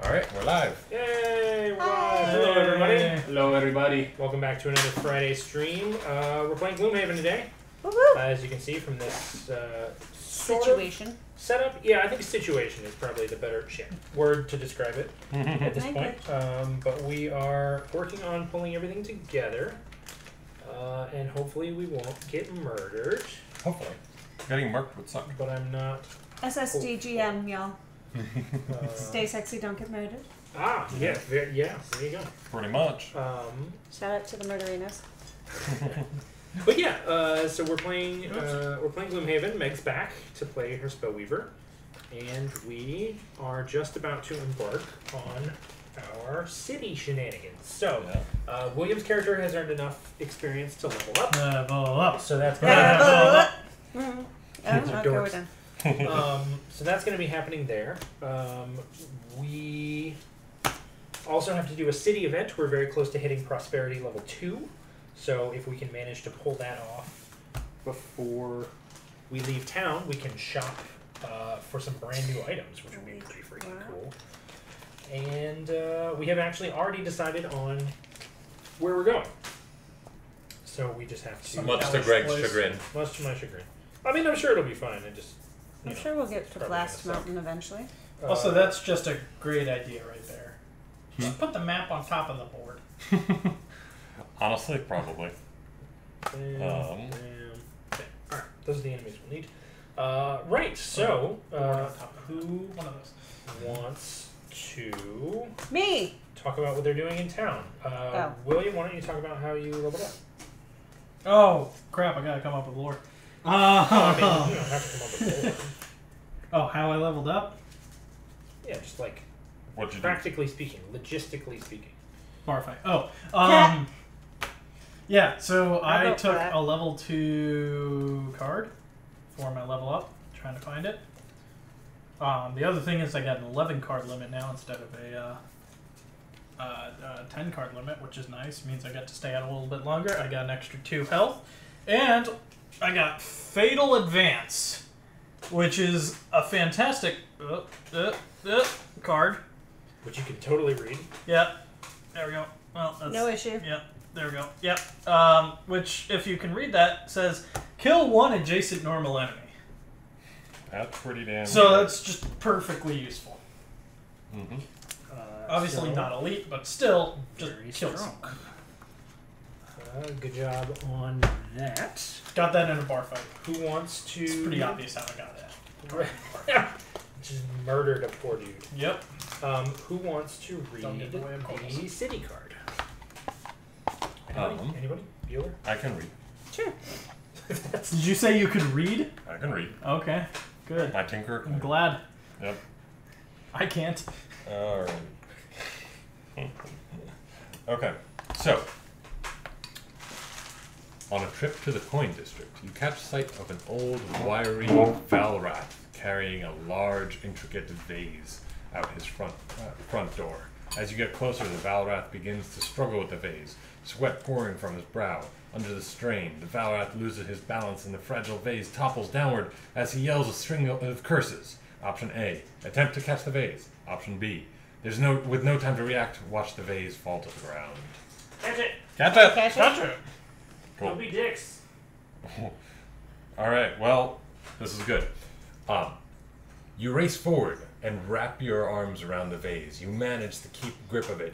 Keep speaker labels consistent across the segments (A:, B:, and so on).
A: Alright, we're live.
B: Yay, we're
C: Hi.
B: live. Hello, everybody.
D: Hello, everybody.
B: Welcome back to another Friday stream. We're playing Gloomhaven today.
C: Woohoo!
B: As you can see from this sort
C: Situation.
B: of setup. Yeah, I think situation is probably the better word to describe it at this point. But we are working on pulling everything together. And hopefully we won't get murdered.
A: Hopefully. Getting marked would suck.
B: But I'm not.
C: SSDGM, y'all. Stay sexy, don't get murdered.
B: Yeah, there you go.
A: Pretty much.
C: Shout out to the murderinos.
B: But yeah, so we're playing Gloomhaven. Meg's back to play her Spellweaver, and we are just about to embark on our city shenanigans. So, William's character has earned enough experience to level up.
D: Level up.
B: So that's
C: Oh, okay, we're done.
B: so that's going to be happening there. We also have to do a city event. We're very close to hitting Prosperity level 2. So if we can manage to pull that off before we leave town, we can shop for some brand new items, which would be pretty freaking cool. And we have actually already decided on where we're going. So we just have to...
A: Much to Greg's chagrin.
B: Much to my chagrin. I mean, I'm sure it'll be fine.
C: I'm sure we'll get to Blast Mountain eventually.
D: Also, that's just a great idea right there. Just put the map on top of the board.
A: Honestly, probably.
B: Okay. Alright, those are the enemies we'll need. Right, so, who
D: One of those.
B: wants to
C: Me!
B: talk about what they're doing in town? William, why don't you talk about how you leveled up?
D: Oh, crap, I gotta come up with lore.
B: I mean, you don't have to come up with lore.
D: Oh, how I leveled up?
B: Yeah, just like,
A: What'd you do?
B: practically speaking, logistically speaking.
D: Barfight. Yeah, so I
C: vote for
D: took
C: that.
D: a level 2 card for my level up, trying to find it. The other thing is I got an 11 card limit now instead of a 10 card limit, which is nice. Means I get to stay out a little bit longer. I got an extra 2 health. And I got Fatal Advance, which is a fantastic card.
B: Which you can totally read.
D: Yep. There we go. Well, that's,
C: No issue.
D: Yep. There we go. Yep. Which, if you can read that, says kill one adjacent normal enemy.
A: That's pretty damn
D: So
A: good.
D: that's just perfectly useful.
A: Mm-hmm.
D: Obviously
B: So-
D: not elite, but still just
B: Very
D: kills.
B: strong. Good job on that.
D: Got that in a bar fight.
B: Who wants to...
D: It's pretty obvious how I got that.
B: Just murdered a poor dude.
D: Yep.
B: Who wants to read
D: Don't get in the way of calls.
B: the city card? Anybody? Anybody? Bueller?
A: I can read.
C: Sure.
D: Did you say you could read?
A: I can read.
D: Okay. Good.
A: My tinker.
D: I'm glad.
A: Yep.
D: I can't.
A: Alright. Okay, so on a trip to the coin district, you catch sight of an old, wiry Valrath carrying a large, intricate vase out his front door. As you get closer, the Valrath begins to struggle with the vase, sweat pouring from his brow. Under the strain, the Valrath loses his balance and the fragile vase topples downward as he yells a string of curses. Option A, attempt to catch the vase. Option B, with no time to react, watch the vase fall to the ground.
B: Catch it!
A: Catch it!
C: Catch
B: Catch it!
A: Cool.
B: Don't be dicks.
A: Alright, well, this is good. You race forward and wrap your arms around the vase. You manage to keep grip of it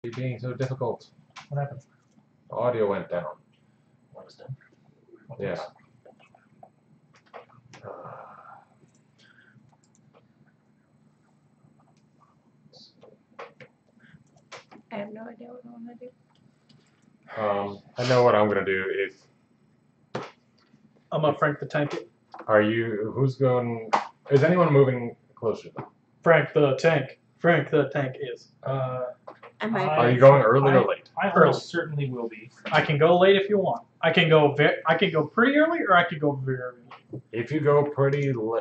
A: You're being so difficult.
B: What happened?
A: The audio went down.
B: What was done? What
A: Yeah.
B: was-
C: I have no idea what I want to do.
A: I know what I'm gonna do.
D: I'm gonna Frank the tank it.
A: Are you? Who's going? Is anyone moving closer to them?
D: Frank the tank. Frank the tank is.
C: Am I?
A: Are you going early or late?
B: I
D: Early.
B: almost certainly will be.
D: I can go late if you want. I can go pretty early, or I could go very early.
A: If you go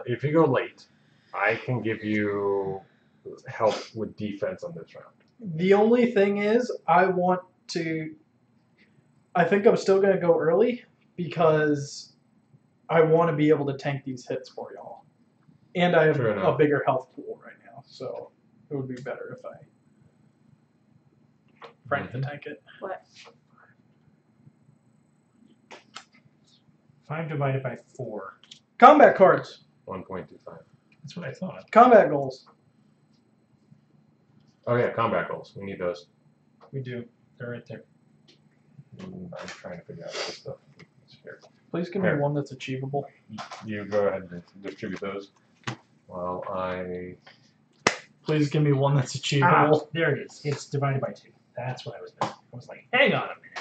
A: if you go late, I can give you help with defense on this round.
D: The only thing is, I think I'm still gonna go early because I want to be able to tank these hits for y'all, and I have
A: Fair
D: a
A: enough.
D: bigger health pool right now, so it would be better if I Frank the tank it.
C: What?
B: 5 divided by 4.
D: Combat cards,
A: 1.25.
B: That's what I thought.
D: combat goals.
A: Oh yeah, combat goals. We need those.
B: We do. They're right there.
A: I'm trying to figure out this stuff. It's here.
D: Please give me
A: Here.
D: one that's achievable.
A: You go ahead and distribute those. While I.
D: Please give me one that's achievable.
B: There it is. It's divided by 2. That's what I was missing. I was like, hang on a minute.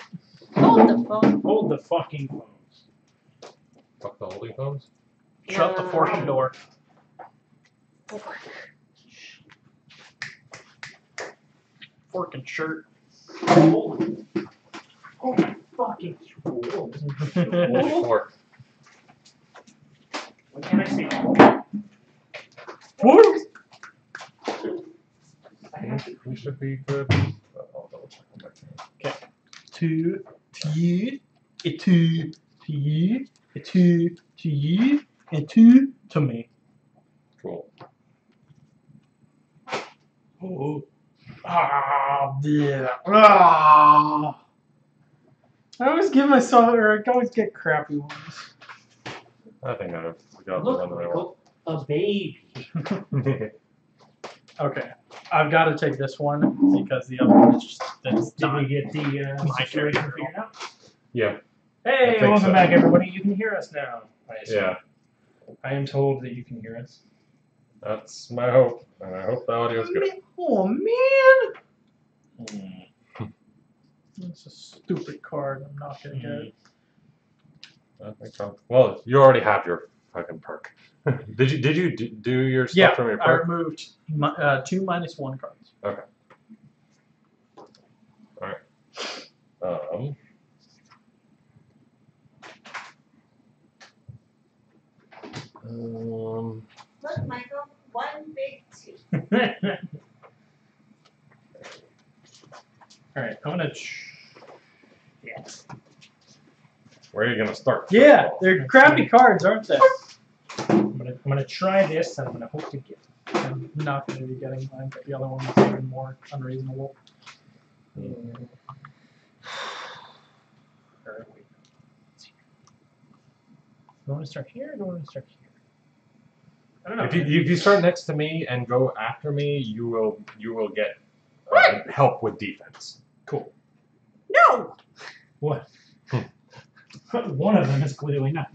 C: Hold the phone.
B: Hold the fucking phones.
A: Fuck the holding phones.
D: Shut the fortune door. Forking shirt.
B: Hold my fucking hold.
A: Four.
B: What can I say?
D: Woo!
A: We should be good. I'll double check on that.
D: To you, et to you, et to you, et to me.
A: Cool.
D: Oh. Ah, yeah. Ah. I always give myself, or I always get crappy ones.
A: I think I got the
B: Look,
A: one that I want.
B: Michael, a baby.
D: Okay, I've got to take this one because the other one is just that's
B: Did
D: not.
B: we get the
D: my
B: situation
D: character.
B: figured out?
A: Yeah.
B: Hey,
A: I think
B: welcome
A: so.
B: back, everybody. You can hear us now. I assume.
A: Yeah.
B: I am told that you can hear us.
A: That's my hope, and I hope the audio's good.
D: Oh man!
B: Hmm.
D: That's a stupid card. I'm not gonna get it.
A: I think so. Well, you already have your fucking perk. did you do your stuff
D: Yeah,
A: from your
D: I
A: perk?
D: removed 2 -1 cards.
A: Okay. All right.
C: Look, Michael. One big two.
B: All right, I'm gonna. Yeah.
A: Where are you gonna start?
D: Yeah, they're crappy cards, aren't they?
B: I'm gonna try this, and I'm gonna hope to get.
D: I'm not gonna be getting mine, but the other one is even more unreasonable.
B: Or wait. Do I want to start here, or do I want to start here? I don't know.
A: If you start next to me and go after me, you will get help with defense.
B: Cool.
C: No.
B: What? One of them is clearly not.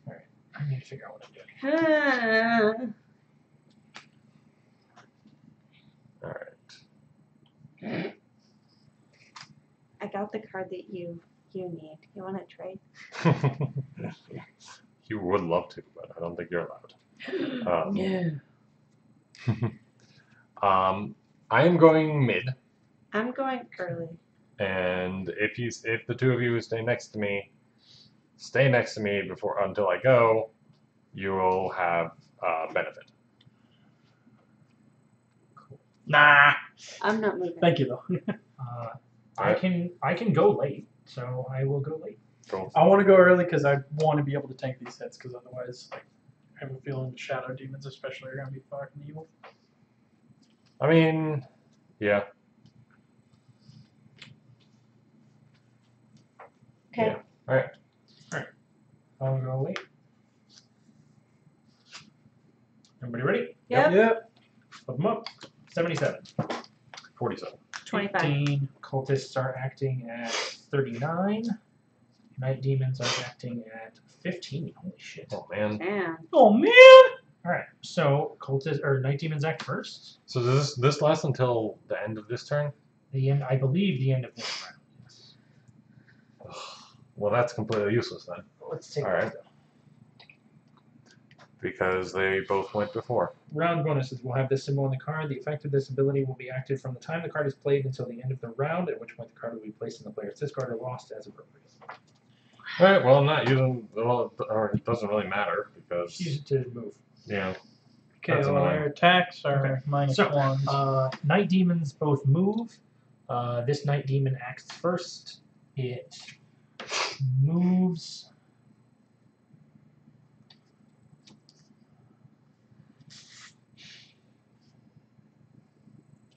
B: All right, I need to figure out what I'm doing.
A: All right.
C: I got the card that you need. You want to trade?
A: You would love to, but I don't think you're allowed.
B: Yeah.
A: I am going mid,
C: I'm going early.
A: and if the two of you stay next to me until I go, you will have benefit.
D: Nah.
C: I'm not moving.
D: Thank you though.
B: I can go late, so I will go late.
A: Cool.
D: I want to go early because I want to be able to tank these hits. Because otherwise, like, I have a feeling the shadow demons, especially, are gonna be fucking evil.
A: I mean, yeah.
C: Okay.
A: Yeah. All right.
B: I'll go late. Everybody ready?
C: Yep.
D: Yep.
B: Flip them up. 77.
A: 47.
C: 25.
D: 15.
B: Cultists are acting at 39. Night demons are acting at 15. Holy shit.
A: Oh man.
C: Damn.
D: Oh man!
B: Alright, so night demons act first.
A: So does this last until the end of this turn?
B: I believe the end of this round. Yes.
A: Well, that's completely useless then,
B: Let's take
A: All
B: a
A: right.
B: look, though.
A: because they both went before.
B: Round bonuses. We'll have this symbol on the card. The effect of this ability will be active from the time the card is played until the end of the round, at which point the card will be placed in the player's discard or lost as appropriate.
A: All right. Well, I'm not using. Well, or it doesn't really matter because
B: Use it to move.
A: yeah.
D: Okay,
A: That's
D: well,
A: annoying.
D: their attacks are
B: Okay.
D: minus
B: So,
D: ones.
B: Night demons both move. This night demon acts first. It moves.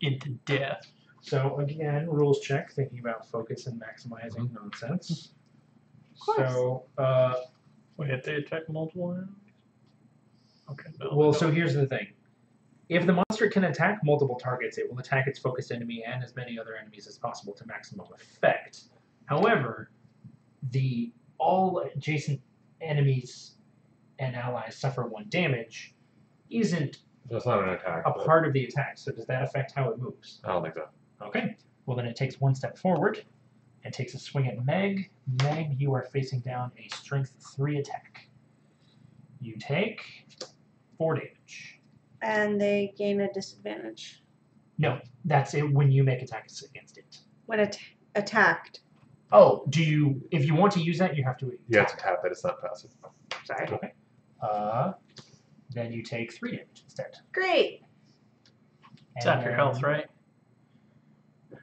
D: Into death.
B: So again, rules check, thinking about focus and maximizing nonsense.
C: course.
B: So,
D: Wait, they attack multiple enemies? Okay. No,
B: well,
D: they
B: so
D: don't.
B: here's the thing. If the monster can attack multiple targets, it will attack its focused enemy and as many other enemies as possible to maximum effect. However, all adjacent enemies and allies suffer 1 damage isn't
A: That's not an attack.
B: a
A: but
B: part of the attack. So does that affect how it moves?
A: I don't think so.
B: Okay. Well, then it takes 1 step forward and takes a swing at Meg. Meg, you are facing down a strength 3 attack. You take 4 damage.
C: And they gain a disadvantage
B: No, that's it when you make attacks against it.
C: when attacked.
B: Oh, if you want to use that, you have to
A: You have to tap it. It's not passive.
C: Sorry.
B: Okay. Then you take 3 damage instead.
C: Great.
D: It's half your health, right?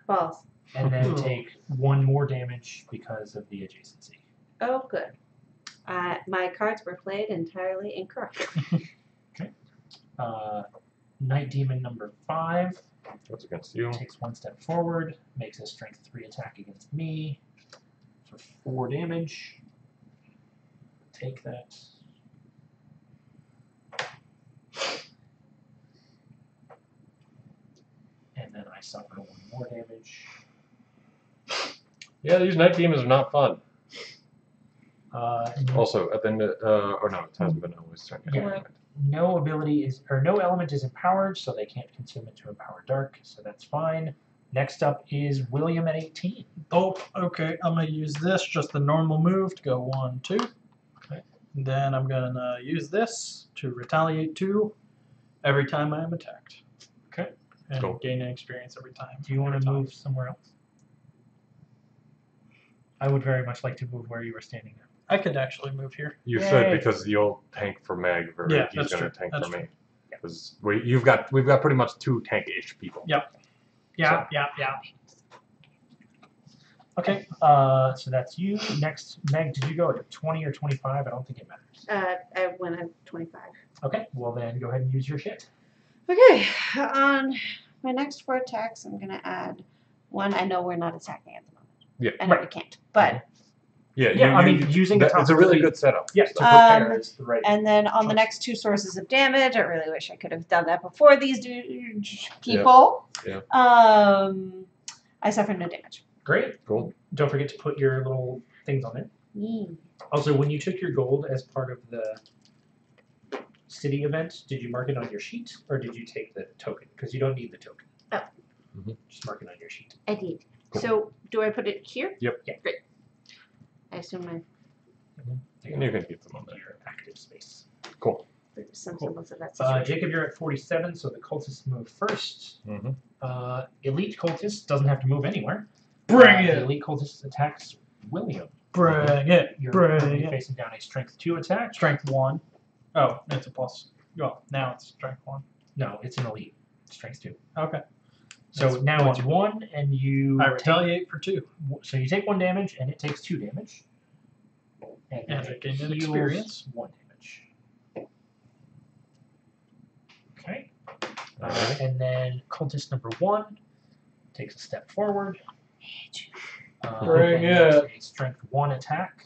C: Balls.
B: And then take 1 more damage because of the adjacency.
C: Oh, good. My cards were played entirely incorrectly.
B: Night Demon number 5
A: What's against you?
B: takes 1 step forward, makes a strength 3 attack against me for 4 damage. Take that. And then I suffer 1 more damage.
A: Yeah, these night demons are not fun.
B: Uh,
A: Also, at the end, or no, it hasn't been always turn.
B: Yeah. No element is empowered, so they can't consume it to empower dark, so that's fine. Next up is William at 18.
D: Oh, okay. I'm going to use this, just the normal move, to go 1, 2.
B: Okay.
D: Then I'm going to use this to retaliate 2 every time I am attacked.
B: Okay.
D: And
A: Cool.
D: gain an experience every time.
B: Do you want
D: every
B: to
D: time.
B: move somewhere else? I would very much like to move where you were standing now.
D: I could actually move here.
A: You
B: Yay.
A: should because you'll tank for Meg.
D: Yeah,
A: he's
D: that's
A: going to
D: true.
A: tank
D: That's
A: for
D: true.
A: me. Because we've got pretty much 2 tank-ish people.
D: Yep.
B: Yeah. Okay, so that's you. Next, Meg, did you go at 20 or 25? I don't think it matters.
C: I went at 25.
B: Okay, well then go ahead and use your shit.
C: Okay, on my next 4 attacks, I'm going to add 1. I know we're not attacking at the moment.
A: Yeah.
C: I know we can't. But,
A: Yeah,
B: I mean, using the
A: it's a really
B: top
A: good setup.
B: yes, to
C: Um,
B: prepare is the right.
C: and then on the next 2 sources of damage, I really wish I could have done that before these people.
A: Yeah.
C: I suffered no damage.
B: Great.
A: Cool.
B: Don't forget to put your little things on it. Also, when you took your gold as part of the city event, did you mark it on your sheet or did you take the token? Because you don't need the token.
C: Oh.
B: Just mark it on your sheet.
C: I did.
A: Cool.
C: So, do I put it here?
A: Yep.
B: Yeah.
C: Great. I assume
A: And you can keep them on there.
B: your active space.
A: Cool.
C: there's some
B: Cool.
C: symbols of that situation.
B: Jacob, you're at 47, so the cultists move first.
A: Mm-hmm.
B: Elite cultist doesn't have to move anywhere.
D: Bring
B: The
D: it!
B: elite cultist attacks William.
D: Bring it!
B: You're
D: Bring
B: currently
D: it!
B: facing down a strength 2 attack.
D: Strength 1. Oh, it's a plus. Well, now it's strength 1.
B: No, it's an elite. Strength 2.
D: Okay.
B: So
D: That's
B: now it's 1, and you
D: I
B: take,
D: retaliate for 2.
B: so you take 1 damage, and it takes 2 damage. And
D: And
B: then
D: it gains an
B: heals
D: experience.
B: 1 damage. Okay.
A: Alright.
B: And then cultist number 1 takes a step forward.
D: Bring
B: and
D: it.
B: A strength 1 attack.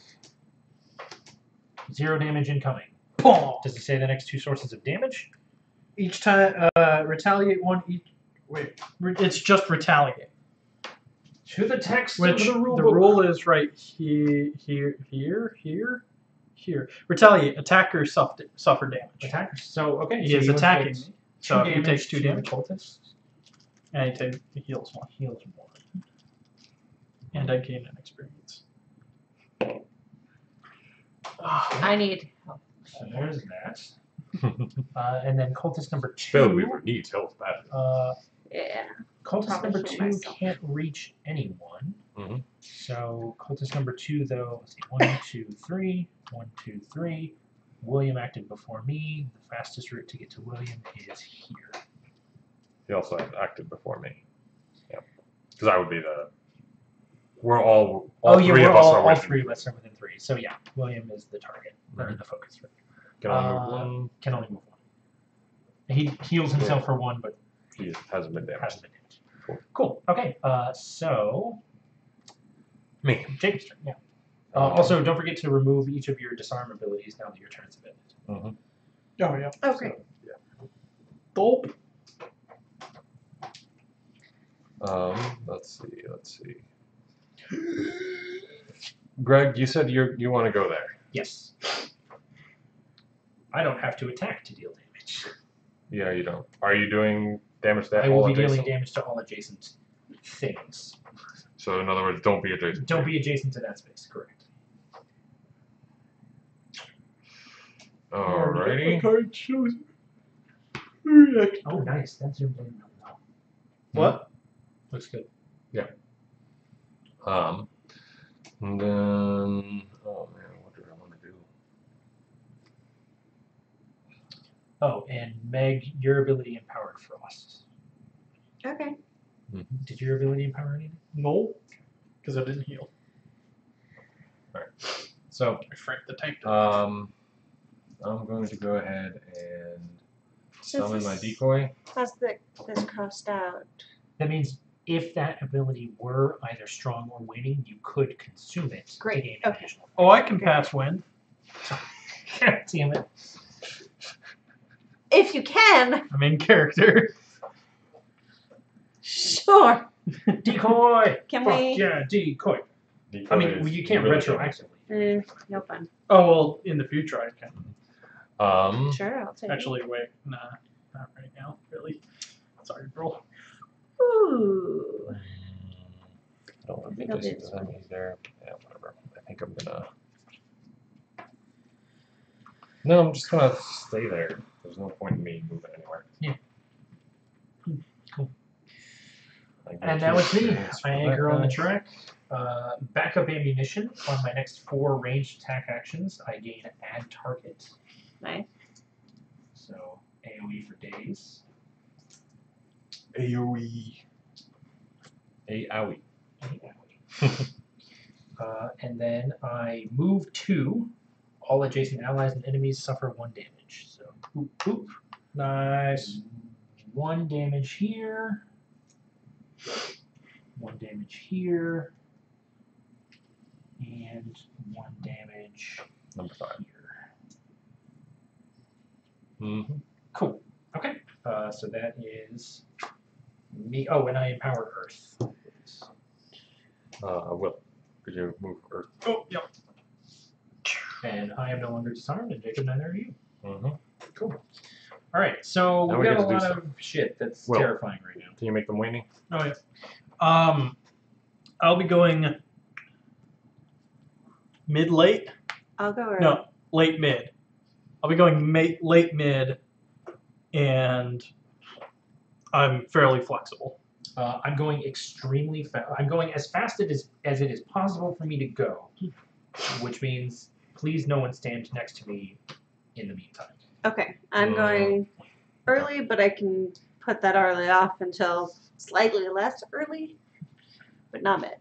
B: 0 damage incoming.
D: Boom!
B: Does it say the next 2 sources of damage?
D: Each time, retaliate 1 each. Wait, it's just retaliate.
B: To the text
D: Which
B: of the rule.
D: the
B: book.
D: rule is right here. Retaliate. Attackers suffer damage.
B: Attackers. So okay.
D: He
B: so
D: is
B: you
D: attacking
B: inflict
D: me. So he takes 2
B: to the
D: damage.
B: cultist.
D: And he heals 1.
B: Heals 1.
D: And I gain an experience.
C: I need help.
B: So there's that. And then cultist number 2.
A: Spellweaver needs health badly.
C: Yeah.
B: Cultist
C: Probably
B: number
C: shoot
B: 2
C: myself.
B: can't reach anyone.
A: Mhm.
B: So cultist number 2, though, let's see, 1, 2, 3, 1, 2, 3. William acted before me. The fastest route to get to William is here.
A: He also acted before me. Yeah, because I would be the. We're all three
B: we're
A: of us
B: all,
A: are
B: all
A: within.
B: 3 of us are within 3. So yeah, William is the target, or the focus.
A: Can only move one.
B: Can only move 1. He heals himself for 1, but
A: He hasn't been damaged.
B: hasn't been damaged. Cool. Okay. So
A: Me.
B: Jacob's turn. Yeah. Also, don't forget to remove each of your disarm abilities now that your turn's ended.
A: Mm-hmm.
D: Oh, yeah.
C: Okay.
D: Gulp.
A: Let's see. Greg, you said you want to go there.
B: Yes. I don't have to attack to deal damage.
A: Yeah, you don't. Are you doing damage to
B: I will
A: all
B: be dealing
A: adjacent?
B: damage to all adjacent things.
A: So in other words, don't be adjacent.
B: Don't be adjacent to that space, correct.
A: Alrighty.
B: Oh, nice. That's zoomed in really well.
D: What?
B: Looks good.
A: And then, oh man, what do I want to do?
B: Oh, and Meg, your ability empowered Frost.
C: Okay.
B: Did your ability empower anything?
D: No. Because I didn't heal.
B: So,
D: I franked the tank.
A: I'm going to go ahead and summon my decoy.
C: How's this crossed out?
B: that means if that ability were either strong or waning, you could consume it
C: Great,
B: to gain
C: okay.
B: additional.
D: Oh, I can pass wind.
B: God damn it.
C: If you can,
D: I'm in character.
C: sure.
B: Decoy!
C: Can
B: Fuck
C: we?
B: yeah, decoy.
A: Decoy
B: I mean,
A: is
B: you can't
A: really
B: retroactively.
C: No fun.
D: Oh, well, in the future I can.
C: Sure, I'll take
D: Actually, wait. Nah, not right now, really. Sorry, bro.
C: it. Ooh.
A: I don't want to
C: think
A: be
C: I'll do
A: adjacent
C: this
A: to them either. Yeah, whatever. I think I'm gonna. No, I'm just gonna stay there. There's no point in me moving anywhere.
B: Yeah. Cool.
A: I get
B: And
A: two
B: now it's me.
A: experience
B: I
A: for
B: anchor
A: that
B: on the
A: guy.
B: track. Backup ammunition. On my next 4 ranged attack actions, I gain add target.
C: Nice.
B: So AoE for days.
A: AoE. AoE.
B: And then I move 2. All adjacent allies and enemies suffer 1 damage. So boop boop.
D: Nice.
B: 1 damage here. 1 damage here. And 1 damage
A: Number 5.
B: here.
A: Mm-hmm.
B: Cool. Okay. So that is me. Oh, and I empower Earth.
A: Will, could you move Earth?
D: Oh, yep.
B: And I am no longer disarmed, and Jacob, neither are you.
A: Mm-hmm.
B: Cool. All right. So
A: Now
B: we've
A: we
B: got a
A: get to do
B: lot of shit that's
A: Will.
B: terrifying right now.
A: Can you make them waning?
D: Oh, yeah. I'll be going mid-late.
C: I'll go early.
D: No, late-mid. I'll be going late-mid, and I'm fairly flexible.
B: I'm going extremely fast. I'm going as fast as it is possible for me to go, which means please no one stand next to me in the meantime.
C: Okay, I'm going early, but I can put that early off until slightly less early, but not mid.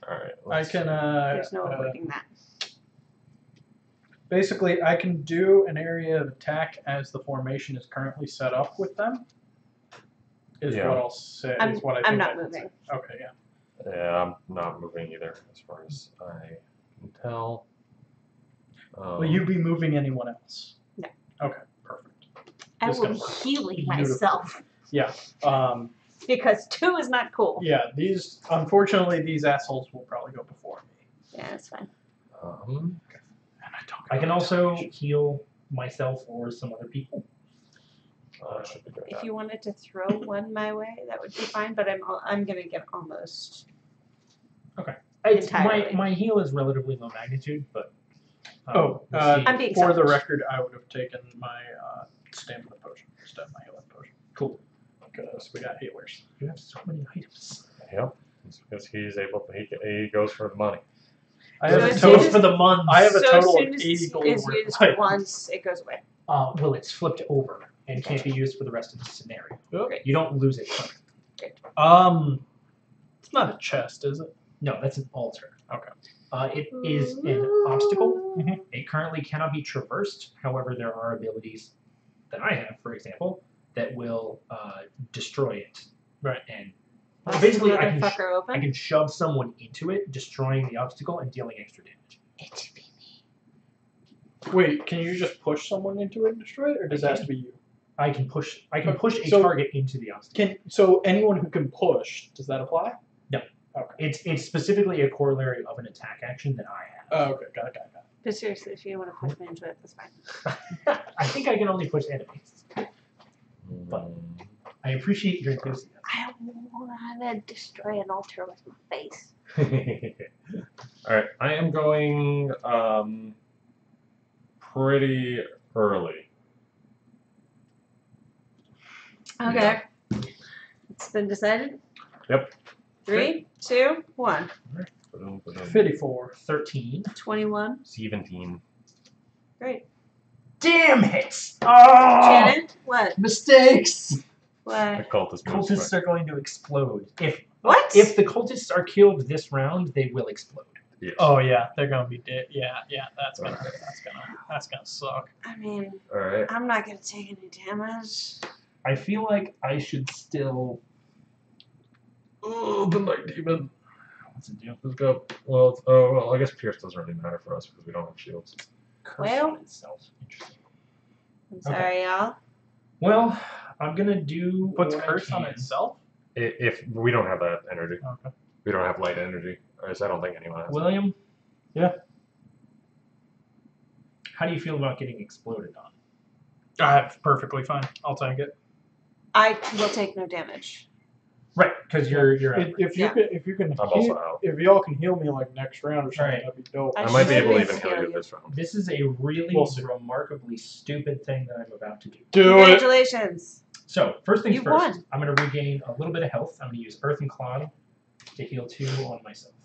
A: Alright.
D: I can,
C: There's no avoiding that.
D: basically, I can do an area of attack as the formation is currently set up with them. Is
A: Yeah.
D: what I'll say.
C: I'm-
D: is what I think
C: I'm not
D: I can
C: moving.
D: say. Okay, yeah.
A: Yeah, I'm not moving either, as far as I can tell.
D: Will you be moving anyone else?
C: No.
D: Okay, perfect.
C: I
D: Just
C: will
D: gonna-
C: healing
D: Beautiful.
C: myself.
D: Yeah.
C: because 2 is not cool.
D: Yeah, unfortunately, these assholes will probably go before me.
C: Yeah, that's fine.
D: And I don't.
E: I can also heal myself or some other people.
A: Should be doing
C: If
A: that.
C: you wanted to throw one my way, that would be fine. But I'm gonna get almost. Entirely.
E: My heal is relatively low magnitude, but
D: Oh,
E: we'll see.
C: I'm being
D: for the
C: selfish.
D: record, I would have taken my stamina potion instead of my healing potion.
E: Cool.
D: Because we got healers.
E: You have so many items.
A: Yep. It's because he's able to. He goes for the money.
D: I
C: So
D: have a
C: as
D: total.
C: soon as-
E: for the months.
D: I have a
C: So
D: total
C: as soon
D: of
C: as
D: 80
C: it's
D: gold worth of
C: used
D: items.
C: once, it goes away.
E: Well, it's flipped over and can't be used for the rest of the scenario.
D: Yep.
E: You don't lose it.
D: It's not a chest, is it?
E: No, that's an altar.
D: Okay.
E: It is an obstacle.
D: Mhm.
E: It currently cannot be traversed. However, there are abilities that I have, for example, that will destroy it.
D: Right.
E: And
C: Bust
E: basically,
C: the
E: I can
C: motherfucker open.
E: I can shove someone into it, destroying the obstacle and dealing extra damage.
C: It be me.
D: Wait, can you just push someone into it and destroy it, or does that have to be you?
E: I can push a
D: So-
E: target into the obstacle.
D: So anyone who can push, does that apply?
E: It's specifically a corollary of an attack action that I have.
D: Oh, okay, got it.
C: But seriously, if you want to push me into it, that's fine.
E: I think I can only push enemies. But- I appreciate your enthusiasm.
C: I want to destroy an altar with my face.
A: All right, I am going pretty early.
C: Okay. It's been decided.
A: Yep.
C: 3, 2, 1.
D: 54.
E: 13.
C: 21.
A: 17.
C: Great.
E: Damn it!
C: Shannon, what?
E: Mistakes!
C: What?
A: The cultist moves
E: Cultists
A: quick.
E: are going to explode.
C: What?
E: If the cultists are killed this round, they will explode.
A: Yes.
D: Oh yeah, they're gonna be dead. Yeah, that's gonna suck.
C: I mean,
A: All right.
C: I'm not going to take any damage.
E: I feel like I should still.
A: Oh, the night demon.
E: What's it do?
A: Let's go. Well, I guess Pierce doesn't really matter for us because we don't have shields.
E: Curse
C: Well-
E: on itself. Interesting.
C: I'm sorry, y'all.
E: Well, I'm gonna do.
D: Puts
E: what I
D: curse on
E: can.
D: itself.
A: If we don't have that energy,
D: Okay.
A: we don't have light energy. Or I don't think anyone has.
E: William?
D: Yeah?
E: How do you feel about getting exploded on?
D: That's perfectly fine. I'll take it.
C: I will take no damage.
E: Right, because you're
D: If
C: Yeah.
D: you can
A: I'm also
D: heal,
A: out.
D: if y'all can heal me like next round or something,
E: Right.
D: that'd be dope.
C: I
A: I might be
C: should
A: able to
C: have
A: even heal
C: healed
A: you
C: you.
A: this round.
E: This is a really
D: We'll see.
E: remarkably stupid thing that I'm about to do.
D: Do it.
C: Congratulations.
E: So, first things
C: You
E: first,
C: won.
E: I'm going to regain a little bit of health. I'm going to use Earth and Cloud to heal 2 on myself.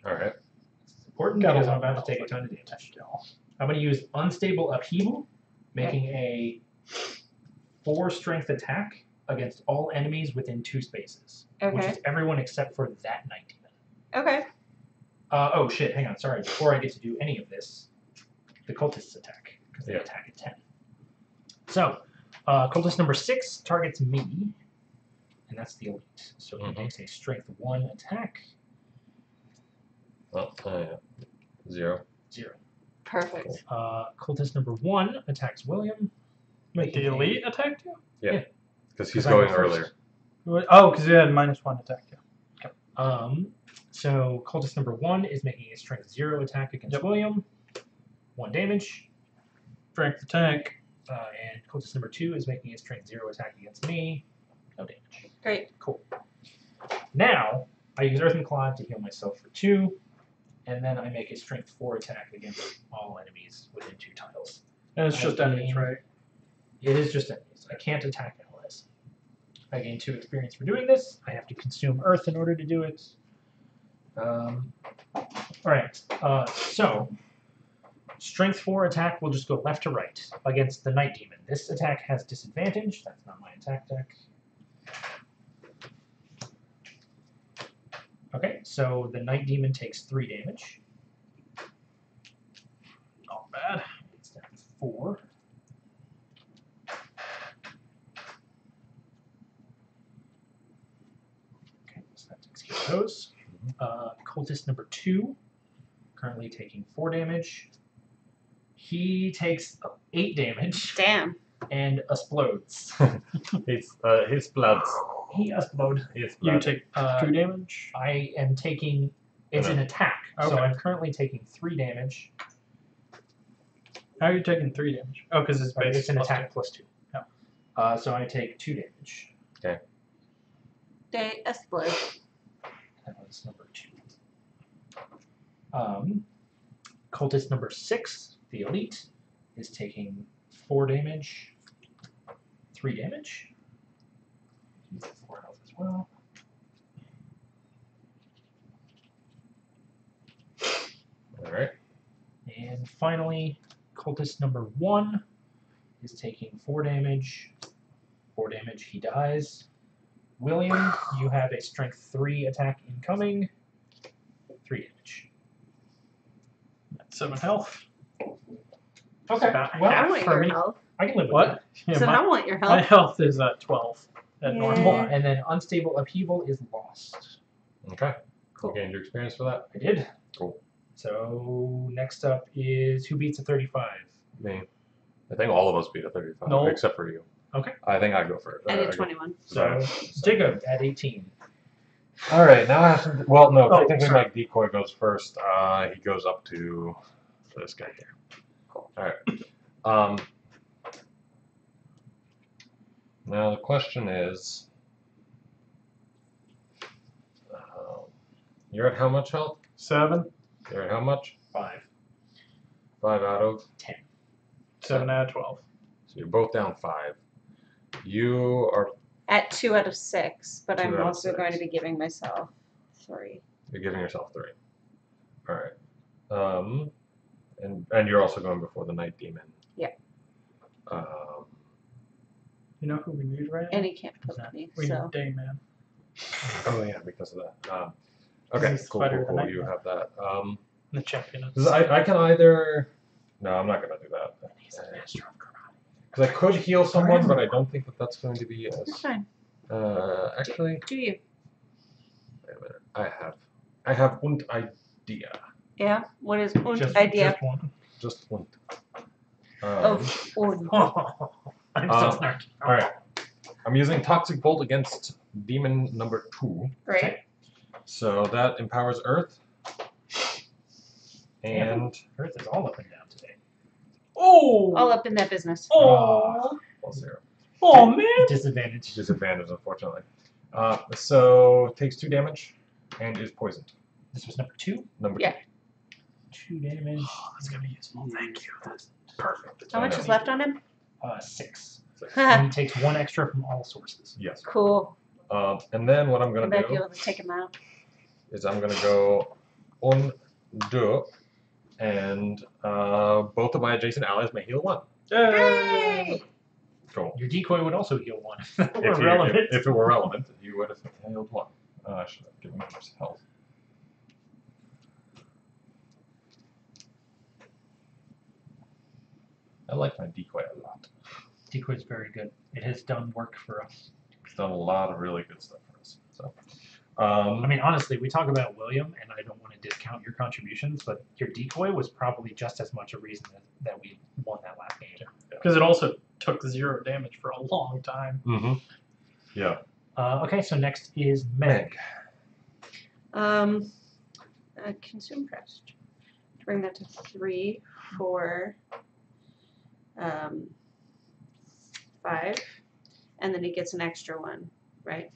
A: All right.
E: It's important
D: Got a
E: because I'm
D: lot
E: about
D: of
E: to take a
D: health.
E: ton of damage. I'm going to use Unstable Upheaval, making a 4 strength attack against all enemies within 2 spaces, which
C: Okay.
E: is everyone except for that Night Demon.
C: Okay.
E: Oh shit, hang on, sorry. Before I get to do any of this, the cultists attack, because they
A: Yeah.
E: attack at 10. So, cultist number 6 targets me, and that's the elite. So he makes a strength 1 attack,
A: Oh, yeah. 0.
E: 0.
C: Perfect.
E: Cultist number 1 attacks William.
D: Wait, the
E: making a-
D: elite attacked you?
A: Because he's
E: 'Cause I go
A: going
E: first.
A: earlier.
D: Oh, because you had -1 attack. Yeah.
E: So cultist number 1 is making a strength 0 attack against
D: Yep.
E: William. 1 damage.
D: Strength attack.
E: And cultist number 2 is making a strength 0 attack against me. No damage.
C: Great.
E: Cool. Now, I use Earth and Cloud to heal myself for 2, and then I make a strength 4 attack against all enemies within 2 tiles.
D: And it's just enemies, right?
E: It is just enemies. I can't attack allies. I gain 2 experience for doing this. I have to consume Earth in order to do it. Alright, so strength 4 attack will just go left to right against the Night Demon. This attack has disadvantage. That's not my attack deck. Okay, so the Night Demon takes 3 damage.
D: Not bad.
E: It's down to 4. Okay, so that takes care of those. Cultist number 2, currently taking 4 damage. He takes 8 damage.
C: Damn.
E: and explodes.
A: His blood.
E: He explodes.
A: His
D: You
A: blood.
D: take 2 damage.
E: I am taking. It's an attack, so
D: Okay.
E: I'm currently taking 3 damage.
D: How are you taking 3 damage? Oh, because it's base.
E: It's an
D: plus
E: attack
D: 2.
E: plus 2.
D: Yeah.
E: So I take 2 damage.
C: They explode.
E: That was number 2. Cultist number 6, the elite, is taking 4 damage, 3 damage. He's at 4 health as well.
A: All right.
E: And finally, cultist number 1 is taking 4 damage. 4 damage, he dies. William, you have a strength 3 attack incoming. 3 damage.
D: 7 health.
E: Okay.
D: About
E: Well,
C: I
D: half
C: want
D: for
C: your
D: me.
C: health.
E: I can live with
D: What? Yeah,
C: So
D: my,
C: I want your
D: my
C: health.
D: health is at 12 at
C: Yeah.
D: normal.
E: that. And then unstable upheaval is lost.
A: Okay.
C: Cool.
A: You gained your experience for that.
E: I did.
A: Cool.
E: So next up is who beats a 35?
A: Me. I think all of us beat a 35,
D: No.
A: except for you.
E: Okay.
A: I think I go for it.
C: I
A: go-
C: did 21.
E: So Jacob at 18.
A: All right, now I have to. Well, no,
D: Oh,
A: technically
D: sorry.
A: my decoy goes first. He goes up to this guy here.
C: Cool.
A: All right. Now the question is, you're at how much health?
D: 7.
A: You're at how much?
E: 5.
A: 5 out of.
E: 10.
D: 7 out of 12.
A: So you're both down 5. You are.
C: At 2 out of 6, but
A: 2
C: I'm
A: out of
C: also going to
A: 6.
C: be giving myself 3.
A: You're giving yourself 3. All right. And you're also going before the night demon.
C: Yeah.
D: You know who we need right now?
C: And he can't put me,
D: We
C: so.
D: need Dayman.
A: Oh yeah, because of that. Okay,
D: He's
A: cool,
D: fighter
A: cool,
D: of the
A: cool. You
D: night.
A: have that.
D: The champion of
A: 'Cause I can either. No, I'm not gonna do that.
E: He's a master of karate.
A: Because I could heal someone, but I don't think that that's going to be
C: That's
A: as.
C: fine.
A: Actually,
C: Do you?
A: wait a minute. I have und idea.
C: Yeah? What is und
D: Just,
C: idea
D: Just one.
A: Just und.
C: of und?
D: I'm
A: Um,
D: so snarky.
A: All right. I'm using Toxic Bolt against Demon number 2.
C: Right?
A: So that empowers Earth. And
E: Earth is all up and down today.
D: Oh!
C: All up in that business.
D: Oh!
A: +0.
D: Oh, man!
E: Disadvantage.
A: Disadvantage, unfortunately. So takes 2 damage and is poisoned.
E: This was number 2.
A: Number
C: Yeah.
E: 2 damage.
D: Oh, that's gonna be useful. Thank you.
E: That's
A: Perfect.
C: How much is left on him?
E: 6. And
C: Ha,
E: he takes 1 extra from all sources.
A: Yes.
C: cool.
A: And then what I'm
C: I
A: going to
C: might be
A: do
C: able to take him out.
A: is I'm going to go undo, and both of my adjacent allies may heal 1.
C: Yay!
A: Cool.
E: Your decoy would also heal 1.
A: If it were relevant, you would have healed 1. I should have given him his health. I like my decoy a lot.
E: Decoy is very good. It has done work for us.
A: It's done a lot of really good stuff for us. So,
E: I mean, honestly, we talk about William, and I don't want to discount your contributions, but your decoy was probably just as much a reason that we won that last game.
D: Because it also took 0 damage for a long time.
A: yeah.
E: Okay, so next is Meg.
C: Consume press. Bring that to 3, 4, 5, and then he gets an extra 1, right?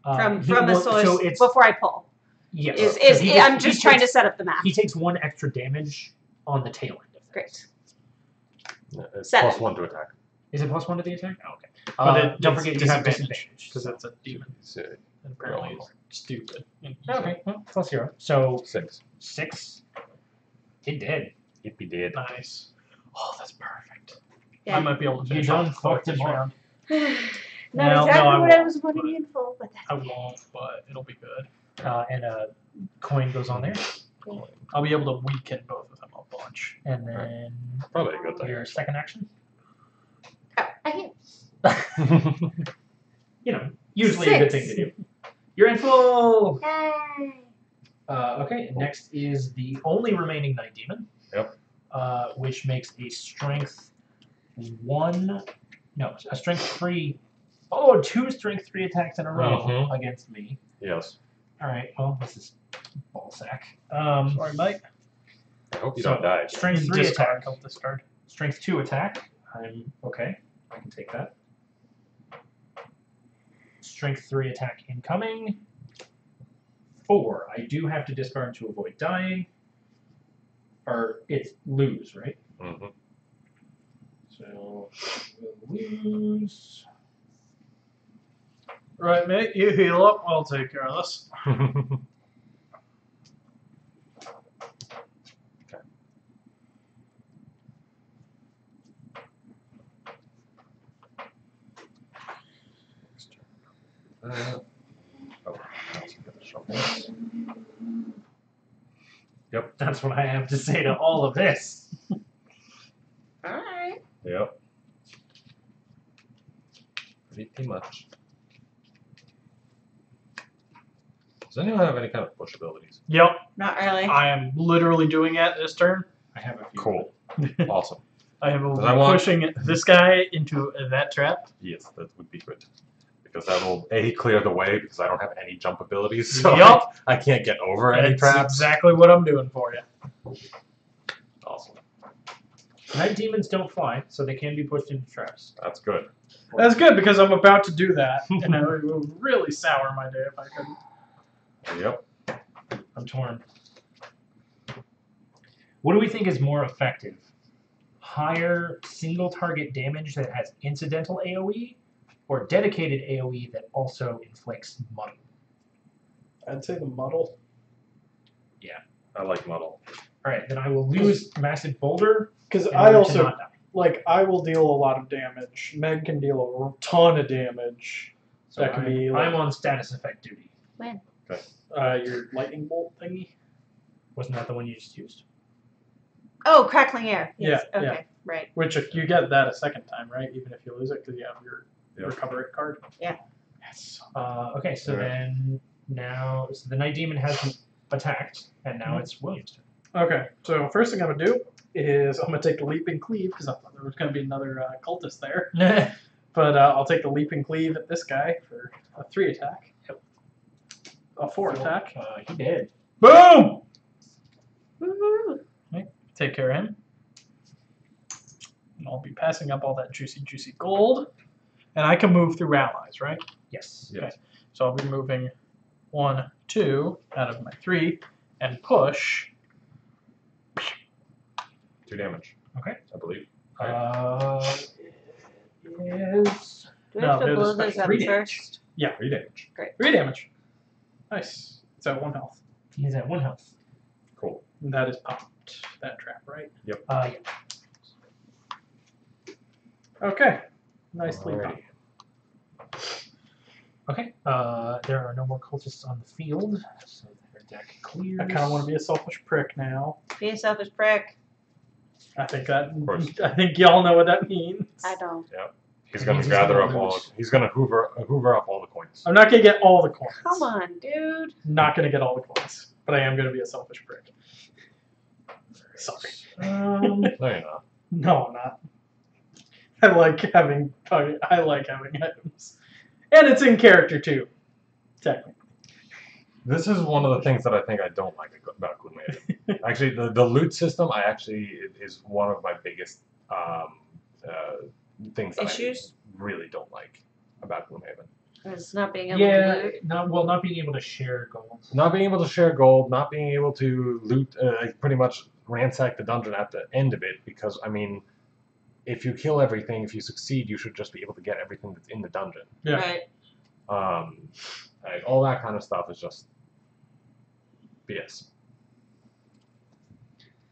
C: From a source
E: So it's,
C: before I pull.
E: yes.
C: Is
E: So he
C: I'm
E: takes-
C: just
E: he
C: trying to
E: takes-
C: set up the math.
E: He takes 1 extra damage on the tail end of that.
C: Great.
A: Yeah, it's
C: 7.
A: +1 to attack.
E: Is it +1 to the attack? Oh, okay.
D: But
E: Don't
D: it's
E: forget you have disadvantage.
D: because it's a demon.
A: So,
D: And apparently it's stupid. And
E: Okay, well, +0. So
A: 6.
E: 6. It did.
A: If he did.
D: Nice. Oh, that's perfect.
C: Yeah.
D: I might be able to
E: You
D: finish
E: done
D: off
E: fucked
D: this
E: him up.
D: round.
C: Not
D: No,
C: exactly
D: I
C: what I
D: won't,
C: was wanting
D: but-
C: in full, but
D: I
C: that's
D: won't, but it'll be good.
E: And a coin goes on there.
D: I'll be able to weaken both of them a bunch.
E: And then
A: Probably a good thing.
E: your second action.
C: I hear.
E: You know, usually a good thing to do. You're in full!
C: Yay!
E: Okay, next is the only remaining night demon.
A: Yep.
E: Which makes a strength 1 No, a strength 3. Oh, 2 strength 3 attacks in a row
A: Mhm.
E: against me.
A: Yes.
E: All right. Well, this is ballsack.
D: Sorry, Mike.
A: I hope you
E: So
A: don't die.
E: strength 3
D: Discard.
E: attack.
D: He'll discard.
E: Strength 2 attack. I'm okay. I can take that. Strength 3 attack incoming. 4. I do have to discard to avoid dying. Or it's lose, right?
A: Mm-hmm.
E: So we'll lose.
D: Right, mate. You heal up. I'll take care of this.
A: Yep.
E: That's what I have to say to all of this.
C: Alright.
A: Yep. Pretty much. Does anyone have any kind of push abilities?
D: Yep.
C: Not really.
D: I am literally doing it this turn.
E: I have a few.
A: Cool. Awesome.
D: I am
A: Does I want-
D: pushing this guy into that trap.
A: Yes, that would be good. Because that will clear the way because I don't have any jump abilities, so
D: Yup.
A: I can't get over any
D: That's
A: traps.
D: exactly what I'm doing for you.
A: Awesome.
E: Night demons don't fly, so they can be pushed into traps.
A: That's good.
D: That's good because I'm about to do that, and it would really sour my day if I couldn't.
A: Yep.
E: I'm torn. What do we think is more effective? Higher single target damage that has incidental AoE, or dedicated AoE that also inflicts muddle?
D: I'd say the muddle.
A: I like muddle.
E: Alright, then I will lose Massive Boulder.
D: Because
E: in
D: I
E: order to
D: also,
E: not die.
D: like, I will deal a lot of damage. Meg can deal a ton of damage.
E: So
D: That could be, like-
E: I'm on status effect duty.
C: When?
D: Your lightning bolt thingy.
E: Wasn't that the one you just used?
C: Oh, crackling air. Yes.
D: Yeah,
C: Okay.
D: yeah.
C: Right.
D: Which you get that a second time, right? Even if you lose it, because you have your
A: Yep.
D: recover it card.
C: Yeah.
D: Yes.
E: Okay, so
A: Alright.
E: then now so the Night Demon has attacked, and now it's William's turn.
D: Okay, so first thing I'm gonna do is I'm gonna take the leaping cleave because I thought there was gonna be another cultist there. But I'll take the leaping cleave at this guy for a 3 attack.
E: Yep.
D: A 4 attack.
E: He did.
D: Boom!
C: Woohoo.
D: Take care of him. And I'll be passing up all that juicy, juicy gold. And I can move through allies, right?
E: Yes.
A: Yes.
D: So I'll be moving 1, 2 out of my 3 and push.
A: 2 damage.
E: Okay.
A: I believe.
E: It is
C: Do we
D: No,
C: have to
D: they're the
C: blow those
D: special
C: up
E: 3 damage.
C: first?
A: 3 damage.
D: 3 damage. Nice. It's at 1 health.
E: He's at 1 health.
A: Cool.
D: And that is popped. That trap, right?
E: Yeah.
D: Okay. Nicely
A: Alrighty.
D: popped.
E: Okay. There are no more cultists on the field, so their deck clears.
D: I kind of want to be a selfish prick now.
C: Be a selfish prick.
D: I think
A: course.
D: I think y'all know what that means.
C: I don't.
A: He's
E: It
A: gonna
E: means he's
A: gather
E: gonna
A: up all.
E: lose.
A: He's gonna hoover up all the coins.
D: I'm not gonna get all the coins.
C: Come on, dude.
D: Not gonna get all the coins, but I am gonna be a selfish prick. Sorry.
E: Um,
A: No, you're not.
D: No, I'm not. I like having items, and it's in character too. Technically.
A: This is one of the things that I think I don't like about Gloomhaven. Actually, the loot system, it is one of my biggest things that
C: Issues?
A: I really don't like about Gloomhaven.
C: It's not being able to loot.
E: not being able to share gold.
A: Not being able to share gold, not being able to loot, pretty much ransack the dungeon at the end of it, because, I mean, if you kill everything, if you succeed, you should just be able to get everything that's in the dungeon.
D: Yeah.
C: Right.
A: Like, all that kind of stuff is just BS.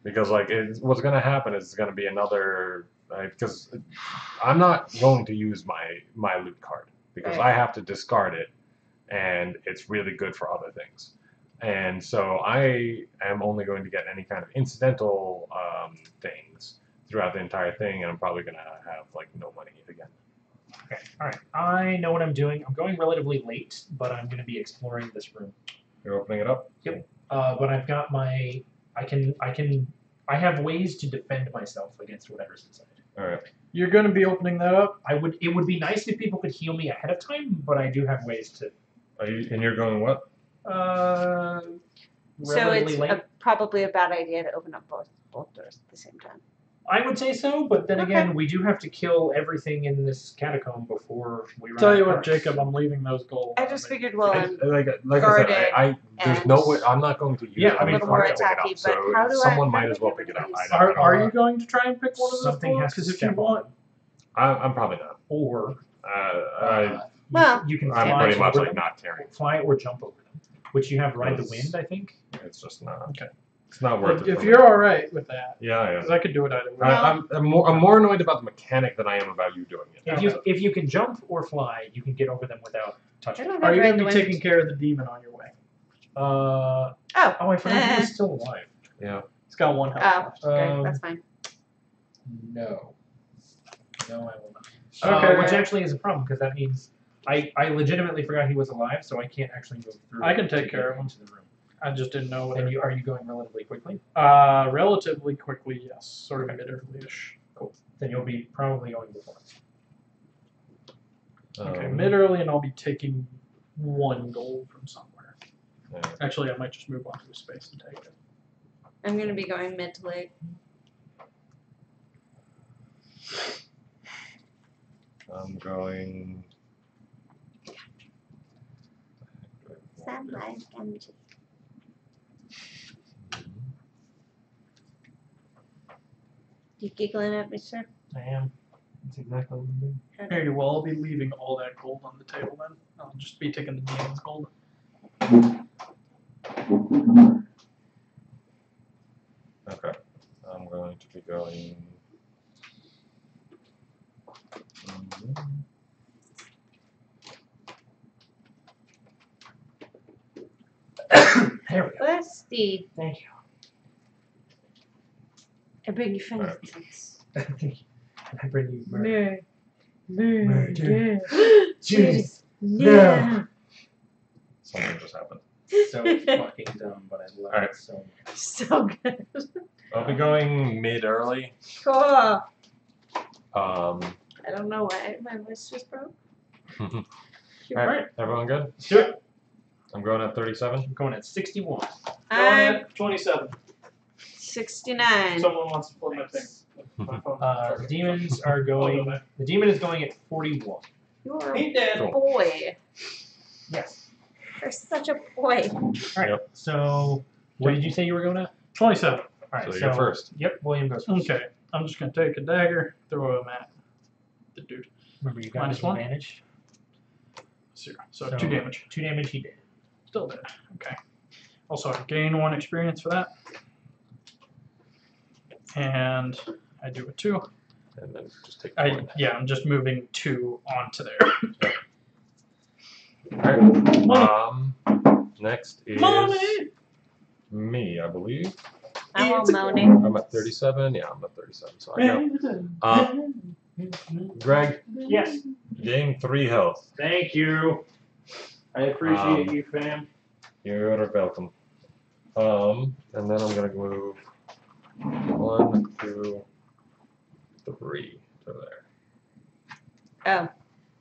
A: Because, like, what's going to happen is it's going to be another... because I'm not going to use my loot card. Because
C: Right.
A: I have to discard it, and it's really good for other things. And so I am only going to get any kind of incidental things throughout the entire thing, and I'm probably going to have, like, no money again.
E: Okay, alright. I know what I'm doing. I'm going relatively late, but I'm going to be exploring this room.
A: You're opening it up?
E: Yep. But I've got my... I have ways to defend myself against whatever's inside.
A: All right.
D: You're going to be opening that up?
E: It would be nice if people could heal me ahead of time, but I do have ways to.
A: And you're going what?
C: So
E: Relatively
C: it's
E: late.
C: probably a bad idea to open up both doors at the same time.
E: I would say so, but then
C: Okay.
E: again, we do have to kill everything in this catacomb before we run
D: Tell
E: out
D: you
E: of
D: what,
E: parts.
D: Jacob, I'm leaving those gold.
C: I just figured, well, I'm
A: Like I
C: guarded
A: said, there's
C: and
A: no way. I'm not going to use
E: Yeah,
A: it.
E: I mean,
C: a little more
A: I'm gonna pick it
C: attacky,
A: up, so
C: but how do
A: someone
C: I
A: might as well
C: get
A: pick it up.
C: these?
A: I don't know.
D: Are you going to try and pick one of those
E: Something
D: gold?
E: has to
D: Because if
E: step
D: you want,
A: I'm probably not.
E: Or
C: Well,
E: you can
A: I'm
E: fly
A: pretty much
E: over
A: like
E: them,
A: not carrying.
E: fly or jump over them, which you have ride the
A: Yes.
E: wind, I think.
A: It's just not.
D: Okay.
A: It's not worth it.
D: if
A: for
D: you're
A: me.
D: all right with that,
A: Yeah, I
D: because
A: am.
D: I could do it either way.
A: I'm more annoyed about the mechanic than I am about you doing it.
E: If you can jump or fly, you can get over them without
C: I
E: touching.
C: don't
D: Are
C: have
D: you
C: ride
D: going
C: the
D: to be
C: wind.
D: taking care of the demon on your way?
C: Oh,
E: I forgot he was still alive.
A: Yeah.
D: It's got one health
C: oh,
D: left.
C: great, that's fine.
E: No, I will not.
D: Okay.
E: Which actually is a problem because that means I legitimately forgot he was alive, so I can't actually move through.
D: I can
E: to
D: take care
E: get
D: of him.
E: into the room.
D: I just didn't know whether.
E: And are you going relatively quickly?
D: Relatively quickly, yes. Sort of mid-early-ish.
E: Cool. Then you'll be probably going before.
D: Okay, mid-early, and I'll be taking 1 gold from somewhere.
A: Yeah.
D: Actually, I might just move on to a space and take it.
C: I'm going to be going mid to late.
A: I'm going.
C: Sunlight energy. You giggling at me, sir?
E: I am. That's exactly what I'm doing.
D: Alrighty, well, I'll be leaving all that gold on the table then. I'll just be taking the demon's gold.
A: Okay. I'm going to be going.
E: There we go.
C: Bless thee.
E: Thank you.
C: I bring you frankincense.
E: Thank you. And I bring you murder.
C: Murder.
E: Jeez.
C: Yeah.
A: Something just happened.
E: So fucking dumb, but I love
A: Alright.
E: it so much.
C: So good.
A: I'll be going mid-early.
C: Cool.
A: Um,
C: I don't know why my voice just broke.
A: all right, everyone good?
E: Let's do it.
A: I'm going at 37.
E: I'm going at 61.
C: I'm
D: 27.
C: 69.
D: Someone wants to flip my thing. My phone.
E: The demons are going. The demon is going at 41.
C: You're
D: He
C: a
D: dead.
A: Cool.
C: boy.
E: Yes.
C: You're such a boy.
E: All right.
A: Yep.
E: So, what did you say you were going at?
D: 27.
E: All right.
A: So you're first.
E: Yep. William goes first.
D: Okay, I'm just going to take a dagger, throw him at the dude.
E: Remember, you got
D: Minus one?
E: disadvantage.
D: 0. So 2 damage.
E: 2 damage. He did.
D: Still dead. Okay. Also, I gain 1 experience for that. And I do a 2.
A: And then just take 20.
D: I'm just moving 2 onto there.
A: Alright. Next is
D: Money!
A: me, I believe.
C: I'm all moaning.
A: I'm at 37. Yeah, I'm at 37. So I go. Greg,
E: Yes.
A: gain 3 health.
E: Thank you. I appreciate you, fam.
A: You're welcome. And then I'm gonna move 1, 2, 3 to there.
C: Oh.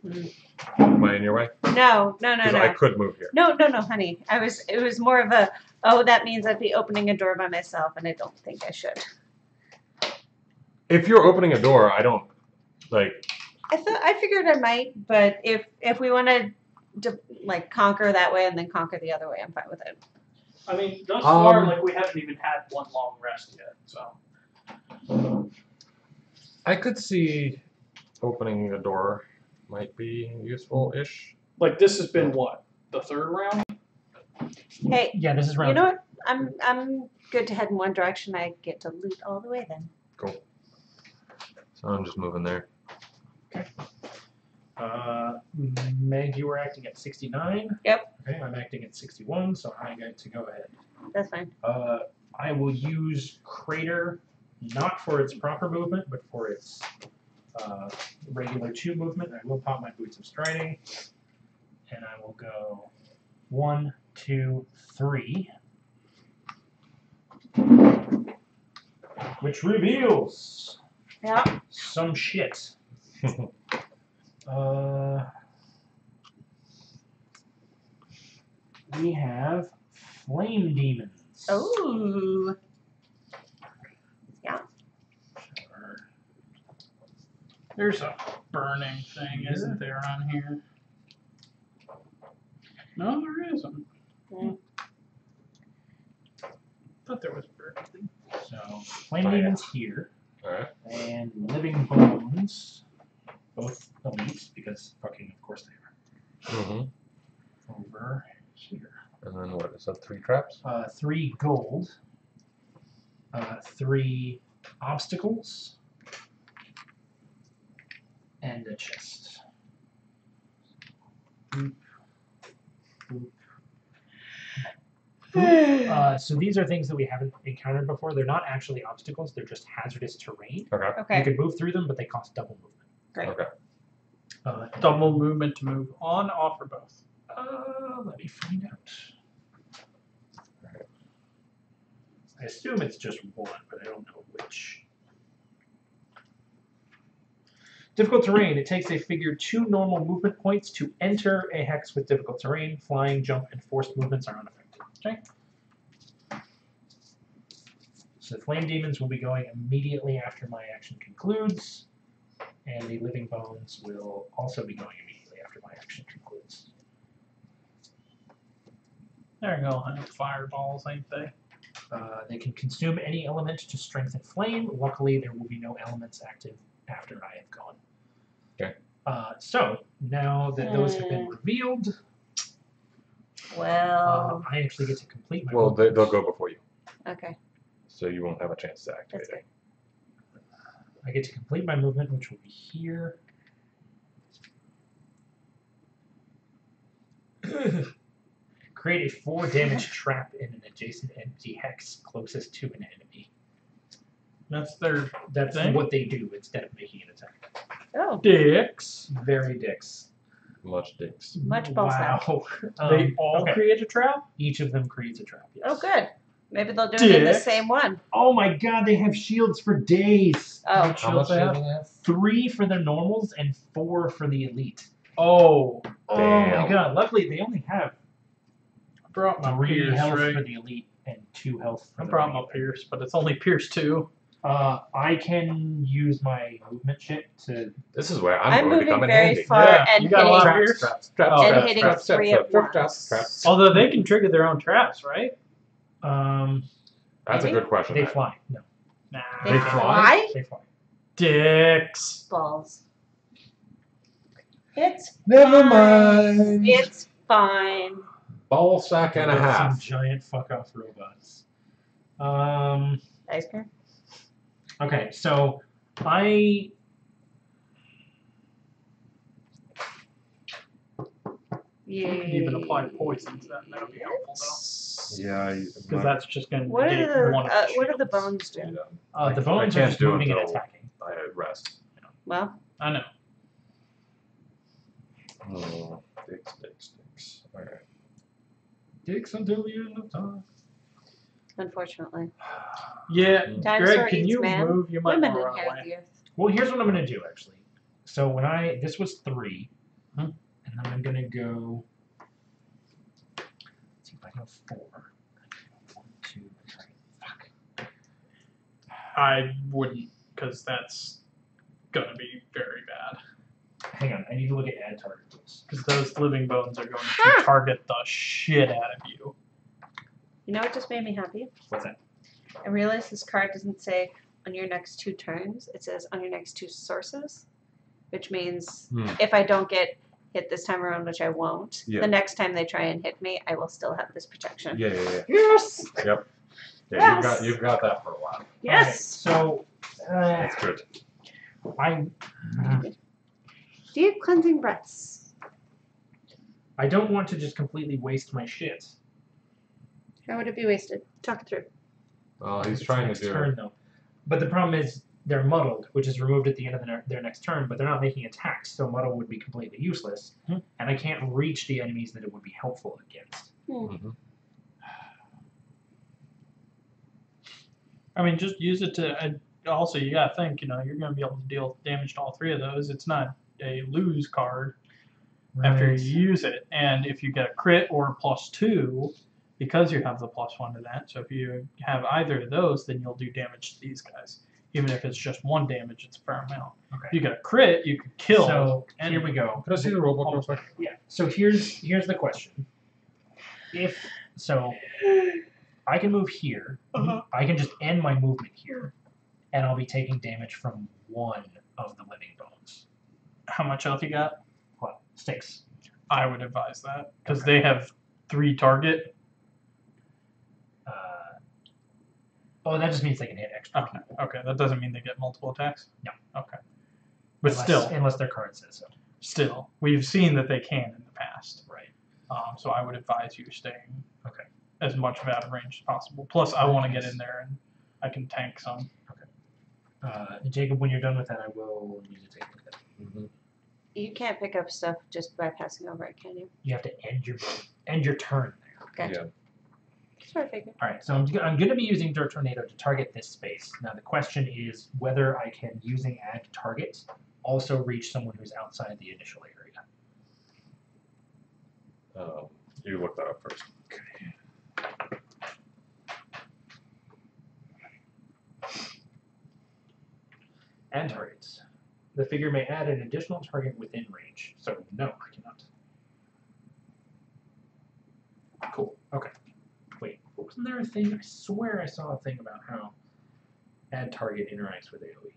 C: Mm.
A: Am I in your way?
C: No,
A: Because I could move here.
C: No, honey. It was more of a, oh, that means I'd be opening a door by myself, and I don't think I should.
A: If you're opening a door, I don't like.
C: I figured I might, but if we want to like conquer that way and then conquer the other way, I'm fine with it.
D: I mean, thus far,
A: Um,
D: like, we haven't even had 1 long rest yet, so.
A: I could see opening a door might be useful-ish.
D: Like, this has been what? The 3rd round?
C: Hey,
E: Yeah, this is round.
C: you know what? I'm good to head in one direction. I get to loot all the way then.
A: Cool. So I'm just moving there.
E: Meg, you were acting at 69.
C: Yep.
E: Okay, I'm acting at 61, so I get to go ahead.
C: That's fine.
E: I will use Crater not for its proper movement, but for its regular 2 movement. I will pop my Boots of Striding, and I will go 1, 2, 3, which reveals
C: Yeah.
E: Some shit. We have flame demons.
C: Oh.
E: Sure.
D: There's a burning thing, isn't there, on here? No, there isn't.
C: Mm.
D: Thought there was a burning thing.
E: So flame demons here,
A: Alright.
E: and living bones, both elites because fucking of course they are. Over here.
A: And then what? Is that 3 traps?
E: 3 gold. 3 obstacles. And a chest. Boop. Boop. So these are things that we haven't encountered before. They're not actually obstacles. They're just hazardous terrain.
A: Okay.
E: You
C: Okay.
E: can move through them, but they cost double movement.
C: Great.
A: Okay.
D: Double movement to move on, off, or both.
E: Let me find out. I assume it's just one, but I don't know which. Difficult terrain. It takes a figure 2 normal movement points to enter a hex with difficult terrain. Flying, jump, and forced movements are unaffected. Okay. So the flame demons will be going immediately after my action concludes, and the living bones will also be going immediately after my action concludes.
D: There you go, fireballs, ain't they?
E: They can consume any element to strengthen flame. Luckily, there will be no elements active after I have gone.
A: Okay.
E: So, now that those have been revealed,
C: Well.
E: I actually get to complete my
A: Well,
E: movement.
A: they'll go before you,
C: Okay.
A: so you won't have a chance to activate
C: That's
A: it.
C: good.
E: I get to complete my movement, which will be here. Create a 4 damage trap in an adjacent empty hex closest to an enemy.
D: That's their
E: That's
D: thing?
E: what they do instead of making an attack.
C: Oh.
D: dicks.
E: Very dicks.
A: Much dicks.
C: Much ball sack.
E: Wow.
D: They all
E: okay.
D: create a trap?
E: Each of them creates a trap. Yes.
C: Oh, good. Maybe they'll do it in the
D: Dicks.
C: same one.
E: Oh my god, they have shields for days.
C: Oh.
A: How much do they have?
E: 3 for the normals and 4 for the elite.
D: Oh.
E: Oh my
A: Damn.
E: god, luckily they only have
D: I brought my
E: 3
D: Pierce,
E: health
D: right?
E: for the elite and 2 health for
D: I
E: the
D: brought my
E: regular.
D: Pierce, but it's only Pierce 2.
E: I can use my movement shit to.
A: This is where
C: I'm
A: I'm going to
C: moving
A: come in
C: very
A: handy.
C: far
D: Yeah,
C: and
D: you got a lot of
C: hitting.
D: Pierce?
A: Traps,
D: Oh,
C: and
D: okay.
C: hitting
A: traps,
C: 3
A: traps,
C: at
A: traps,
C: once.
A: traps.
D: Although they can trigger their own traps, right?
A: That's a
C: Maybe?
A: good question.
E: They
A: Matt.
E: fly. No,
D: Nah.
C: They fly?
E: they fly.
D: Dicks.
C: Balls. It's
A: Never
C: fine.
A: mind.
C: It's fine.
A: Ball sack and a
E: Some
A: half.
E: giant fuck off robots.
C: Ice cream?
E: Okay, so I.
C: Yeah.
D: You could even apply poisons, then that would be helpful, though.
A: Yeah,
D: Because that's just going to
C: What
D: negate
C: are
D: one of
C: what are the
D: shields.
C: bones do?
E: The
A: I
E: bones are
A: can't
E: just
A: do it
E: moving and
A: until-
E: attacking.
A: I rest.
C: Well,
D: I know.
A: Oh, dicks. Alright.
E: Dicks until the end of time.
C: unfortunately.
D: Yeah,
C: Dinosaur
D: Greg, can
C: eats
D: you
C: man.
D: move? You might
C: Women
D: want to run
C: inherit
D: away.
C: the earth.
E: Well, here's what I'm gonna do actually. So when this was 3, and then I'm gonna go. Let's see if I go 4. 1, 2, 3. Fuck.
D: I wouldn't, because that's going to be very bad.
E: Hang on, I need to look at add target rules.
D: Because those living bones are going
C: Ha!
D: to target the shit out of you.
C: You know what just made me happy?
E: What's that?
C: I realized this card doesn't say on your next 2 turns. It says on your next 2 sources, which means if I don't get hit this time around, which I won't,
A: Yeah.
C: the next time they try and hit me, I will still have this protection.
A: Yeah.
C: Yes!
A: Yep. Yeah,
C: Yes!
A: you've got that for a while.
C: Yes!
E: Alright, so
A: That's good.
C: Deep cleansing breaths.
E: I don't want to just completely waste my shit.
C: How would it be wasted? Talk it through.
A: Well, he's
E: It's
A: trying to
E: next
A: do.
E: turn though. But the problem is they're muddled, which is removed at the end of their next turn, but they're not making attacks, so muddle would be completely useless. And I can't reach the enemies that it would be helpful against.
D: I mean, just use it to also you gotta think, you're gonna be able to deal damage to all 3 of those. It's not a lose card after
E: Right.
D: you use it. And if you get a crit or a +2, because you have the +1 to that, so if you have either of those, then you'll do damage to these guys. Even if it's just 1 damage, it's a fair amount.
E: Okay.
D: If you get a crit, you could kill.
E: So
D: any-
E: here we go.
A: Could I see the rulebook real quick?
E: Yeah. So here's the question. I can move here. I can just end my movement here, and I'll be taking damage from 1 of the living bones.
D: How much health you got?
E: Well, 6.
D: I would advise that because they have 3 target.
E: Oh, that just means they can hit extra.
D: Okay. Okay, that doesn't mean they get multiple attacks.
E: No.
D: Okay. But
E: Unless their card says so.
D: still, we've seen that they can in the past.
E: Right.
D: So I would advise you staying
E: Okay.
D: as much out of range as possible. Plus, I want to get in there and I can tank some.
E: Jacob, when you're done with that, I will need to take a look at it.
A: Mm-hmm.
C: You can't pick up stuff just by passing over it, can you?
E: You have to end your turn there.
C: Gotcha. That's what I figured.
E: All right, so I'm going to be using Dirt Tornado to target this space. Now the question is whether I can, using Add Target, also reach someone who's outside the initial area.
A: You look that up first.
E: Add targets. The figure may add an additional target within range. So no, I cannot. Cool. Okay. Wait, wasn't there a thing? I swear I saw a thing about how add target interacts with AoE.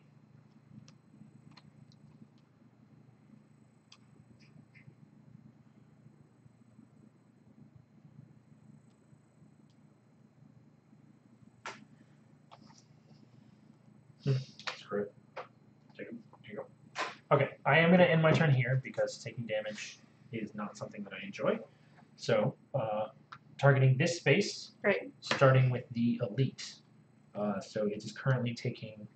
E: Screw it. Here you go. Okay, I am going to end my turn here because taking damage is not something that I enjoy. So, targeting this space,
C: Right.
E: starting with the elite. So it is currently taking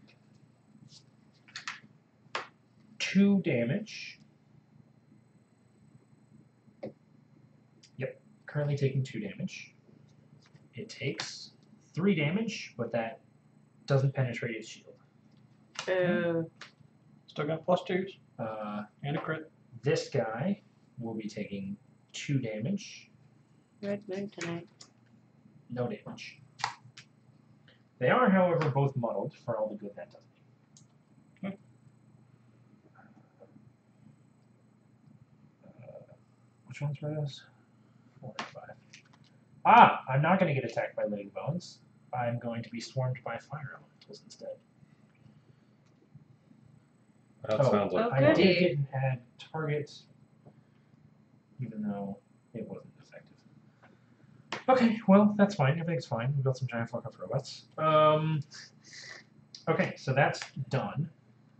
E: 2 damage. Yep, currently taking 2 damage. It takes 3 damage, but that doesn't penetrate its shield.
D: Still got +2s and a crit.
E: This guy will be taking 2 damage.
C: Red moon tonight.
E: No damage. They are, however, both muddled for all the good that does me. Which ones were those? 4 and 5. Ah! I'm not going to get attacked by living bones. I'm going to be swarmed by fire elementals instead.
A: That sounds like
C: Oh,
E: I
C: goody.
E: did get an add target, even though it wasn't effective. Okay, well, that's fine. Everything's fine. We built some giant fuck-up robots. Okay, so that's done.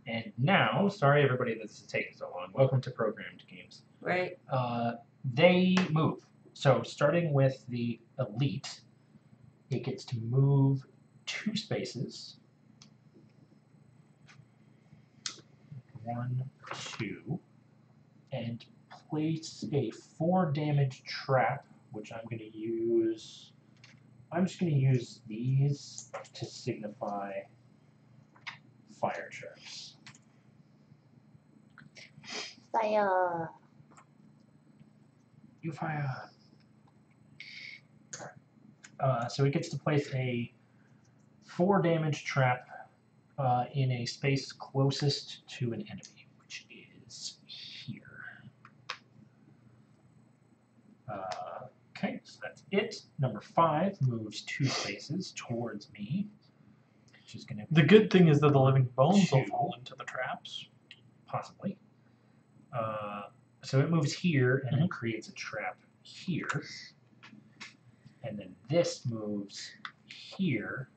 E: And now, sorry everybody that this is taking so long. Welcome to programmed games.
C: Right.
E: They move. So starting with the elite, it gets to move 2 spaces. 1, 2, and place a 4 damage trap, which I'm going to use. I'm just going to use these to signify fire traps.
C: Fire.
E: You fire. So it gets to place a 4 damage trap in a space closest to an enemy, which is here. Okay, so that's it. Number 5 moves 2 spaces towards me, which is going to be
D: The good thing is that the living bones will
E: 2.
D: fall into the traps.
E: possibly. So it moves here and then creates a trap here. And then this moves here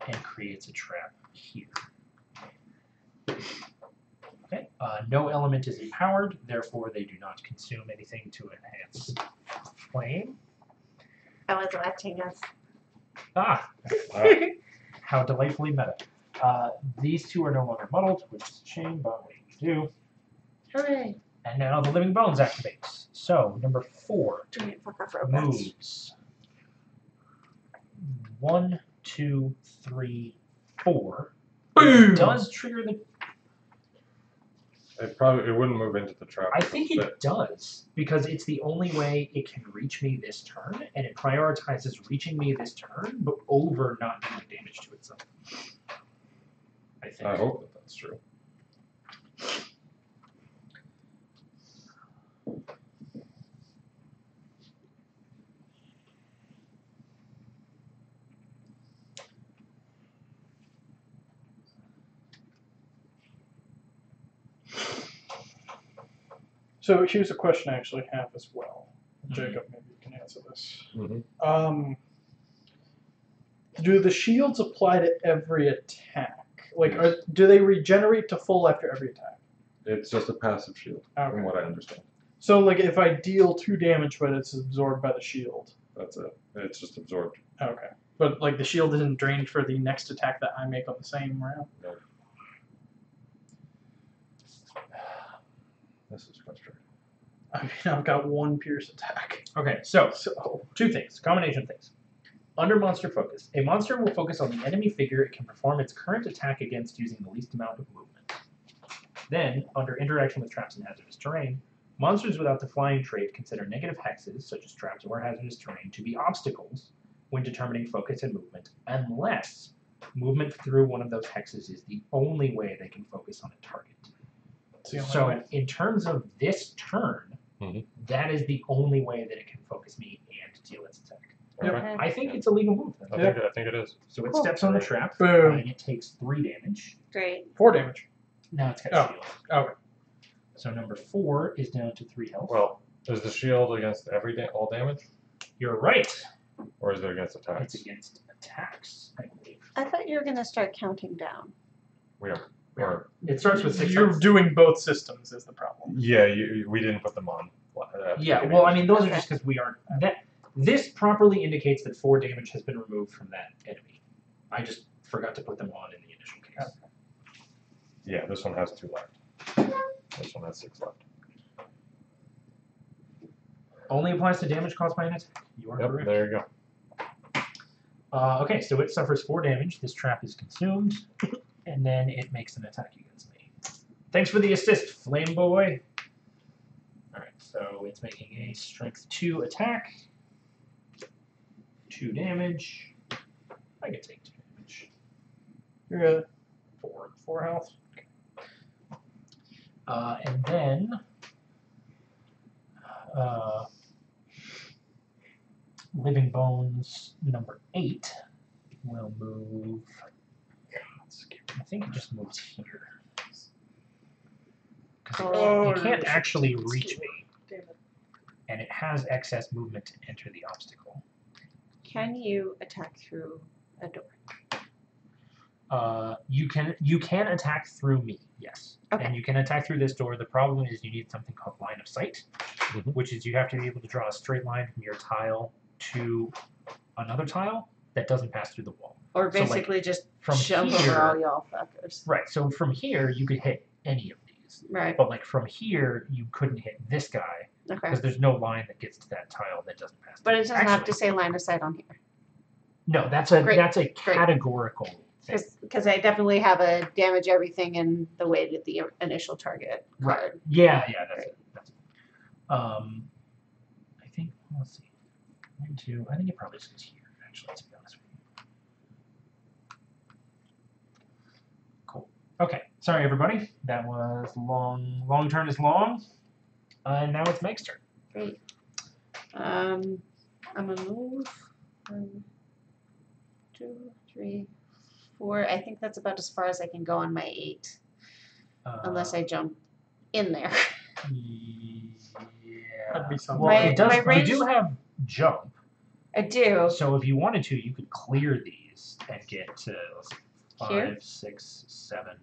E: and creates a trap here. Okay. No element is empowered, therefore they do not consume anything to enhance flame.
C: I was watching us.
E: Ah! How delightfully meta. These 2 are no longer muddled, which is a shame, but what do you do?
C: Hooray.
E: And now the living bones activates. So number 4
C: Giant fuck off robots.
E: moves 1, 2, 3, 4 It does trigger the.
A: It wouldn't move into the trap.
E: I think it does because it's the only way it can reach me this turn, and it prioritizes reaching me this turn, but over not doing damage to itself. I think.
A: I hope that that's true.
D: So here's a question I actually have as well. Jacob, maybe you can answer this.
A: Mm-hmm.
D: Do the shields apply to every attack? Like, do they regenerate to full after every attack?
A: It's just a passive shield, from what I understand.
D: So, like, if I deal 2 damage, but it's absorbed by the shield.
A: That's it. It's just absorbed.
D: Okay. But, like, the shield isn't drained for the next attack that I make on the same round?
A: No. This is frustrating.
D: I mean, I've got 1 pierce attack.
E: Okay, so
D: So,
E: 2 things, combination of things. Under monster focus, a monster will focus on the enemy figure it can perform its current attack against using the least amount of movement. Then, under interaction with traps and hazardous terrain, monsters without the flying trait consider negative hexes, such as traps or hazardous terrain, to be obstacles when determining focus and movement, unless movement through one of those hexes is the only way they can focus on a target. So, in terms of this turn, that is the only way that it can focus me and deal its attack.
A: Okay.
E: I think it's a legal move.
A: I think it is.
E: So it steps on the trap,
D: Boom.
E: and it takes 3 damage.
C: Great.
D: 4 damage.
E: Now it's got shield.
D: Okay.
E: So number 4 is down to 3 health.
A: Well, is the shield against all damage?
E: You're right.
A: Or is it against
E: It's
A: attacks?
E: against attacks, I believe.
C: I thought you were going to start counting down.
A: We are. Or,
E: It starts with 6
D: You're
E: health.
D: doing both systems is the problem.
A: yeah, we didn't put them on.
E: Yeah, well, I mean, those are just because we aren't... This properly indicates that 4 damage has been removed from that enemy. I just forgot to put them on in the initial case.
A: Yeah, this one has 2 left. This one has 6 left.
E: Only applies to damage caused by an attack. You are correct.
A: There you go.
E: Okay, so it suffers 4 damage. This trap is consumed, and then it makes an attack against me. Thanks for the assist, Flame Boy. All right, so it's making a Strength 2 attack. 2 damage. I can take 2 damage.
D: You're at 4 health.
E: And then Living Bones number 8 will move. I think it just moves here. Because it can't actually reach me.
D: Damn it.
E: And it has excess movement to enter the obstacle.
C: Can you attack through a door?
E: You can attack through me, yes.
C: Okay.
E: And you can attack through this door. The problem is you need something called line of sight, which is you have to be able to draw a straight line from your tile to another tile that doesn't pass through the wall.
C: Or
E: So, like,
C: basically just
E: from
C: jump
E: here-
C: over all y'all fuckers.
E: Right, so from here you could hit any of these.
C: Right.
E: But like from here you couldn't hit this guy
C: Okay.
E: because there's no line that gets to that tile that doesn't pass
C: But
E: through.
C: it doesn't have to
E: Actually,
C: say line of sight on here.
E: No, that's a
C: Great.
E: categorical thing.
C: Because I definitely have a damage everything in the way that the initial target card.
E: Yeah, that's it. That's it. I think, let's see. 1, 2, I think it probably says here, actually, to be honest with you. Cool. Okay, sorry everybody. That was long. Long turn is long. And now it's Meg's turn.
C: Great. I'm gonna move. 1, 2, 3, 4. I think that's about as far as I can go on my 8, unless I jump in there.
E: Yeah.
D: That'd be something.
E: Well,
C: My-
E: it does.
C: my
E: You
C: range-
E: do have jump.
C: I do.
E: So if you wanted to, you could clear these and get to let's see, 5,
C: Here?
E: 6, 7.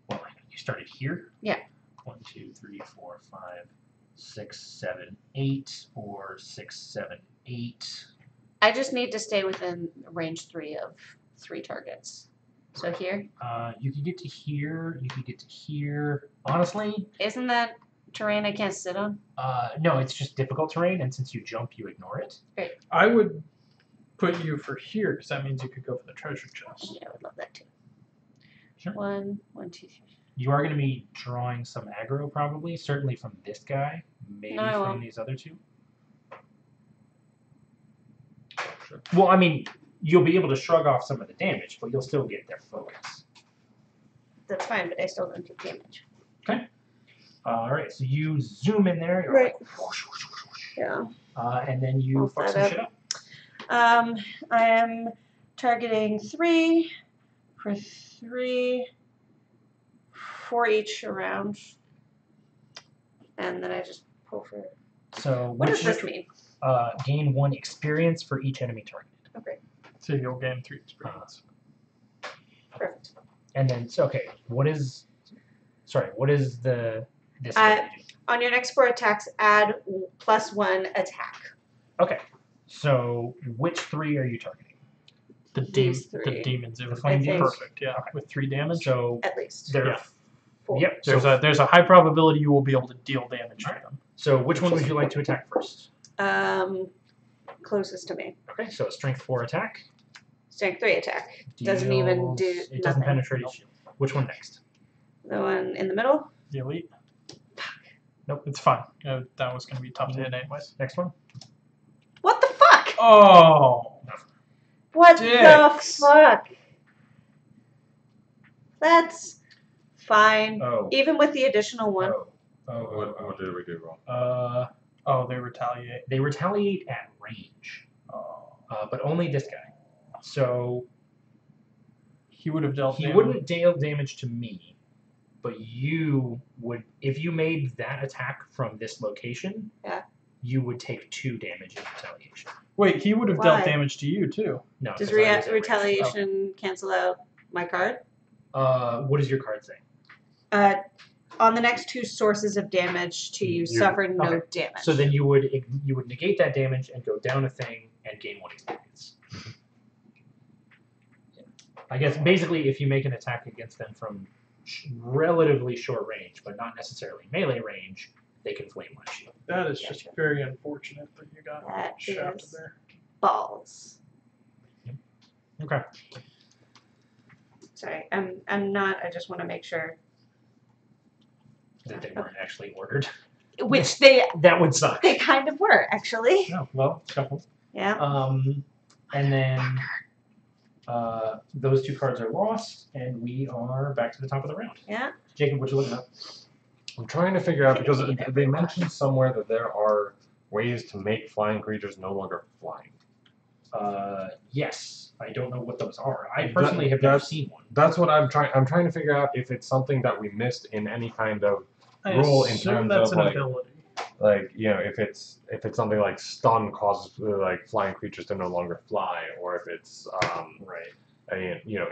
E: Well, you started here.
C: Yeah.
E: 1, 2, 3, 4, 5, 6, 7, 8, or 6, 7, 8.
C: I just need to stay within range 3 of 3 targets. So here,
E: You could get to here. You could get to here. Honestly,
C: isn't that terrain I can't sit on?
E: no, it's just difficult terrain, and since you jump, you ignore it.
D: I would put you for here because that means you could go for the treasure chest.
C: Yeah, I would love that too.
E: Sure.
C: 1, 1, 2, 3.
E: You are going to be drawing some aggro, probably. Certainly from this guy. Maybe
C: No, I
E: from
C: won't.
E: these other two. Well, I mean, you'll be able to shrug off some of the damage, but you'll still get their focus.
C: That's fine, but I still don't take damage.
E: Okay. All right, so you zoom in there. You're
C: Right.
E: like, whoosh, whoosh, whoosh, whoosh.
C: Yeah.
E: And then you
C: Bump
E: fuck
C: that
E: some
C: up.
E: shit up.
C: I am targeting 3 for 3 for each around. And then I just pull for.
E: So
C: What does this mean?
E: gain 1 experience for each enemy targeted.
C: Okay,
D: So you'll gain 3 experience.
C: perfect.
E: And then, so, okay, what is the this?
C: I-
E: ability do?
C: On your next 4 attacks, add +1 attack.
E: Okay, so which 3 are you targeting?
C: These 3.
D: The demons. It
E: The
D: would
E: flame
D: be
E: demons?
D: perfect. Yeah,
E: Okay.
D: with 3 damage.
E: So
C: At least.
E: they're
D: Yeah.
C: 4.
E: Yep.
D: There's a high probability you will be able to deal damage to them.
E: So which one would you like to attack first?
C: Closest to me.
E: Okay, so a strength 4 attack.
C: Strength 3 attack. Doesn't even do
E: It doesn't
C: nothing.
E: penetrate its shield. Which one next?
C: The one in the middle?
D: The elite.
E: Nope.
D: It's fine. That was going to be tough to hit anyways.
E: Next one.
C: What the fuck?
D: Oh.
C: What
D: Dicks.
C: the fuck? That's fine.
E: Oh.
C: Even with the additional 1.
A: What did we do wrong?
D: Oh, they retaliate.
E: They retaliate at range,
D: Oh.
E: but only this guy. So
D: He would have dealt
E: he
D: damage.
E: wouldn't deal damage to me, but you would, if you made that attack from this location.
C: Yeah.
E: You would take 2 damage in retaliation.
D: Wait, he would have
C: Why?
D: dealt damage to you too.
E: No.
C: Does
E: because I was at range.
C: retaliation cancel out my card?
E: What does your card say?
C: On the next 2 sources of damage to you, suffer no
E: okay.
C: damage.
E: So then you would negate that damage and go down a thing and gain 1 experience. I guess basically if you make an attack against them from relatively short range, but not necessarily melee range, they can flame my shield.
D: That is just very unfortunate that you got
C: That
D: shafted
C: is-
D: there.
C: balls.
E: Okay.
C: Sorry, I'm not. I just want to make sure.
E: That they weren't actually ordered.
C: Which they
E: That would suck.
C: kind of were actually.
E: No, well, shuffle.
C: Yeah.
E: And then those 2 cards are lost, and we are back to the top of the round.
C: Yeah.
E: Jacob, what you looking up?
A: I'm trying to figure out because they mentioned somewhere that there are ways to make flying creatures no longer flying.
E: Yes. I don't know what those are. I personally have never seen one.
A: That's what I'm trying. I'm trying to figure out if it's something that we missed in any kind of
D: I
A: Roll in
D: assume
A: terms
D: that's
A: of,
D: an
A: like-
D: ability.
A: if it's something like stun causes like flying creatures to no longer fly, or if it's
E: Right.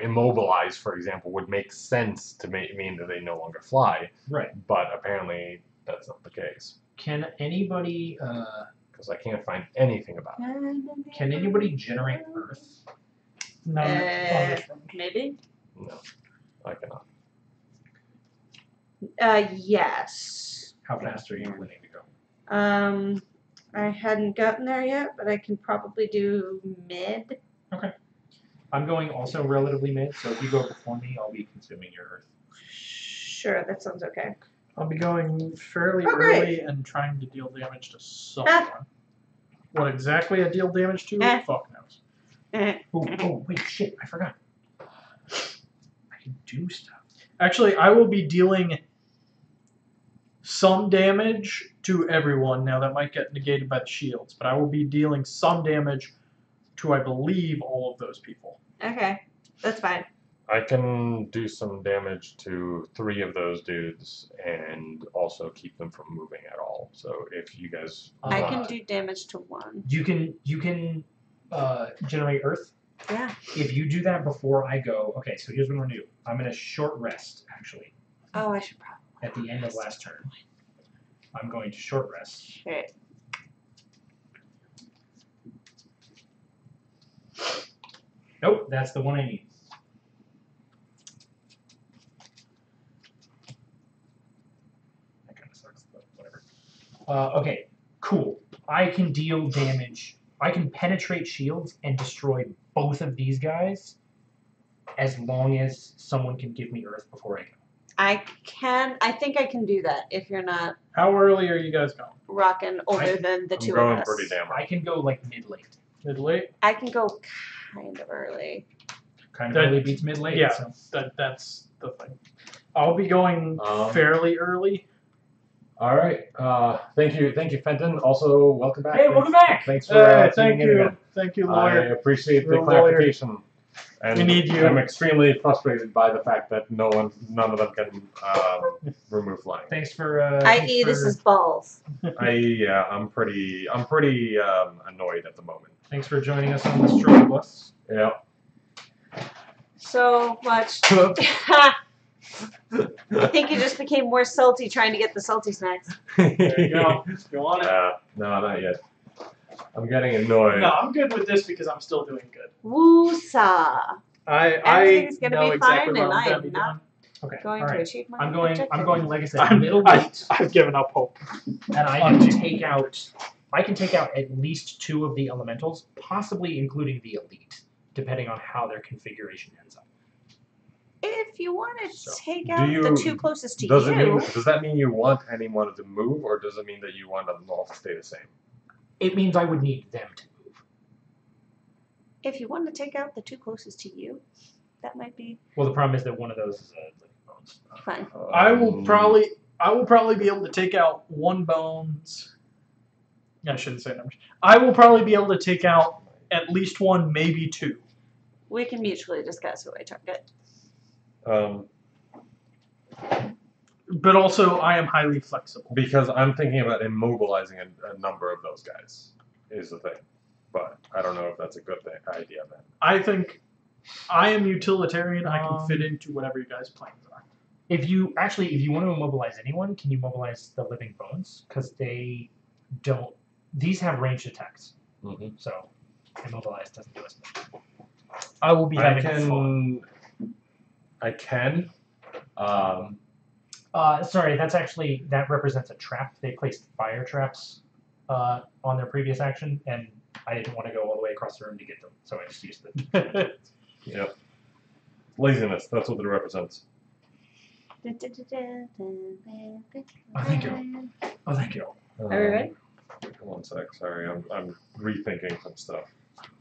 A: immobilize, for example, would make sense to mean that they no longer fly.
E: Right.
A: But apparently that's not the case
E: Can anybody
A: because I can't find anything about it.
E: can anybody generate Earth?
D: No,
C: Maybe.
A: No, I cannot.
C: Yes.
E: How fast are you willing to go?
C: I hadn't gotten there yet, but I can probably do mid.
E: I'm going also relatively mid, so if you go before me, I'll be consuming your Earth.
C: Sure, that sounds okay.
D: I'll be going fairly
C: Oh, great.
D: early and trying to deal damage to someone. What exactly I deal damage to?
C: Eh.
D: Fuck knows.
E: Oh, wait, shit, I forgot. I can do stuff.
D: Actually, I will be dealing some damage to everyone. Now, that might get negated by the shields, but I will be dealing some damage to, I believe, all of those people.
C: Okay, that's fine.
A: I can do some damage to 3 of those dudes and also keep them from moving at all. So if you guys,
C: I can do damage to 1.
E: You can generate Earth.
C: Yeah.
E: If you do that before I go, okay, so here's what I'm gonna do. I'm gonna short rest, actually,
C: Oh, I should probably.
E: at the end of last turn. I'm going to short rest.
C: Okay.
E: Nope, that's the one I need. That kind of sucks, but whatever. Okay, cool. I can deal damage. I can penetrate shields and destroy both of these guys as long as someone can give me Earth before I go.
C: I think I can do that if you're not
D: How early are you guys going?
C: rocking older than the
A: I'm
C: two
A: going
C: of us.
A: pretty damn
E: I can go like mid-late.
D: Mid-late?
C: I can go kind of early.
E: Kind of
D: That-
E: early beats mid-late.
D: Yeah,
E: So.
D: that's the thing. I'll be going fairly early.
A: All right. Thank you, Fenton. Also, welcome back.
E: Hey, welcome back.
A: Thanks for
D: Thank
A: tuning in
D: you.
A: again.
D: Thank you,
A: I
D: lawyer.
A: appreciate the
D: Real lawyer.
A: clarification. And
D: We need you.
A: I'm extremely frustrated by the fact that none of them can remove flying.
E: Thanks for.
C: I.e., this is balls.
A: I'm pretty annoyed at the moment.
E: Thanks for joining us on this struggle bus.
A: Yeah.
C: So much. I think you just became more salty trying to get the salty snacks.
D: There you go. You want it?
A: No, not yet. I'm getting annoyed.
D: No, I'm good with this because I'm still doing good.
C: Woo-sa.
D: I
C: Everything's gonna
D: know
C: be
D: exactly
C: fine,
D: what
C: and
D: I'm
C: I
D: gonna
C: am
D: be
C: not
E: Okay.
C: going
E: all
C: to
E: right.
C: achieve my
E: I'm
C: objective.
E: going, like I said,
D: doing.
E: middle-late,
D: I've given up hope.
E: and I can take out. I can take out at least 2 of the elementals, possibly including the elite, depending on how their configuration ends up.
C: If you want to
E: So,
C: take out the 2 closest to
A: Does that mean you want anyone to move, or does it mean that you want them all to stay the same?
E: It means I would need them to move.
C: if you want to take out the 2 closest to you, that might be
E: Well, the problem is that one of those is living bones.
C: fine.
D: I will probably be able to take out 1 bones. I shouldn't say numbers. I will probably be able to take out at least 1, maybe 2.
C: We can mutually discuss who I target.
D: But also, I am highly flexible.
A: Because I'm thinking about immobilizing a number of those guys, is the thing. But I don't know if that's a good idea then.
D: I think I am utilitarian. I can fit into whatever you guys' plans are.
E: If you want to immobilize anyone, can you mobilize the living bones? Because they don't. These have ranged attacks, so immobilize doesn't do as much.
D: I will be having
A: fun. I can.
E: Sorry, that represents a trap. They placed fire traps on their previous action, and I didn't want to go all the way across the room to get them, so I just used them.
A: Yep. Laziness. That's what it represents.
E: Oh, thank you. Oh, thank you.
C: Are we ready?
A: One sec. Sorry, I'm rethinking some stuff.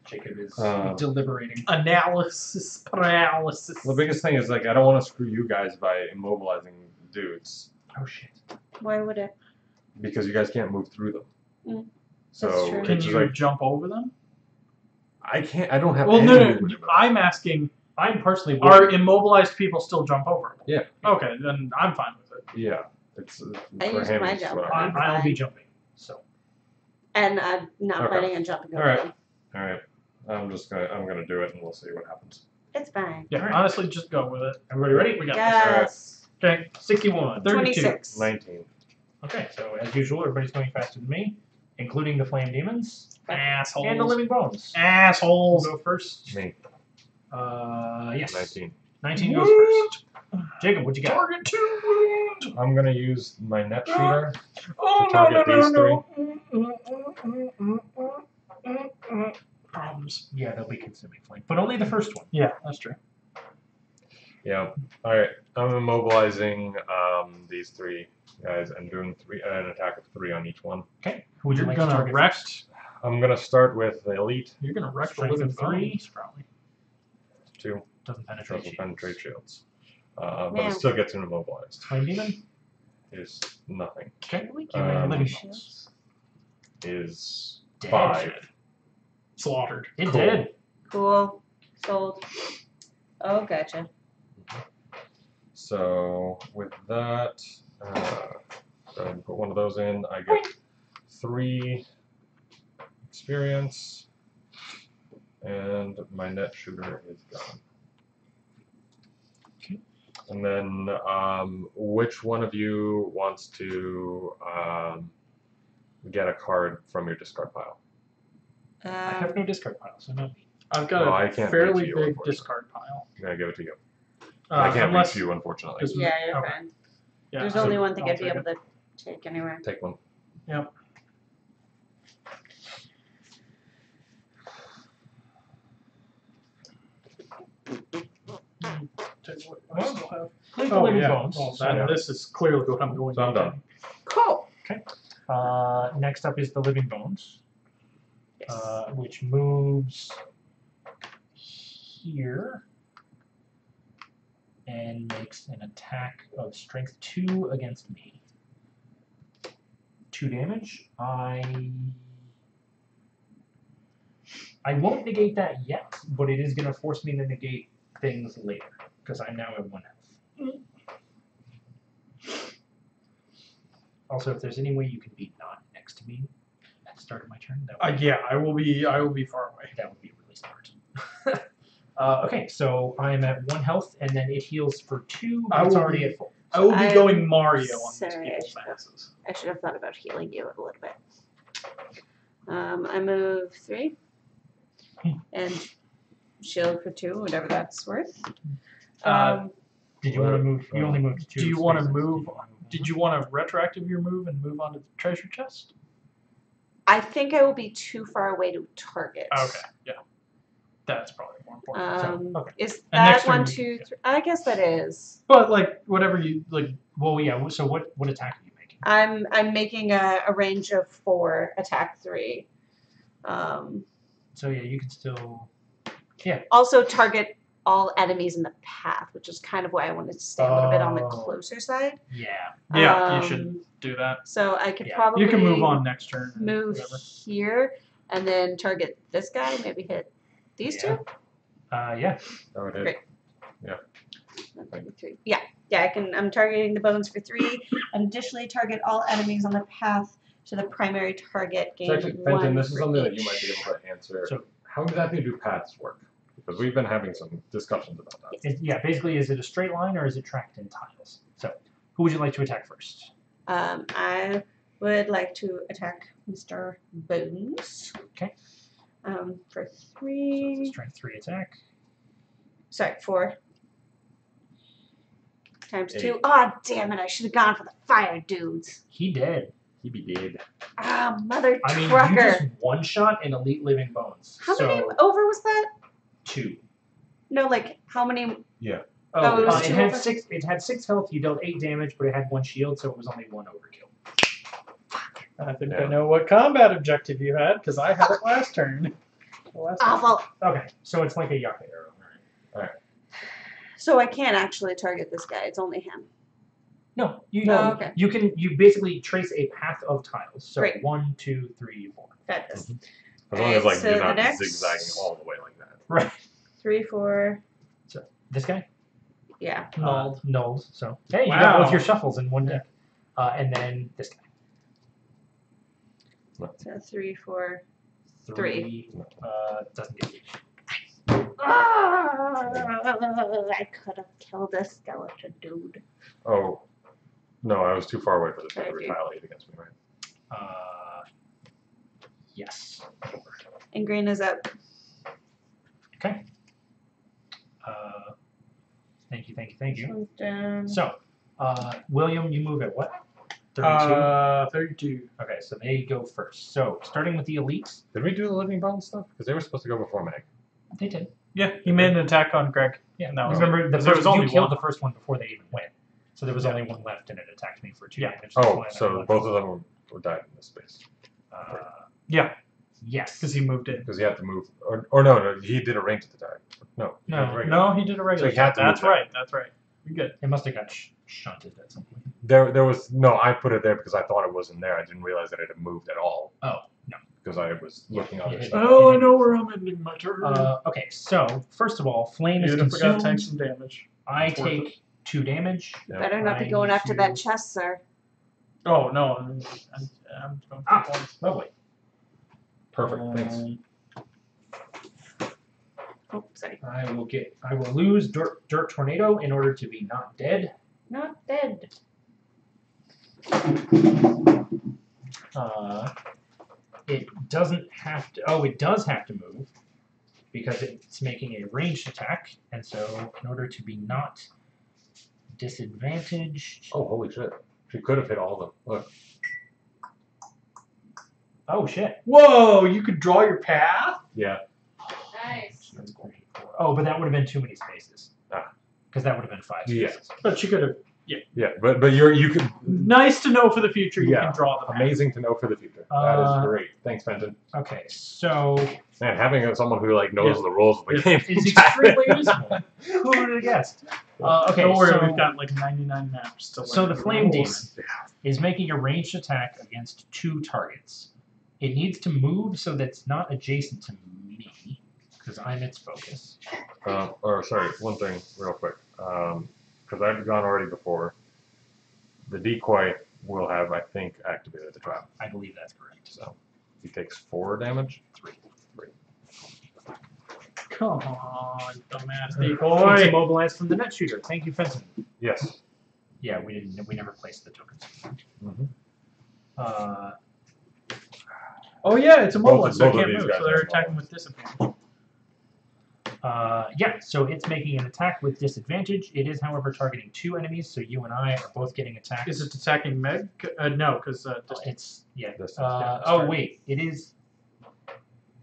E: Jacob is
D: deliberating. Analysis paralysis.
A: The biggest thing is, like, I don't want to screw you guys by immobilizing dudes.
E: Oh shit.
C: Why would it?
A: Because you guys can't move through them.
C: That's
A: So
C: true.
D: Can
A: it's
D: you
A: like,
D: jump over them?
A: I can't. I don't have.
D: Well,
A: any
D: no.
A: movement ability.
D: I'm asking,
E: I'm personally
D: are immobilized people still jump over them?
A: Yeah.
D: Okay, then I'm fine with it.
A: Yeah. It's
C: I
A: for
C: used
A: him,
C: my
A: it's
C: jump.
A: whatever.
E: I'll be jumping. So
C: And I'm not
A: Okay.
C: planning on jumping over
A: Alright.
C: them.
A: All right. I'm gonna do it, and we'll see what happens.
C: It's fine.
D: Yeah,
E: Alright.
D: honestly, just go with it.
E: everybody ready?
D: We got
C: Yes.
D: this. Okay, 61, 32.
C: 26.
A: 19.
E: Okay, so as usual, everybody's going faster than me, including the flame demons
D: Assholes.
E: and the living bones.
D: Assholes.
E: We'll go first.
A: Me.
E: Yes.
A: 19.
E: 19 goes first. Jacob, what you got?
D: Target 2 wound.
A: I'm gonna use my net shooter.
D: Oh,
A: To target these
D: Problems.
E: Yeah, they'll be consuming flame, but only the first one.
D: Yeah, that's true.
A: Yeah. All right. I'm immobilizing these 3 guys and doing an attack of 3 on each one.
E: Okay. Who would you
D: You're
E: like to
D: gonna
E: target
D: wreck.
E: first?
A: I'm gonna start with the elite.
D: You're gonna wreck the
E: Strength
D: living
E: of 3.
D: bones, probably.
A: 2.
E: Doesn't penetrate.
A: Doesn't penetrate shields.
C: Man.
A: But it still gets him immobilized.
E: Flame demon.
A: Is nothing.
E: Okay.
C: We
A: Um,
C: can
E: living
C: make
E: bones.
C: shields.
A: Is
E: Dead.
A: 5.
D: Slaughtered.
E: It
A: Cool.
E: did.
C: Cool. Sold. Oh, gotcha.
A: So with that, go ahead and put one of those in. I get 3 experience, and my net shooter is gone.
E: Okay.
A: And then, which one of you wants to get a card from your discard pile?
E: I have no discard pile, so no.
D: I've got
A: No, I
D: a
A: can't
D: fairly
A: reach you,
D: big
A: unfortunately.
D: discard pile.
A: I'm gonna give it to you. I can't
D: unless,
A: reach you, unfortunately.
D: Does-
C: Yeah, you're
D: okay.
C: fine.
D: Yeah,
C: There's
D: so
C: only one thing
D: I'll
C: I'd be
D: take
C: able to take anywhere.
A: Take one.
D: Yep. Tell you what I still have.
E: Click the
D: Oh
E: living
D: yeah.
E: bones.
D: Well,
A: Yeah.
D: this is clearly what I'm going
A: So I'm
D: to
A: done.
C: Cool.
E: Next up is the living bones,
C: Yes.
E: which moves here and makes an attack of strength 2 against me. 2 damage. I won't negate that yet, but it is going to force me to negate things later because I'm now at 1 health. Also, if there's any way you can be not next to me at the start of my turn, that would,
D: Yeah, I will be far away.
E: that would be really smart. Okay, so I'm at 1 health, and then it heals for 2, but
D: I
E: it's
D: will
E: already
D: be-
E: at full.
D: I will be
C: I'm
D: going Mario on these
C: sorry,
D: people's
C: I
D: masses.
C: I should have thought about healing you a little bit. I move 3. And shield for 2, whatever that's worth.
E: Did you want to move? You only moved 2.
D: Do you want to
E: spaces.
D: move? Did you want to retroactive your move and move on to the treasure chest?
C: I think I will be too far away to target.
D: Okay, yeah, that's probably more important.
E: okay.
C: Is
D: And next
C: that
D: turn
C: 1,
D: you
C: 2,
D: can-
C: 3? I guess that is.
D: But like whatever you like.
E: Well, yeah. So what attack are you making?
C: I'm making a range of 4, attack 3.
E: So yeah, you can still.
C: Also target all enemies in the path, which is kind of why I wanted to stay a little bit on the
E: Oh.
C: closer side.
E: Yeah.
D: Yeah, you should do that.
C: So I could
E: Yeah.
C: probably
D: You can move on next turn. or
C: move
D: whatever.
C: here and then target this guy, maybe hit these
E: Yeah.
C: two.
E: Yeah.
A: That would hit.
C: Great. 133. Yeah, I'm targeting the bones for 3, and additionally target all enemies on the path to the primary target.
A: So
C: Gain
A: actually,
C: 1
A: Fenton, this is
C: for
A: something that
C: each.
A: you might be able to answer.
E: So-
A: how exactly do paths work? Because we've been having some discussions about that.
E: Yeah. Basically, is it a straight line or is it tracked in tiles? So, who would you like to attack first?
C: I would like to attack Mr. Bones.
E: Okay.
C: For
E: So it's
C: 3.
E: a strength 3 attack.
C: Sorry, 4. Times 2.
A: 8.
C: Oh, damn it! I should have gone for the fire dudes.
E: He dead.
A: He be dead.
C: Ah, mother
E: I mean,
C: trucker.
E: you just one shot an elite living bones.
C: How
E: so
C: many over was that?
E: 2.
C: No, like how many?
E: Oh,
C: it was
E: it
C: 2
E: had
C: over?
E: 6. It had 6 health. You dealt 8 damage, but it had 1 shield, so it was only 1 overkill.
D: I think
A: Yeah.
D: I know what combat objective you had because I had it last turn.
C: Awful.
E: Okay, so it's like a Yaka arrow.
C: So I can't actually target this guy. It's only him.
E: No, you
C: Oh, okay.
E: You basically trace a path of tiles. So
C: Great.
E: 1, 2, 3, 4.
C: Fabulous.
A: As long as like
C: So
A: you're
C: the
A: not
C: next-
A: zigzagging all the way like that.
E: Right.
C: 3, 4.
E: This guy?
C: Yeah.
D: Nulled.
E: Nulled. So hey, you got both
D: Wow.
E: your shuffles in one deck. And then this guy.
C: So 3, 4.
E: 3. Doesn't get reached.
C: I could have killed a skeleton dude.
A: Oh, no, I was too far away for this guy to
C: Okay.
A: retaliate against me, right?
E: Yes.
C: And green is up.
E: Okay. Thank you.
C: One's down.
E: So, William, you move at what? 32?
D: 32.
E: Okay, so they go first. So, starting with the elites.
A: Did we do the living bone stuff? Because they were supposed to go before Meg.
E: They did.
D: Yeah, he made an attack on Greg.
E: Yeah,
D: And that was
E: remember the
D: there
E: first
D: was only
E: you killed
D: one.
E: the first one before they even went. So there was
D: Yeah.
E: only one left, and it attacked me for 2
D: Yeah.
E: damage. That's
A: Oh,
E: why I
A: so
E: went.
A: both of them were died in this space.
D: Yeah,
E: Yes.
D: because he moved in.
A: Because he had to move. Or no, he did a ranged attack. No. he did a regular.
D: No, he did a regular.
A: So he had to
D: That's
A: move
D: right. That's right. You're good.
E: It must have got shunted at some point.
A: There was no. I put it there because I thought it wasn't there. I didn't realize that it had moved at all.
E: Oh, no.
A: Because I was looking on
E: Yeah,
A: this
E: yeah.
A: stuff.
D: Oh, I know where I'm ending my turn.
E: Okay, so first of all, flame is
D: You'd have forgot to take
E: consumed.
D: some damage.
E: I
D: It's worth
E: take 2 damage.
A: Yeah.
C: Better not be
E: I
C: going after
E: need
C: that
E: to-
C: chest, sir.
D: Oh no, I'm going
E: Ah,
D: for points.
E: lovely.
A: Perfect. Thanks.
C: Oh, sorry.
E: I will lose dirt tornado in order to be not dead.
C: Not dead.
E: It doesn't have to. Oh, it does have to move because it's making a ranged attack, and so in order to be not disadvantaged.
A: Oh, holy shit. She could have hit all of them. Look.
E: Oh shit.
D: Whoa! You could draw your path.
A: Yeah.
C: Nice.
E: Oh, but that would have been too many spaces.
A: Ah.
E: Because that would have been 5
A: Yeah.
E: spaces.
D: But you could have.
A: Yeah, but you could.
D: Nice to know for the future. You
A: Yeah,
D: can draw the map.
A: amazing to know for the future. That is great. Thanks, Fenton.
E: Okay, so
A: Man, having someone who like knows the rules of the game
E: it's extremely useful. Who would have guessed? Okay,
D: Don't worry,
E: so,
D: we've got like 99 maps to learn.
E: so the Flame Demon
A: rules.
E: is making a ranged attack against 2 targets. It needs to move so that it's not adjacent to me, because I'm its focus.
A: Sorry, one thing real quick. Because I've gone already before. The decoy will have, I think, activated the trap.
E: I believe that's correct.
A: So he takes 4 damage. 3.
D: Come on, dumbass
E: It's
D: decoy.
E: immobilized from the net shooter. Thank you, Fenton.
A: Yes.
E: Yeah, we never placed the tokens.
A: Mm-hmm.
D: Oh yeah, it's
A: Both-
D: immobilized, so it
A: both of
D: can't
A: these
D: move.
A: guys
D: So they're
A: are
D: attacking with disadvantage.
E: Yeah, so it's making an attack with disadvantage. It is, however, targeting 2 enemies, so you and I are both getting attacked.
D: Is it attacking Meg? No, because
E: It's
A: Distance,
E: wait, it is.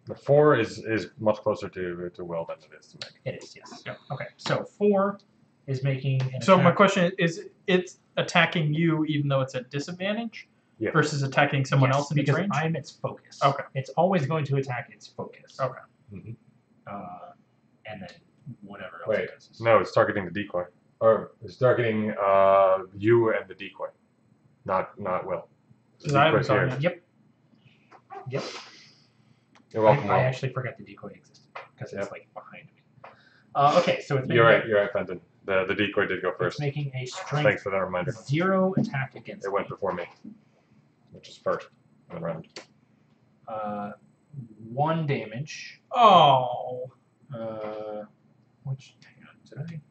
A: The 4 is much closer to Will than it is to Meg.
E: It is, yes. Okay, so 4 is making an
D: So my
E: attack.
D: question is it's attacking you even though it's at disadvantage
A: Yeah.
D: versus attacking someone
E: Yes,
D: else in its
E: because
D: range?
E: I'm its focus.
D: Okay.
E: It's always going to attack its focus.
D: Okay.
A: Mhm.
E: And then whatever else
A: Wait,
E: it does.
A: no, it's targeting the decoy. Or it's targeting you and the decoy, not Will. The
D: Because I
A: decoy's
D: was on
A: here.
D: it.
E: Yep.
A: You're welcome,
E: I
A: Will.
E: actually forgot the decoy existed because it's
A: Yep.
E: like behind me. Okay, so it's making
A: You're right, Fenton. The decoy did go
E: It's
A: first.
E: making a strength
A: Thanks for that reminder.
E: 0 attack against
A: It went before me, which is first in the round.
E: 1 damage.
D: Oh.
E: Which, hang on, did I?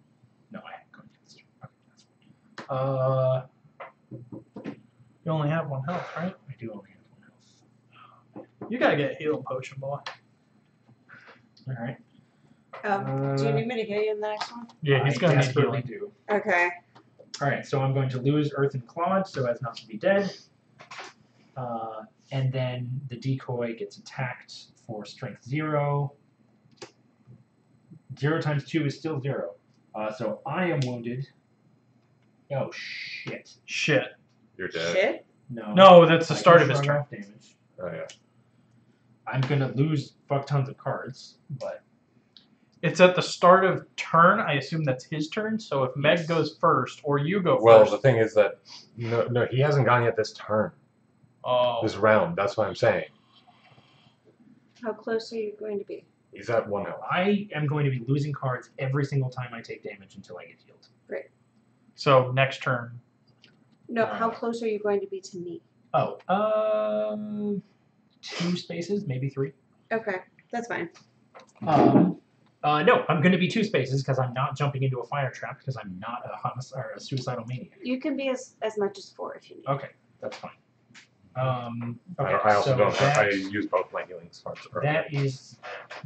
E: No, I hadn't gone against it. Okay, that's fine.
D: You only have 1 health, right?
E: I do only have 1 health.
D: You gotta get a heal potion, boy.
E: Alright.
C: Do you need me to get you in the next one?
D: Yeah, he's
E: I
D: gonna need
E: desperately
D: healing.
E: do.
C: Okay.
E: Alright, so I'm going to lose Earth and Claude so as not to be dead. And then the decoy gets attacked for strength 0. 0 times 2 is still 0. So I am wounded. Oh, shit.
D: Shit.
A: You're dead.
C: Shit.
D: No, that's the
E: I
D: start
E: can
D: of his
E: shrug
D: turn.
E: off damage.
A: Oh yeah.
E: I'm gonna lose fuck tons of cards, but
D: It's at the start of turn. I assume that's his turn. So if Meg
E: Yes.
D: goes first or you go
A: Well,
D: first.
A: the thing is that no, he hasn't gone yet this turn,
D: Oh.
A: this round. That's what I'm saying.
C: How close are you going to be?
A: He's at 1 health.
E: I am going to be losing cards every single time I take damage until I get healed.
D: So next turn.
C: No, how close are you going to be to me?
E: Oh, 2 spaces, maybe 3.
C: Okay, that's fine.
E: No, I'm going to be 2 spaces because I'm not jumping into a fire trap because I'm not a suicidal maniac.
C: You can be as much as 4 if you need.
E: Okay, that's fine. Okay,
A: I also
E: so
A: don't. I
E: that-
A: use both my healing spots. earlier.
E: That is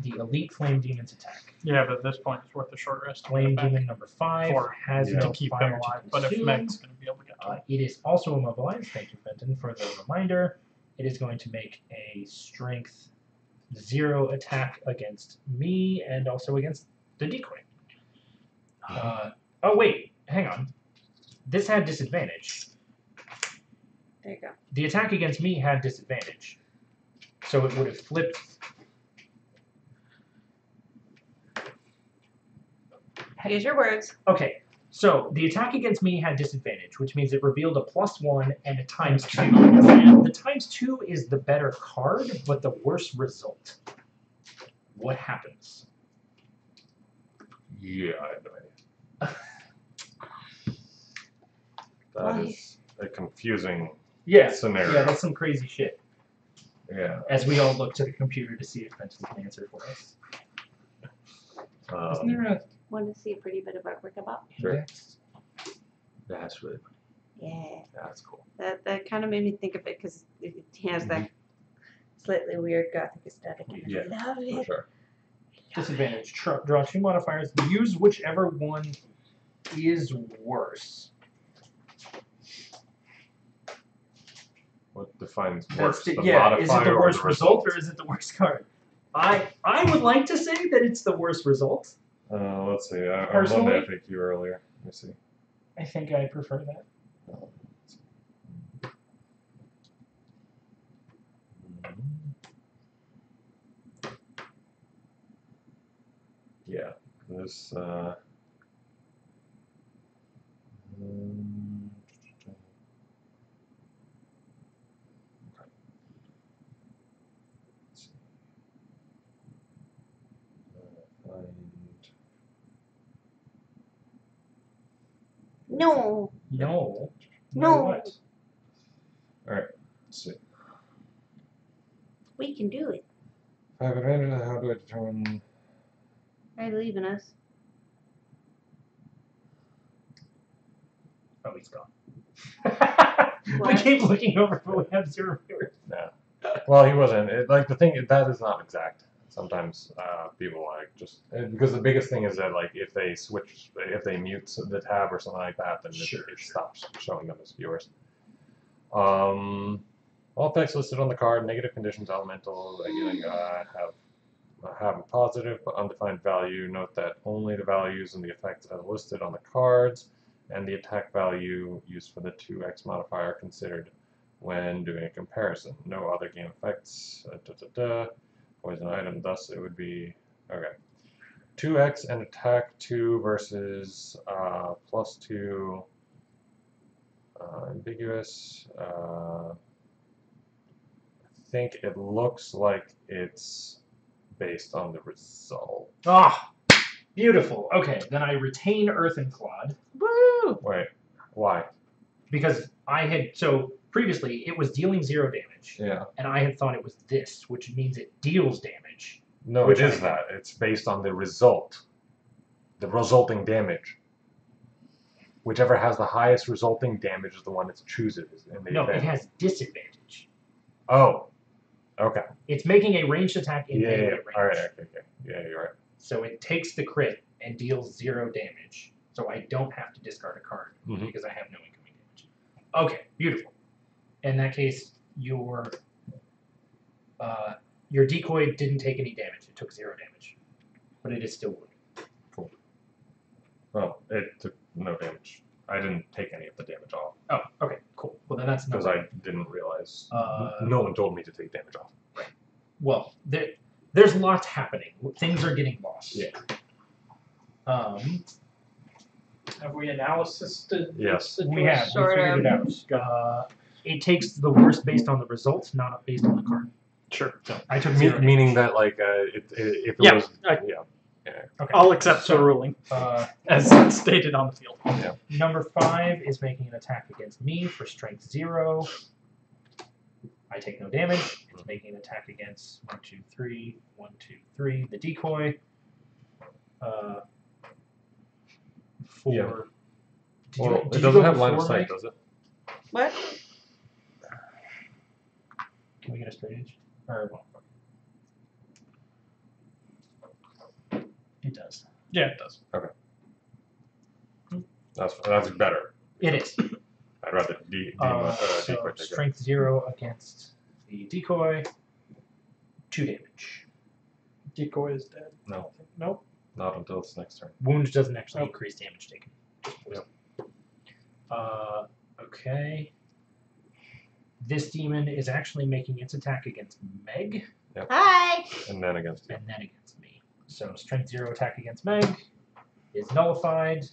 E: the Elite Flame Demon's attack.
D: Yeah, but at this point it's worth a short rest.
E: Flame
D: Back
E: Demon number 5
D: Four.
E: has
A: Yeah.
E: no
D: to keep
E: fire
D: him alive.
E: to
D: But if
E: consume.
D: Meg's gonna be able to get to him.
E: It is also immobilized. Thank you, Fenton, for the reminder. It is going to make a strength 0 attack against me and also against the decoy. Oh, wait. Hang on. This had disadvantage.
C: There you go.
E: The attack against me had disadvantage. So it would have flipped.
C: Use your words.
E: Okay. So the attack against me had disadvantage, which means it revealed a +1 and a ×2. The ×2 is the better card, but the worse result. What happens?
A: Yeah, I have no idea. That
C: Why?
A: is a confusing
E: Yeah,
A: scenario.
E: yeah, that's some crazy shit.
A: Yeah.
E: As we all look to the computer to see if Benson can answer for us. Isn't there a
C: Want to see a pretty bit of artwork about?
A: Sure.
E: index?
A: That's really
C: Yeah.
A: that's cool.
C: That kind of made me think of it because it has that slightly weird gothic aesthetic. And
A: Yeah,
C: I love
A: For
C: it.
A: sure.
E: Disadvantage. Draw 2 modifiers. Use whichever one is worse.
A: What defines
E: That's
A: worse?
E: the-
A: The
E: yeah, is it
A: modifier
E: the worst
A: or the
E: result or is it the worst card? I would like to say that it's the worst result.
A: Let's see. I
E: Personally?
A: think you earlier. Let me see.
E: I think I prefer that.
A: Yeah, this.
C: No.
E: No.
C: No.
E: What?
A: All right. Let's see.
C: We can do it.
A: If I have advantage, how do I determine?
C: Are you leaving us?
E: Oh, he's gone. we
C: What?
E: keep looking over, but we have 0 viewers.
A: Yeah. Well, he wasn't. Like the thing that is not exact. Sometimes people like just because the biggest thing is that like if they mute the tab or something like that, then it stops showing them as viewers. All effects listed on the card: negative conditions, elemental, have a positive but undefined value. Note that only the values and the effects as listed on the cards and the attack value used for the 2x modifier are considered when doing a comparison. No other game effects. Poison item, thus it would be okay. 2x and attack 2 versus +2 ambiguous. I think it looks like it's based on the result.
E: Ah, beautiful. Okay, then I retain Earth and Clod.
C: Woo!
A: Wait, why?
E: Because I had, so previously it was dealing 0 damage.
A: Yeah.
E: And I had thought it was this, which means it deals damage.
A: No,
E: Which
A: it is
E: I-
A: that. It's based on the result. The resulting damage. Whichever has the highest resulting damage is the one it chooses in the
E: No,
A: event.
E: it has disadvantage.
A: Oh. Okay.
E: It's making a ranged attack in melee range.
A: All right. Okay. Yeah, you're right.
E: So it takes the crit and deals 0 damage. So I don't have to discard a card because I have no incoming damage. Okay, beautiful. In that case, your decoy didn't take any damage. It took 0 damage, but it is still wounded.
A: Cool. Well, it took no damage. I didn't take any of the damage off
E: Oh, okay, cool. Well, then that's no.
A: because I didn't realize. No one told me to take damage off.
E: Well, there's lots happening. Things are getting lost.
A: Yeah.
D: Have we analysis to
A: Yes.
E: We have.
C: Sort
E: We figured it out. It takes the worst based on the results, not based on the card.
D: Sure.
E: So I took 0
A: Meaning
E: damage.
A: that like if it
D: Yeah,
A: was
D: I-
A: yeah.
E: Okay.
D: I'll accept
E: So,
D: the ruling as stated on the field.
E: Number 5 is making an attack against me for strength 0. I take no damage. It's making an attack against 1, 2, 3, 1, 2, 3. The decoy. 4.
A: Yeah.
E: Did
A: Well,
E: you
A: it
E: go
A: doesn't have line of
E: before,
A: sight,
E: Mike?
A: does it?
C: What?
E: Can we get a straight edge? Or well, it does.
D: Yeah, it does.
A: That's better.
E: It is.
A: I'd rather
E: So
A: decoy take it.
E: strength 0 against the decoy. 2 damage.
D: Decoy is dead.
A: No,
D: Nope.
A: not until it's next turn.
E: Wound doesn't actually
D: Oh.
E: increase damage taken. Just poison. Okay. This demon is actually making its attack against Meg
C: Hi!
A: And then against you.
E: and then against me. So strength 0 attack against Meg is nullified.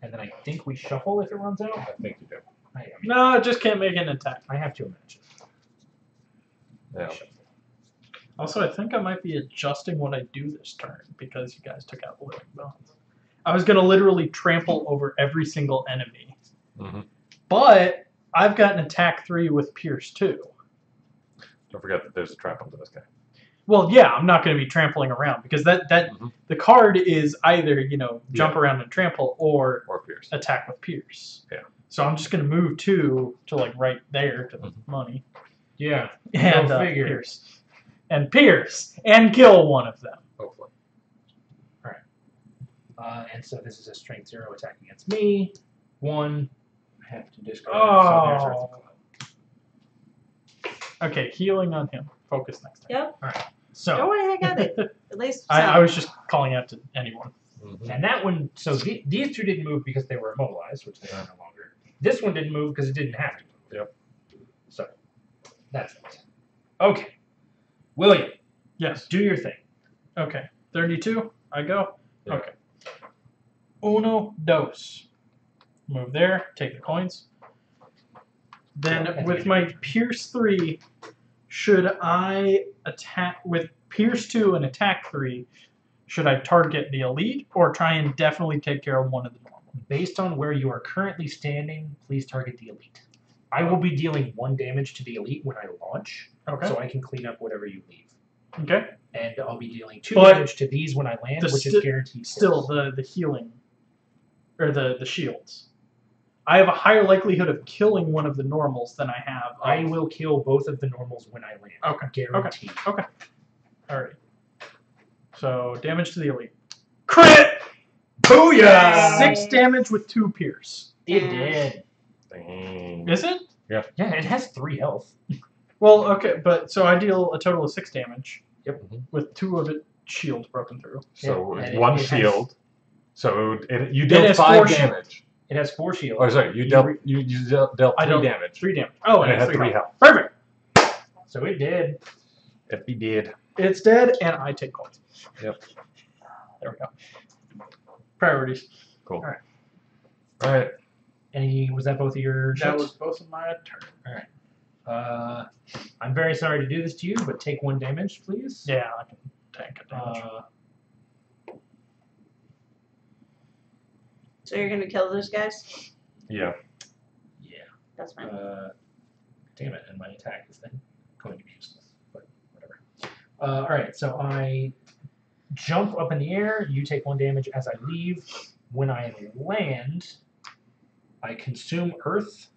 E: And then I think we shuffle if it runs out.
A: I think you do.
D: No, I just can't make an attack.
E: I have to imagine.
A: Yeah.
E: Shuffle.
D: Also, I think I might be adjusting what I do this turn because you guys took out the living bones. I was going to literally trample over every single enemy. But I've got an attack 3 with Pierce 2.
A: Don't forget that there's a trap onto this guy.
D: Well, yeah, I'm not going to be trampling around because that the card is either, jump around and trample or
A: Pierce.
D: attack with Pierce.
A: Yeah.
D: So I'm just going to move 2 to like right there to the money.
E: Yeah.
D: And
E: Go figure.
D: Pierce. And Pierce. And kill one of them.
A: Hopefully.
E: And so this is a strength 0 attack against me. 1. I have to discard.
D: Oh.
E: So there's Earth and Cloud.
D: Okay, healing on him. Focus next time.
C: Yep.
E: Alright. So,
C: I got it. At least
D: I was just calling out to anyone.
E: and that one, so these two didn't move because they were immobilized, which they are no longer. This one didn't move because it didn't have to move.
A: Yep.
E: So, that's it. Okay. William,
D: Yes.
E: do your thing.
D: Okay. 32. I go.
A: Yeah.
D: Okay. Uno, dos. Move there. Take the coins. Then
E: Sure,
D: with my Pierce 3, should I attack with Pierce 2 and attack 3? Should I target the elite or try and definitely take care of one of the normal?
E: Based on where you are currently standing, please target the elite. I will be dealing 1 damage to the elite when I launch,
D: Okay.
E: so I can clean up whatever you leave.
D: Okay.
E: And I'll be dealing 2
D: But
E: damage to these when I land,
D: the
E: which is
D: sti-
E: guaranteed.
D: Still, the healing, or the shields. I have a higher likelihood of killing one of the normals than I have.
E: I will kill both of the normals when I land.
D: Okay.
E: Guaranteed.
D: Okay. Alright. So, damage to the elite. Crit!
E: Booyah!
D: 6 damage with 2 pierce.
E: It did.
A: Dang.
D: Is it?
E: Yeah, it has 3 health.
D: Well, okay, but so I deal a total of 6 damage.
E: Yep.
D: With 2 of it shields broken through.
A: So
E: Yeah, and
A: one
E: it has-
A: shield. So you
D: It
A: dealt
D: has
A: 5
D: 4 shield.
A: damage.
E: It has 4 shields.
A: Oh, sorry. You dealt 3 damage.
D: 3 damage. Oh,
A: And it had 3
D: health.
A: health.
D: Perfect.
E: So it did.
A: If he did.
D: It's dead, and I take coins.
A: Yep.
D: There we go. Priorities.
A: Cool.
E: Alright.
A: Alright.
E: Was that both of your
D: That
E: shits?
D: was both of my turn.
E: I'm very sorry to do this to you, but take 1 damage, please.
D: Yeah, I can tank a damage.
C: So you're gonna kill those guys?
A: Yeah.
E: Yeah.
C: That's fine.
E: Damn it, and my attack is then going to be useless, but whatever. Alright, so I jump up in the air, you take 1 damage as I leave. When I land, I consume earth,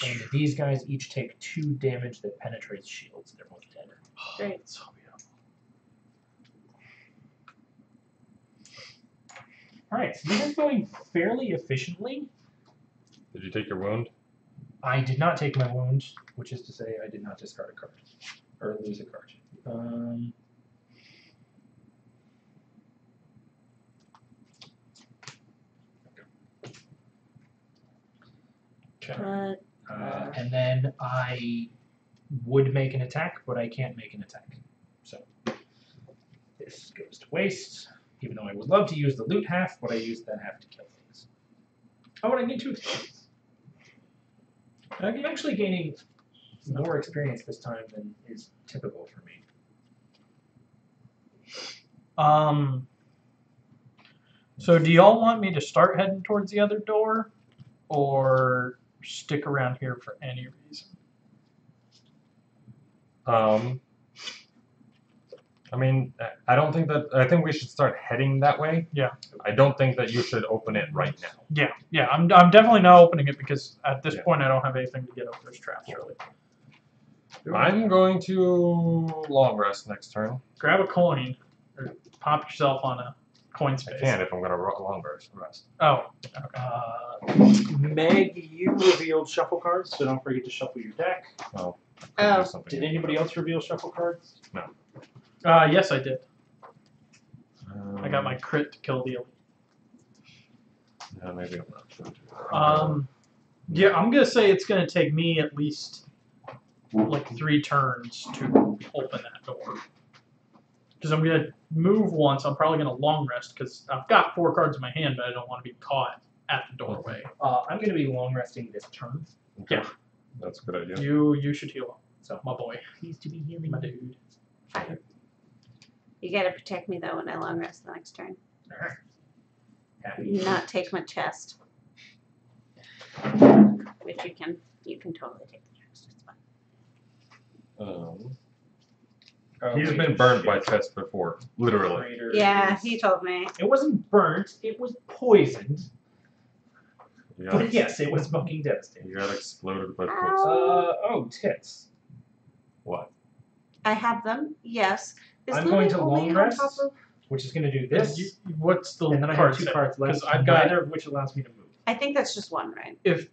E: and these guys each take 2 damage that penetrates shields. They're both dead.
C: Great.
D: So beautiful.
E: Alright, so this is going fairly efficiently.
A: Did you take your wound?
E: I did not take my wound, which is to say I did not discard a card. Or lose a card.
C: But
E: And then I would make an attack, but I can't make an attack. So this goes to waste, even though I would love to use the loot half, but I use that half to kill things. Oh, and I get 2 attacks. I'm actually gaining more experience this time than is typical for me.
D: So do y'all want me to start heading towards the other door, or stick around here for any reason?
A: I mean, I don't think that. I think we should start heading that way.
D: Yeah.
A: I don't think that you should open it right now.
D: Yeah. I'm definitely not opening it because at this
A: Yeah.
D: point I don't have anything to get up those traps really.
A: I'm going to long rest next turn.
D: Grab a coin or pop yourself on a coin space.
A: I can if I'm going to long rest.
D: Oh.
E: Meg, you revealed shuffle cards, so don't forget to shuffle your deck.
A: Oh.
C: Oh.
E: Did anybody else reveal shuffle cards?
D: Yes, I did. I got my crit to kill the elite.
A: Yeah, maybe I'm not sure. To.
D: Yeah, I'm gonna say it's gonna take me at least like 3 turns to open that door. Because I'm gonna move once. I'm probably gonna long rest because I've got 4 cards in my hand, but I don't want to be caught at the doorway.
E: I'm going to be long resting this turn.
A: Okay.
D: Yeah.
A: That's a good idea.
D: You should heal up.
E: So
D: My boy,
E: please to be healing.
D: my dude.
C: Fine. You gotta protect me though when I long rest the next turn.
E: Alright. Happy.
C: Not take my chest. Which you can totally take the chest. It's fine.
A: He's been burned by chest before, literally.
E: Traitor
C: Yeah,
E: is-
C: he told me.
E: It wasn't burnt, it was poisoned.
A: You
E: But
A: got,
E: yes, it was fucking devastating.
A: you got exploded by
C: Ow.
E: Tits.
A: what?
C: I have them. Yes. Is
E: I'm going
C: living
E: to
C: only
E: long
C: on
E: rest.
C: top of-
E: Which is going to do this.
D: What's the
E: And then I have
D: card
E: 2
D: set?
E: cards left,
D: 'Cause I've got
E: neither of which allows me to move.
C: I think that's just one, right?
D: if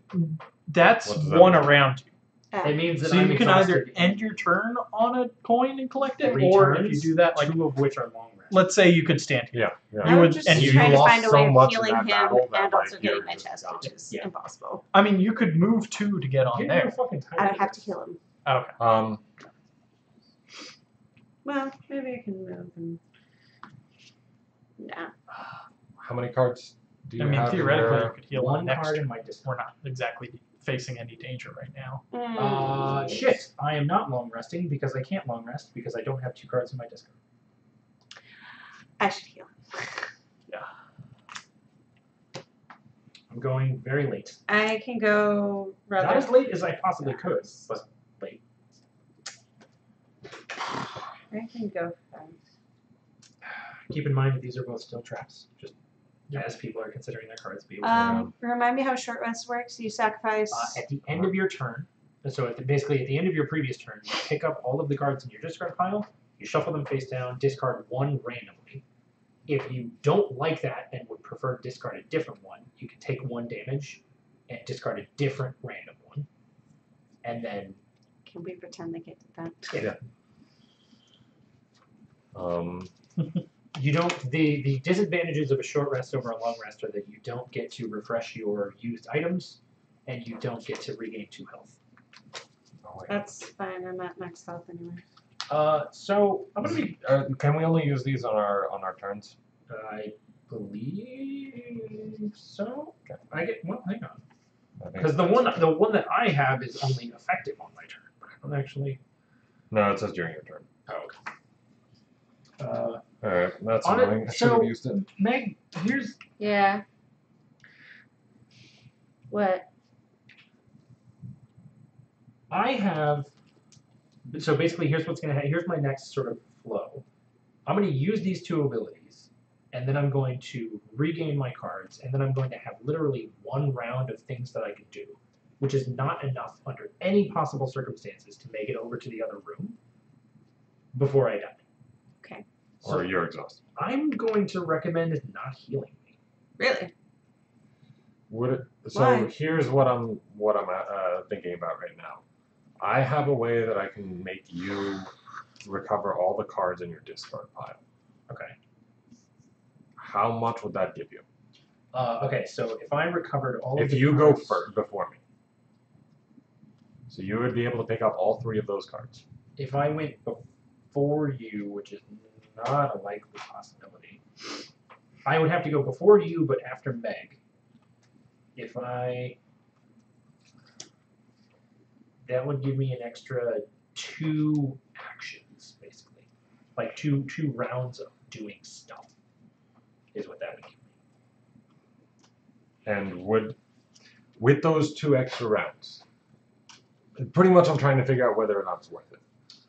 D: that's
A: What does that
D: one
A: mean?
D: around you.
E: It means that
D: So
E: I'm
D: you can either
E: exhausted
D: end your turn on a coin and collect it,
E: 3
D: or if
E: turns,
D: you do that, like
E: 2 of which are long rest.
D: let's say you could stand here.
A: Yeah.
C: I
D: You
C: would
D: would-
C: just
D: and you
C: try to
A: lost
C: find a
A: so
C: way of
A: much in
C: healing
A: that
C: him
A: battle that,
C: and
A: like,
C: also getting
A: you're
C: my
A: just
C: chest,
A: gone.
C: which is
E: Yeah.
C: impossible.
D: I mean, you could move 2 to get on
E: You're
D: there.
E: fucking tired.
C: I would have to heal him.
D: Okay.
C: Well, maybe I can move and. Nah.
A: How many cards do you
D: I mean,
A: have?
D: theoretically, you could heal on
E: 1
D: next
E: card
D: turn.
E: in my discard.
D: We're not exactly facing any danger right now.
E: Shit. I am not long resting because I can't long rest because I don't have 2 cards in my discard.
C: I should heal.
E: I'm going very late.
C: I can go rather.
E: Not as late as I possibly could, but late.
C: I can go fast.
E: Keep in mind that these are both still traps. Just as people are considering their cards be aware.
C: Remind me how short rest works. You sacrifice.
E: At the end of your turn, so basically at the end of your previous turn, you pick up all of the cards in your discard pile, you shuffle them face down, discard 1 randomly. If you don't like that and would prefer to discard a different one, you can take 1 damage and discard a different random one. And then...
C: Can we pretend they get that?
E: Yeah. You don't... The disadvantages of a short rest over a long rest are that you don't get to refresh your used items, and you don't get to regain 2 health.
C: That's fine. I'm at max health anyway.
E: So I'm gonna be.
A: Can we only use these on our turns?
E: I believe so. Okay. I get well. Hang on,
A: I think
E: because the one that I have is only effective on my turn. But I don't actually.
A: No, it says during your turn.
E: Oh, okay.
A: All right, that's
E: On
A: annoying.
E: it,
A: I should have
E: so
A: used it.
E: Meg, here's
C: Yeah. What?
E: I have. So basically, here's what's gonna happen. Here's my next sort of flow. I'm gonna use these 2 abilities, and then I'm going to regain my cards, and then I'm going to have literally 1 round of things that I can do, which is not enough under any possible circumstances to make it over to the other room before I die.
C: Okay.
A: Or you're exhausted.
E: I'm going to recommend not healing me.
C: Really?
A: Would it? So
C: Why?
A: here's what I'm thinking about right now. I have a way that I can make you recover all the cards in your discard pile.
E: Okay.
A: How much would that give you?
E: Okay, so if I recovered all of
A: If
E: the
A: you go
E: cards,
A: first before me, so you would be able to pick up all 3 of those cards.
E: if I went before you, which is not a likely possibility, I would have to go before you, but after Meg. That would give me an extra 2 actions, basically. Like two rounds of doing stuff is what that would give me.
A: And with those 2 extra rounds, pretty much I'm trying to figure out whether or not it's worth it.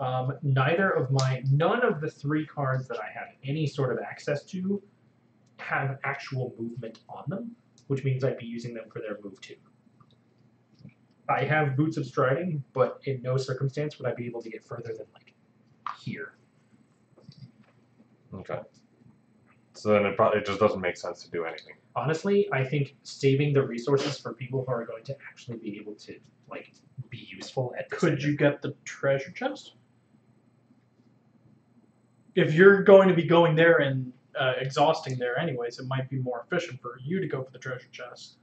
E: None of the 3 cards that I have any sort of access to have actual movement on them, which means I'd be using them for their move 2. I have Boots of Striding, but in no circumstance would I be able to get further than, like, here.
A: Okay. So then it just doesn't make sense to do anything.
E: Honestly, I think saving the resources for people who are going to actually be able to, like, be useful at this
D: Could
E: end.
D: you get the treasure chest? If you're going to be going there and exhausting there anyways, it might be more efficient for you to go for the treasure chest.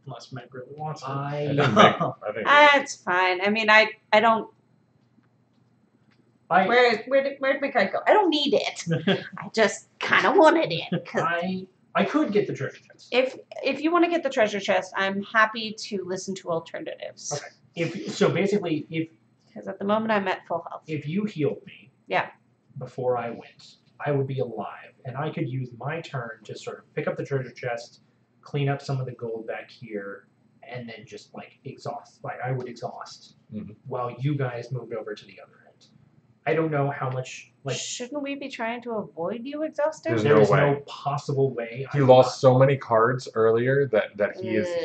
D: Unless Meg really wants it.
A: I think
C: It's fine. I mean, I don't. Where'd my card go? I don't need it. I just kind of wanted it. Cause
E: I could get the treasure chest.
C: if you want to get the treasure chest, I'm happy to listen to alternatives.
E: Okay. Because
C: at the moment I'm at full health.
E: if you healed me,
C: Yeah.
E: before I went, I would be alive, and I could use my turn to sort of pick up the treasure chest, clean up some of the gold back here, and then just like exhaust. Like I would exhaust while you guys moved over to the other end. I don't know how much. Like,
C: shouldn't we be trying to avoid you exhausting?
A: There's
E: there's
A: no way.
E: no possible way.
A: He lost so many cards earlier that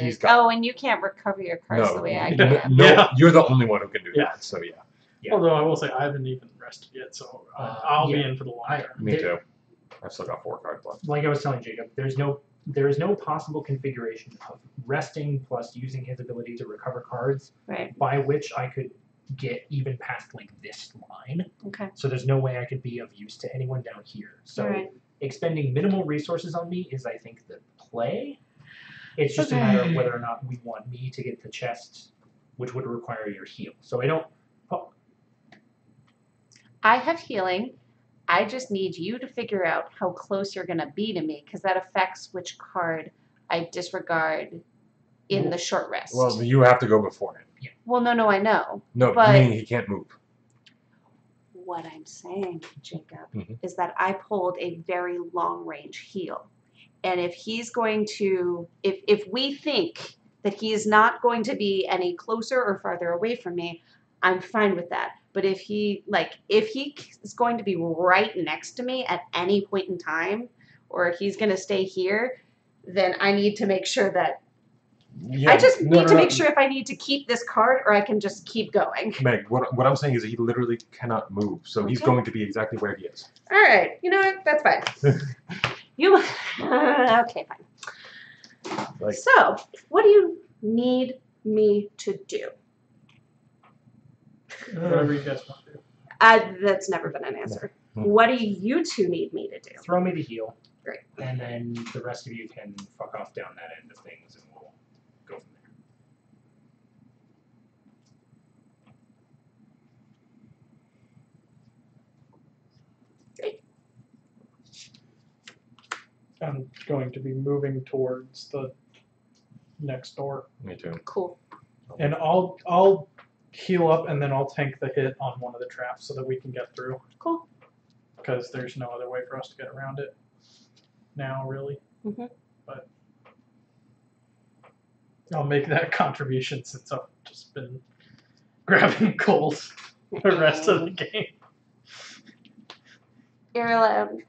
A: he's got.
C: Oh, and you can't recover your cards the way I
A: no,
C: can.
A: no,
D: Yeah.
A: you're the only one who can do
D: Yeah.
A: that. So yeah,
E: Yeah.
D: Although I will say I haven't even rested yet, so I'll be
E: yeah.
D: in for the long term.
A: me too. I've still got 4 cards left.
E: Like I was telling Jacob, there's no there is no possible configuration of resting plus using his ability to recover cards
C: Right.
E: by which I could get even past like this line.
C: Okay.
E: So there's no way I could be of use to anyone down here. So
C: Alright.
E: expending minimal resources on me is, I think, the play. It's just a matter of whether or not we want me to get the chest, which would require your heal. So I don't.
C: I have healing. I just need you to figure out how close you're going to be to me, because that affects which card I disregard in the short rest.
A: Well, you have to go before him.
C: Well, no, I know.
A: No,
C: But-
A: meaning he can't move.
C: What I'm saying, Jacob,
A: Mhm.
C: is that I pulled a very long range heal. And if he's going to, if we think that he is not going to be any closer or farther away from me, I'm fine with that. But if he is going to be right next to me at any point in time, or if he's going to stay here, then I need to make sure that
A: Yeah,
C: I just need to
A: no.
C: make sure if I need to keep this card or I can just keep going.
A: Meg, what I'm saying is he literally cannot move, so he's
C: Okay.
A: going to be exactly where he is.
C: All right, you know what? That's fine. You okay? Fine.
A: Like,
C: So, what do you need me to do?
D: Whatever you guys want to do.
C: That's never been an answer.
A: No.
C: What do you two need me to do?
E: Throw me the heal.
C: Great.
E: And then the rest of you can fuck off down that end of things and we'll go from there.
D: I'm going to be moving towards the next door.
A: me too.
C: Cool.
D: And I'll heal up and then I'll tank the hit on one of the traps so that we can get through.
C: Cool.
D: Because there's no other way for us to get around it now, really.
C: Mhm.
D: But I'll make that contribution since I've just been grabbing goals the rest of the game.
C: You're allowed.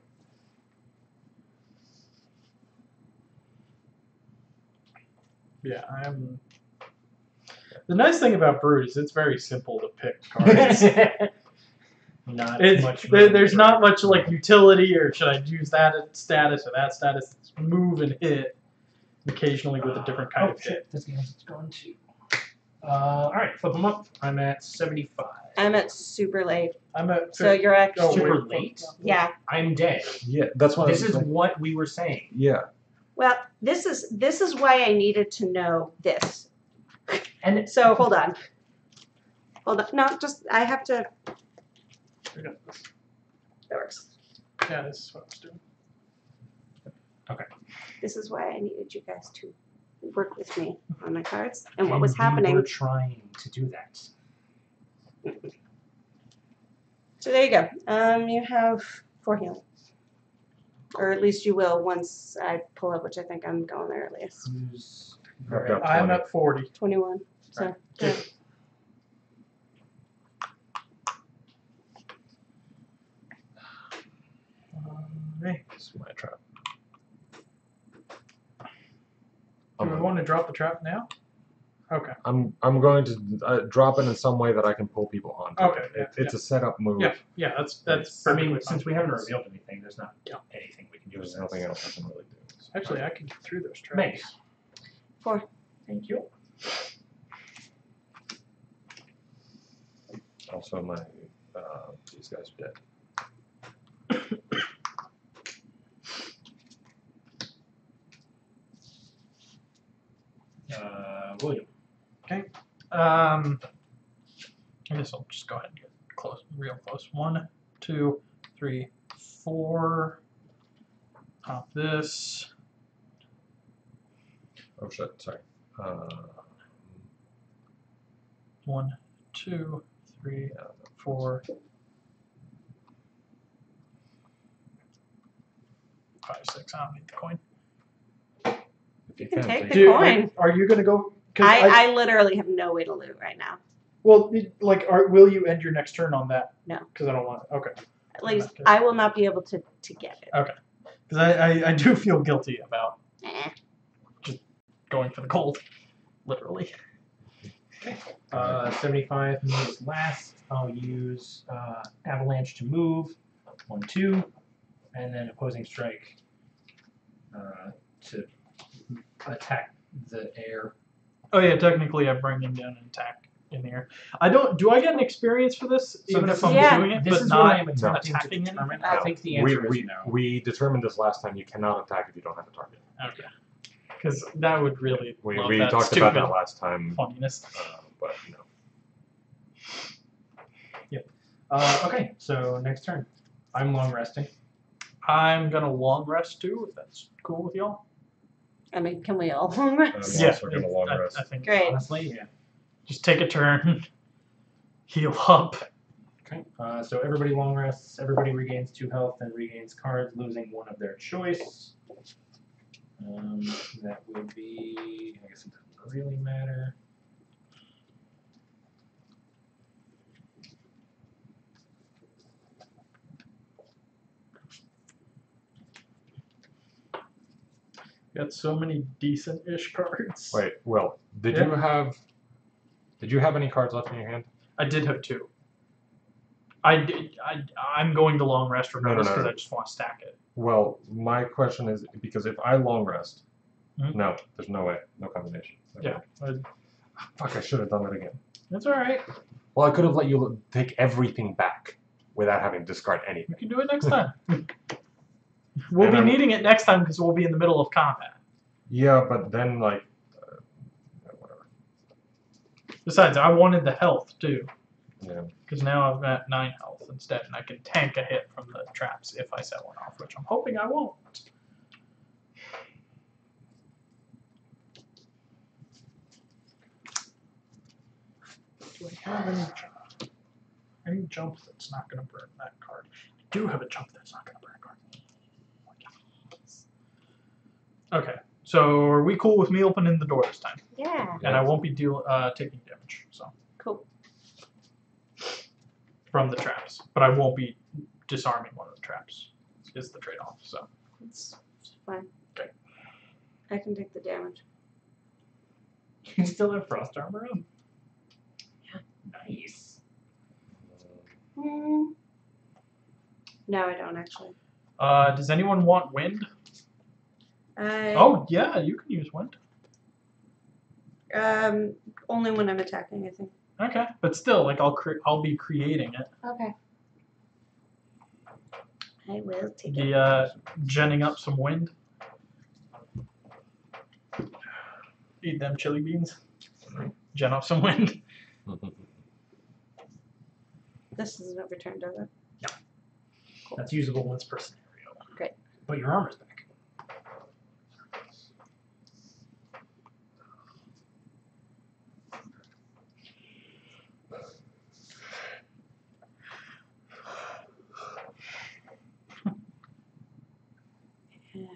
D: Yeah, I'm. The nice thing about Brood is it's very simple to pick cards.
E: Not
D: It's,
E: much.
D: there's not much like utility or should I use that status or that status. It's move and hit, occasionally with a different kind
E: Oh
D: of hit.
E: shit! This game's going to. All right, flip them up. I'm at 75.
C: I'm at super late,
D: I'm at
C: so you're actually
D: Oh,
E: Super
D: wait.
E: late.
C: yeah.
E: I'm dead.
A: Yeah, that's what
E: This
A: I'm
E: is
A: saying.
E: what we were saying.
A: Yeah.
C: Well, this is why I needed to know this.
E: And
C: So hold on. No, just I have to.
D: We got
C: That works.
D: Yeah, this is what I was doing.
C: This is why I needed you guys to work with me on my cards and what
E: and
C: was
E: we
C: happening.
E: were trying to do that.
C: So there you go. You have 4 healing. Or at least you will once I pull up, which I think I'm going there earliest.
E: Who's
A: I've got
D: I'm
A: 20.
D: at 40.
C: 21. So
E: Alright.
C: yeah.
D: Hey,
A: This is my trap.
D: do we want to drop the trap now? Okay.
A: I'm going to drop it in some way that I can pull people onto.
D: Okay,
A: it.
D: yeah,
A: It's a setup move.
D: Yeah, that's
E: I
D: perfectly
E: mean,
D: fine.
E: since we haven't revealed anything, there's not
D: Yeah.
E: anything we can do.
A: There's nothing else I can really do. So.
D: Actually, I can get through those traps.
E: Meg.
C: 4.
E: Thank you.
A: Also, my these guys are dead.
E: William.
D: I guess I'll just go ahead and get close, real close. 1, 2, 3, 4. Pop this.
A: Oh shit! Sorry.
D: 1, 2, 3, 4, 5, 6. I don't need the coin.
A: If
C: You can take
A: please.
C: the
D: Do-
C: coin.
D: Are you gonna go? 'Cause
C: I literally have no way to loot right now.
D: well, will you end your next turn on that?
C: No.
D: Because I don't want. Okay.
C: At least
D: Okay.
C: I will not be able to get it.
D: Because I do feel guilty about
C: Eh.
D: going for the gold, literally.
E: 75 moves last. I'll use Avalanche to move. 1, 2. And then Opposing Strike. to attack the air.
D: Oh yeah, technically I'm bringing down an attack in the air. Do I get an experience for this, even if I'm
C: Yeah.
D: doing it,
E: This
D: but
E: is
D: not
E: what I am attempting to
D: attacking anything?
E: determine. I think the answer is no.
A: We determined this last time. You cannot attack if you don't have a target.
D: Okay. Because that would really
A: We
D: love
A: we
D: that
A: talked
D: stupid
A: about that last time,
D: funniness.
A: but no.
E: Okay, so next turn. I'm long resting.
D: I'm gonna long rest too, if that's cool with y'all.
C: I mean, can we all?
A: I'm also gonna long rest.
D: I think
C: Great.
E: Honestly, yeah.
D: just take a turn, heal up.
E: Okay, so everybody long rests, everybody regains 2 health and regains cards, losing one of their choice. That would be, I guess it doesn't really matter.
D: Got so many decent-ish cards.
A: Wait, Will, did
D: Yeah.
A: you have any cards left in your hand?
D: I did have 2. I'm going to long rest regardless
A: no.
D: because I just want to stack it.
A: Well, my question is because if I long rest,
D: Mhm.
A: no, there's no way, no combination.
D: Yeah,
A: Fuck, I should have done that again.
D: that's all right.
A: Well, I could have let you take everything back without having to discard anything.
D: We can do it next time. We'll
A: And
D: be
A: I'm-
D: needing it next time because we'll be in the middle of combat.
A: Yeah, but then like, whatever.
D: Besides, I wanted the health too.
A: Yeah.
D: Because now I've got 9 health instead, and I can tank a hit from the traps if I set one off, which I'm hoping I won't. Do I have any jump that's not going to burn that card? I do have a jump that's not going to burn a card. Okay, so are we cool with me opening the door this time?
C: Yeah.
D: And I won't be taking damage, so.
C: Cool.
D: From the traps, but I won't be disarming one of the traps. Is the trade-off? So
C: It's fine.
D: Okay.
C: I can take the damage.
E: You still have frost armor on?
C: Yeah.
E: Nice.
C: No, I don't actually.
D: does anyone want wind?
C: I
D: Oh yeah, you can use wind.
C: only when I'm attacking, I think.
D: Okay, but still, like I'll be creating it.
C: Okay. I will take
D: The
C: it.
D: genning up some wind. Eat them chili beans. Gen up some wind.
C: This isn't overturned, does it?
E: That's usable once per scenario.
C: Great.
E: But your armor's back.
C: Yeah.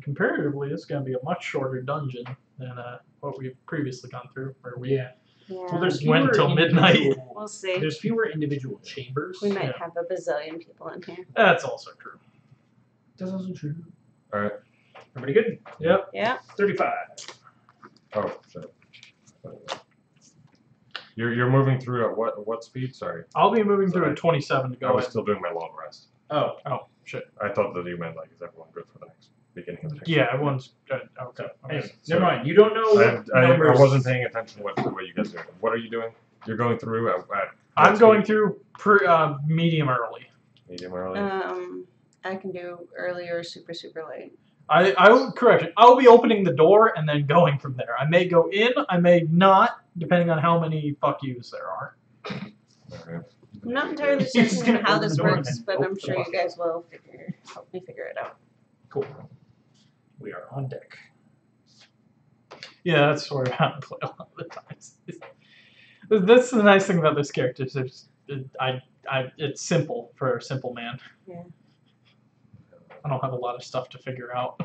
D: Comparatively, it's going to be a much shorter dungeon than what we've previously gone through, where we
E: Yeah.
C: Yeah.
E: Well, there's
D: Went
E: fewer
D: till midnight.
E: individual-
C: We'll see.
E: There's fewer individual chambers.
C: We might
D: Yeah.
C: have a bazillion people in here.
D: That's also true.
E: That's also true.
A: All right.
E: Everybody good?
D: Yep.
C: Yeah.
E: 35.
A: Oh shit. You're moving through at what speed? Sorry,
D: I'll be moving through
A: Sorry.
D: at 27 to
A: I
D: go
A: was
D: in.
A: still doing my long rest.
E: Oh.
D: Oh, shit.
A: I thought that you meant like, is everyone good for the next beginning of the next?
D: Yeah, everyone's good. Okay.
E: Anyway,
A: Sorry.
E: never mind. You don't know what
A: I
E: numbers.
A: wasn't paying attention to what you guys are doing. What are you doing? You're going through at
D: I'm
A: what
D: going
A: speed?
D: through medium early.
A: Medium early.
C: I can do early or super late.
D: I will correct it. I'll be opening the door and then going from there. I may go in, I may not, depending on how many fuck yous there are.
A: Okay.
C: I'm not entirely
E: You're just
C: certain
E: gonna
C: how
E: open
C: this
E: the door and
C: works,
E: then
C: but
E: open
C: I'm
E: the
C: sure
E: door.
C: you guys will help me figure it out.
E: Cool. We are on deck.
D: Yeah, that's sort of how I play a lot of the times. That's the nice thing about this character. Is it's simple for a simple man.
C: Yeah.
D: I don't have a lot of stuff to figure out.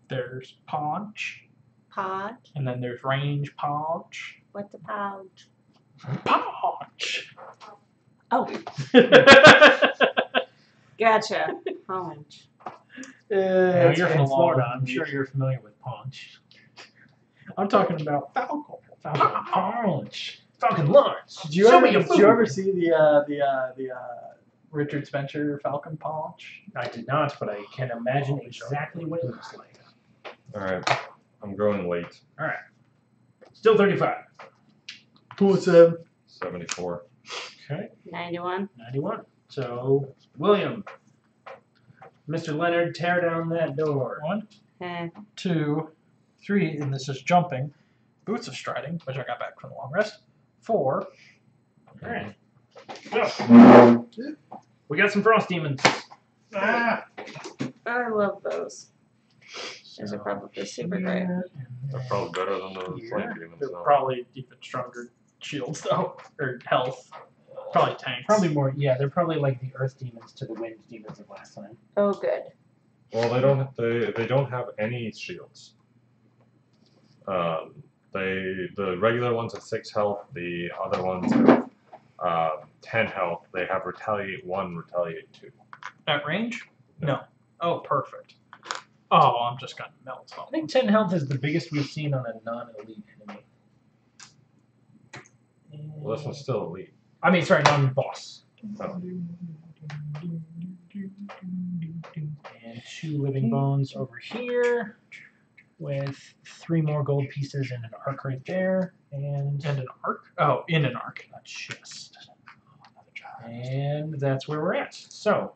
D: There's punch,
C: Pod?
D: and then there's range punch.
C: What's a pouch?
D: Punch!
C: Oh, gotcha. Punch.
E: Now
D: It's
E: you're
D: been
E: from
D: a long
E: Florida. I'm
D: week.
E: sure you're familiar with Punch.
D: I'm talking about Falcon.
E: Punch. Falcon lunch.
D: Did you ever see the Richard Spencer Falcon Punch?
E: I did not, but I can imagine exactly what it looks like.
A: Alright. I'm going late.
E: Alright. Still 35.
D: 47.
A: 74.
E: Okay.
C: 91.
E: 91. So, William. Mr. Leonard, tear down that door.
D: 1,
C: Eh.
D: 2, 3, and this is jumping. Boots of Striding, which I got back from the long rest. 4.
E: Alright. So, we got some frost demons.
D: Ah!
C: I love those. Those are probably super great.
A: They're probably better than the flame demons.
D: They're
A: though.
D: probably even stronger shields, though, or health. Probably tanks.
E: Probably more, yeah, they're probably like the earth demons to the wind demons of last time.
C: Oh, good.
A: Well, they don't have any shields. The regular ones have 6 health. The other ones have 10 health. They have retaliate 1, retaliate 2.
D: At range? No. Oh, perfect. Oh, I'm just gonna melt
E: I
D: something.
E: think 10 health is the biggest we've seen on a non-elite enemy.
A: Well, this one's still elite.
E: I mean, sorry, non-boss.
A: Oh.
E: And 2 living bones over here with 3 more gold pieces and an arc right there. And
D: And an arc? Oh, in an arc.
E: a chest. And that's where we're at. So,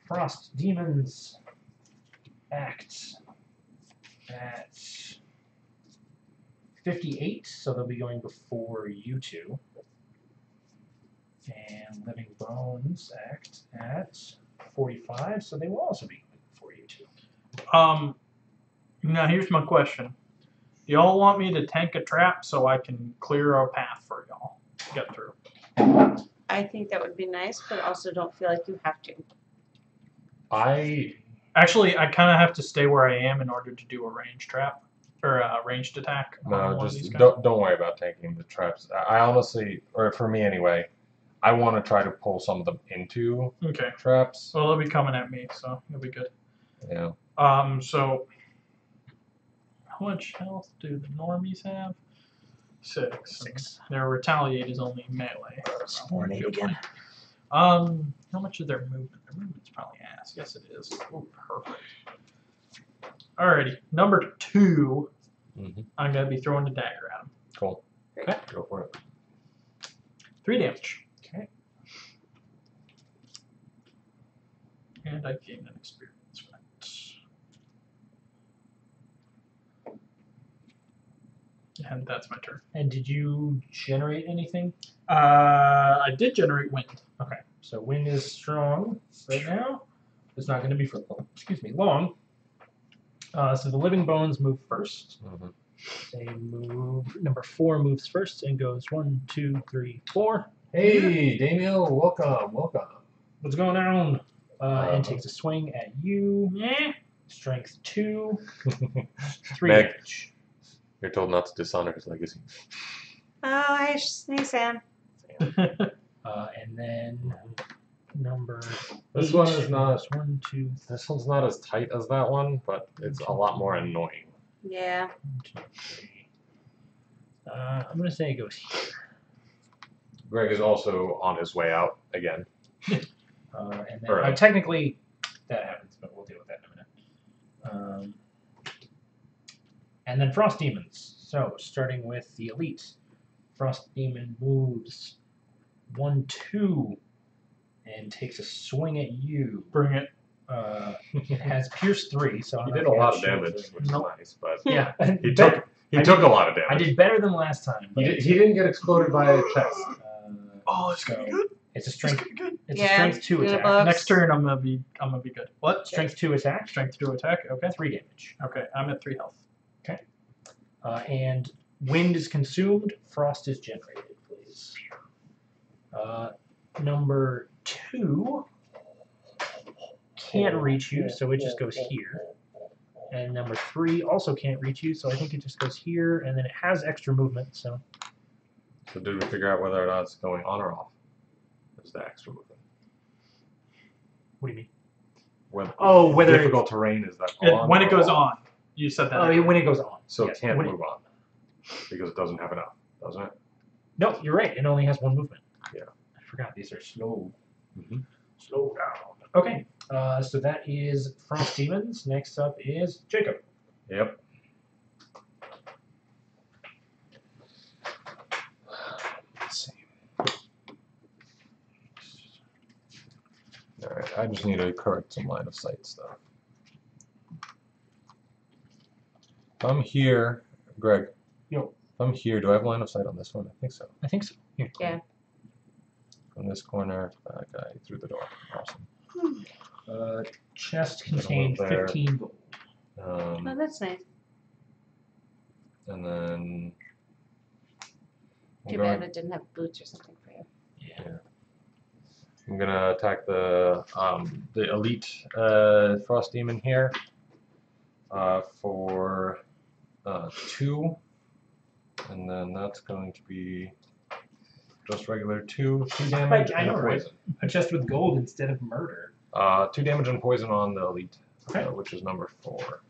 E: Frost Demons act at 58, so they'll be going before you two. And Living Bones act at 45, so they will also be going before you two.
D: Now here's my question. Y'all want me to tank a trap so I can clear a path for y'all to get through?
C: I think that would be nice, but also don't feel like you have to.
D: Actually, I kind of have to stay where I am in order to do a ranged trap or a ranged attack. On
A: No,
D: one of these
A: just
D: guys.
A: don't worry about taking the traps. I honestly, or for me anyway, I want to try to pull some of them into
D: Okay.
A: traps.
D: Well, they'll be coming at me, so it'll be good.
A: Yeah.
D: So how much health do the normies have? 6.
E: 6.
D: Their retaliate is only melee.
E: Warning again.
D: How much is their movement? Their movement's probably ass. Yes, it is. Oh, perfect. Alrighty, number 2.
A: Mhm.
D: I'm gonna be throwing the dagger at him.
A: Cool.
C: Great.
A: Okay. Go for it.
D: 3 damage.
E: Okay.
D: And I gained an experience for that. And that's my turn.
E: And did you generate anything?
D: I did generate wind.
E: Okay, so wind is strong right now. It's not going to be for long. So the living bones move first.
A: Mhm.
E: They move. Number 4 moves first and goes 1, 2, 3, 4.
A: Hey, Daniel, welcome.
E: What's going on? And takes a swing at you. Strength 2. 3
A: Meg.
E: damage.
A: You're told not to dishonor his legacy.
C: Oh, hey, Sam.
E: And then number.
A: This
E: 8
A: one is not-
E: goes 1, 2,
A: This one's not as tight as that one, but it's a lot more annoying.
C: Yeah.
E: 1, 2, 3. I'm going to say it goes here.
A: Greg is also on his way out again.
E: And then
A: Alright.
E: technically that happens, but we'll deal with that in a minute. And then Frost Demons. So starting with the Elite. Frost Demon moves 1, 2 and takes a swing at you.
D: Bring it.
E: It has Pierce 3, so I
A: He
E: don't
A: did
E: know
A: a
E: if you
A: lot
E: have
A: of
E: shield
A: damage,
E: or-
A: which is
D: Nope.
A: nice, but
E: Yeah,
A: he took a lot of
E: I
A: damage.
E: did better than last time.
A: He,
E: but-
A: he didn't get exploded by a chest.
D: Oh, it's gonna be good.
E: It's a
D: It's
E: strength.
D: gonna be good.
E: It's
C: Yeah,
E: a strength 2
C: good
E: attack.
C: luck.
D: Next turn, I'm gonna be good. What?
E: Strength 2 attack.
D: Strength 2 attack. Okay.
E: 3 damage.
D: Okay. I'm at 3 health.
E: And wind is consumed, frost is generated, please. Number 2 can't reach you, so it just goes here. And number 3 also can't reach you, so I think it just goes here, and then it has extra movement, so.
A: So did we figure out whether or not it's going on or off? Is the extra movement?
E: What do you mean?
A: When,
E: Oh, whether
A: difficult terrain is that
D: And
A: on
D: when
A: or
D: it goes
A: off?
D: on, you said that.
E: Oh, when it goes on.
A: So
E: Yes,
A: it can't
E: when
A: move on because it doesn't have enough, doesn't it?
E: No, you're right, it only has 1 movement.
A: Yeah.
E: forgot these are slow.
A: Mhm.
E: Slow down. Okay, so that is Frost Demons. Next up is Jacob.
A: Yep. Let's see. All right, I just need to correct some line of sight stuff. If I'm here, Greg.
E: Yo.
A: If I'm here, do I have line of sight on this one? I think so.
E: I think so. Here.
C: Yeah.
A: From this corner, that guy through the door. Awesome.
E: Chest
A: Get a
E: contained
A: little there.
E: 15 gold.
C: Oh, that's nice.
A: And then
C: Too bad it didn't have boots or something for you.
E: Yeah.
A: I'm gonna attack the elite frost demon here for 2, and then that's going to be just regular 2 damage
E: I
A: and
E: know,
A: a
E: right?
A: poison.
E: A chest with gold instead of murder.
A: 2 damage and poison on the elite,
E: Okay.
A: which is number 4.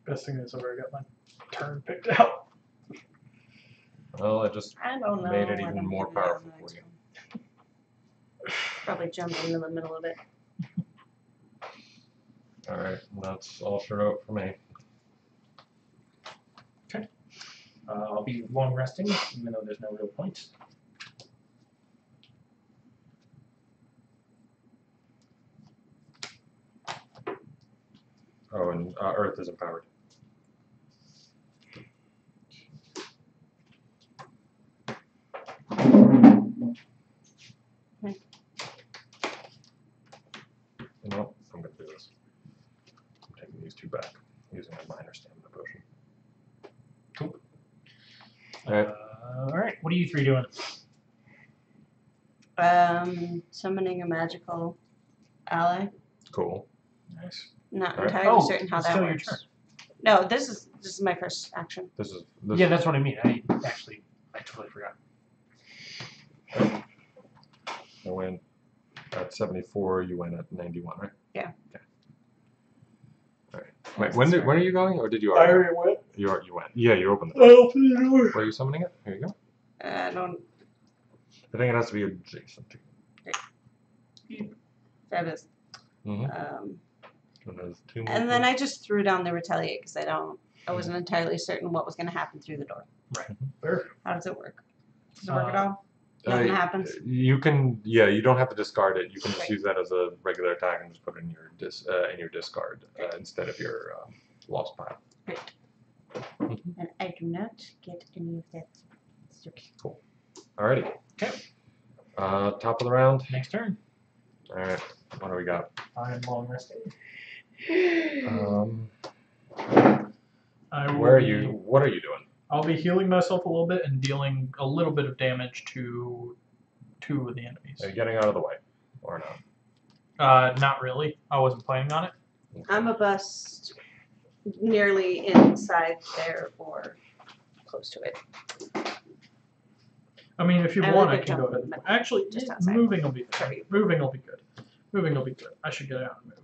D: Best thing is I've already got my turn picked out.
A: Well, I just
C: I don't know.
A: made it
C: what
A: even
C: I'm
A: more
C: gonna do on
A: powerful
C: the
A: for
C: next
A: you.
C: one. Probably jump into the middle of it.
A: Alright, that's all short out for me.
E: I'll be long resting, even though there's no real point.
A: Oh, and Earth is empowered.
C: Okay.
A: You know what? I'm going to do this. I'm taking these 2 back, using a minor stamina potion.
E: Cool.
A: Alright.
E: Alright, what are you 3 doing?
C: Summoning a magical ally.
A: Cool.
E: Nice.
C: Not
A: Alright.
C: entirely certain how
E: it's
C: that
E: still
C: works.
E: your turn.
C: No, this is my first action.
A: This is
E: Yeah, that's what I mean. I totally forgot.
A: I went at 74. You went at 91, right?
C: Yeah.
A: Okay. All right. Wait, when are you going, or did you
D: I
A: already?
D: already went.
A: You went. Yeah, you opened the door.
D: I'll open the door.
A: Where are you summoning it? Here you go.
C: I don't.
A: I think it has to be adjacent to
C: Fabulous.
A: you.
C: Um,
A: And there's 2 more.
C: and then I just threw down the retaliate because I wasn't entirely certain what was going to happen through the door.
E: Fair.
C: How does it work? Does it work at all?
A: Uh,
C: Nothing happens.
A: You can, yeah, you don't have to discard it. You can just
C: Right.
A: use that as a regular attack and just put it in your discard instead of your lost pile.
C: Great.
A: Mhm.
C: And I do not get any of that. It's okay.
A: Cool. Alrighty.
E: Okay.
A: Top of the round.
E: Next turn.
A: All right. What do we got?
E: I'm long resting.
D: I will
A: Where are
D: be-
A: you? What are you doing?
D: I'll be healing myself a little bit and dealing a little bit of damage to 2 of the enemies.
A: Are you getting out of the way, or not?
D: Not really. I wasn't planning on it.
C: I'm a bust nearly inside there or close to it.
D: I mean, if you
C: I
D: want,
C: would
D: I can go
C: jump in
D: ahead.
C: the middle,
D: Actually,
C: just outside.
D: moving will be
C: Sure.
D: fine. Moving will be good. Moving will be good. I should get out and move.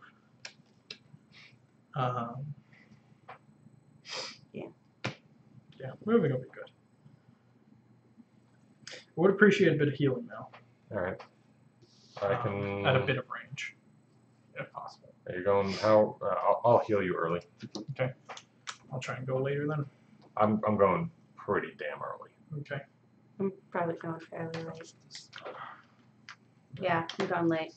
D: Yeah, moving will be good. I would appreciate a bit of healing though,
A: All right. I can.
D: at a bit of range, if possible.
A: Are you going? How? I'll heal you early.
D: I'll try and go later then.
A: I'm going pretty damn early.
D: Okay.
C: I'm probably going fairly late. Yeah, I'm going late.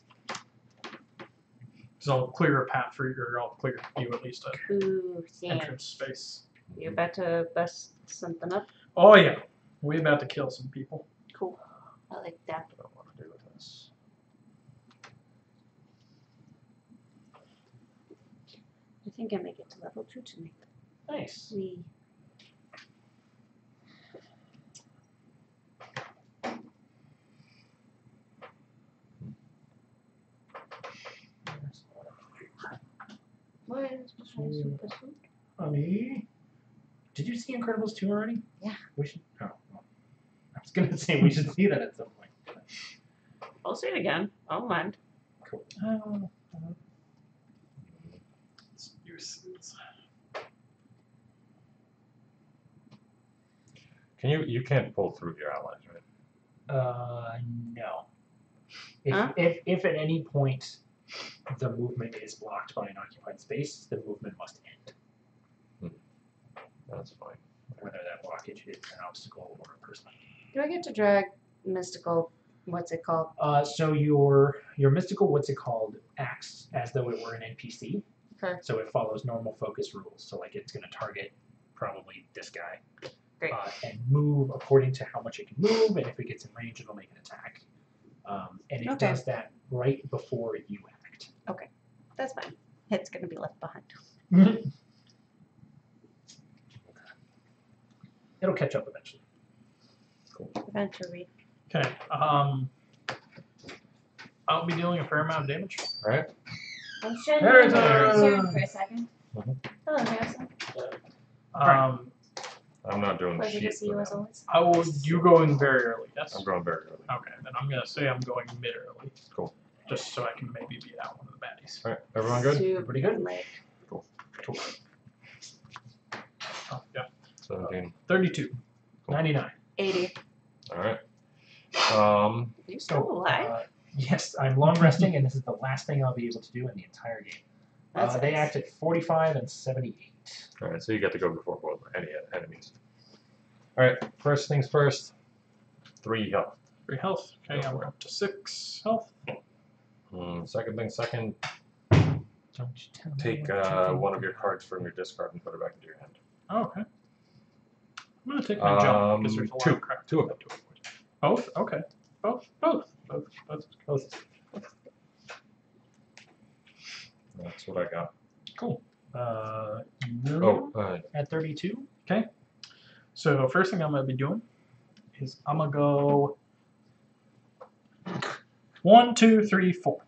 D: So I'll clear a path for you, or I'll clear you at least a
C: Ooh,
D: entrance
C: thanks.
D: space.
C: You about to bust something up?
D: Oh yeah, we about to kill some people.
C: Cool. I like that.
A: What do I want to do with this?
C: I think I make it to level 2 tonight.
E: Nice.
C: We. What is my super suit?
E: Honey, did you see Incredibles 2 already?
C: Yeah.
E: We should. Oh, well, I was gonna say we should see that at some point.
C: I'll see it again. I don't mind.
E: Cool.
D: It's useless.
A: You can't pull through your allies, right?
E: No.
C: Huh?
E: If at any point the movement is blocked by an occupied space, the movement must end.
A: That's fine.
E: Whether that blockage is an obstacle or a person.
C: Do I get to drag mystical? What's it called?
E: So your mystical, what's it called, acts as though it were an NPC.
C: Okay.
E: So it follows normal focus rules. So like it's going to target probably this guy.
C: Great.
E: And move according to how much it can move, and if it gets in range, it'll make an attack. And it
C: Okay.
E: does that right before you act.
C: That's fine. It's going to be left behind.
E: It'll catch up eventually.
C: Eventually.
D: Okay. I'll be dealing a fair amount of damage.
A: All right.
C: I'm sure
D: There
C: you
D: it
C: can
D: is.
C: turn for a second.
A: Mhm.
C: Hello, Harrison.
A: I'm not doing
C: Pleasure to
A: shit.
C: see you as always.
D: You going very early, yes?
A: I'm going very early.
D: Okay, then I'm gonna say I'm going mid early.
A: Cool.
D: Just so I can maybe beat out one of the baddies.
A: All right. Everyone good?
C: Super
E: Pretty good.
C: late.
A: Cool.
D: Oh, yeah.
A: 17.
D: 32.
E: 99.
C: 80.
A: All right.
C: You still alive?
E: Yes, I'm long resting, and this is the last thing I'll be able to do in the entire game.
C: That's
E: They
C: nice.
E: act at 45 and 78.
A: All right. So you get to go before both any enemies. All right. First things first. 3 health.
D: 3 health. Okay,
A: Go
D: I'm
A: for it.
D: up to 6 health.
A: Second thing second.
E: Don't you tell me
A: Take
E: what you're doing.
A: one of your cards from your discard and put it back into your hand.
D: Oh, okay. I'm gonna take my jump because there's a lot of crap.
A: Two of them.
D: Both? Okay. Both.
A: That's what I got.
E: Cool.
A: Oh,
E: William at 32.
D: So first thing I'm gonna be doing is I'm gonna go 1, 2, 3, 4,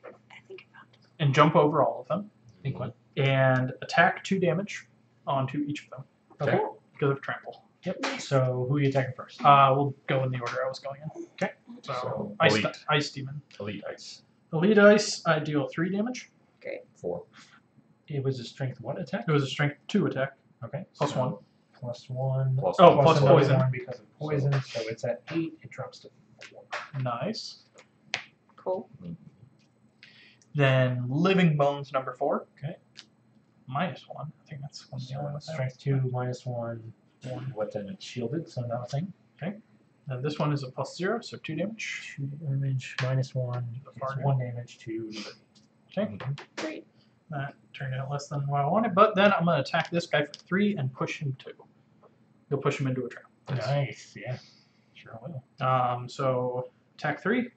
C: I think I found it.
D: and jump over all of them,
E: Think what?
D: and attack 2 damage onto each of them
A: Okay.
D: because of trample.
E: Yep. So who are you attacking first?
D: We'll go in the order I was going in.
E: Okay.
D: So
A: Elite.
D: Ice Demon.
A: Elite ice.
D: Elite Ice, I deal 3 damage.
C: Great.
A: 4.
E: It was a strength what attack?
D: It was a strength 2 attack.
E: Okay.
D: Plus
E: so
D: 1.
E: Plus 1.
A: Plus
D: Oh,
A: one.
D: plus
E: another
D: poison.
E: 1 because of poison. So it's at 8. It drops to 4.
D: Nice.
C: Cool.
D: Then Living Bones number 4.
E: Okay.
D: -1. I think that's one of the only
E: So
D: ones.
E: strength 2 minus 1. What then? It's shielded, so nothing.
D: And this one is a +0, so 2 damage.
E: 2 damage minus 1.
D: Far
E: It's 1 damage to.
D: Okay.
C: Great.
D: That turned out less than what I wanted, but then I'm going to attack this guy for 3 and push him 2. You'll push him into a trap.
E: Nice. Yeah. Sure will.
D: So attack 3.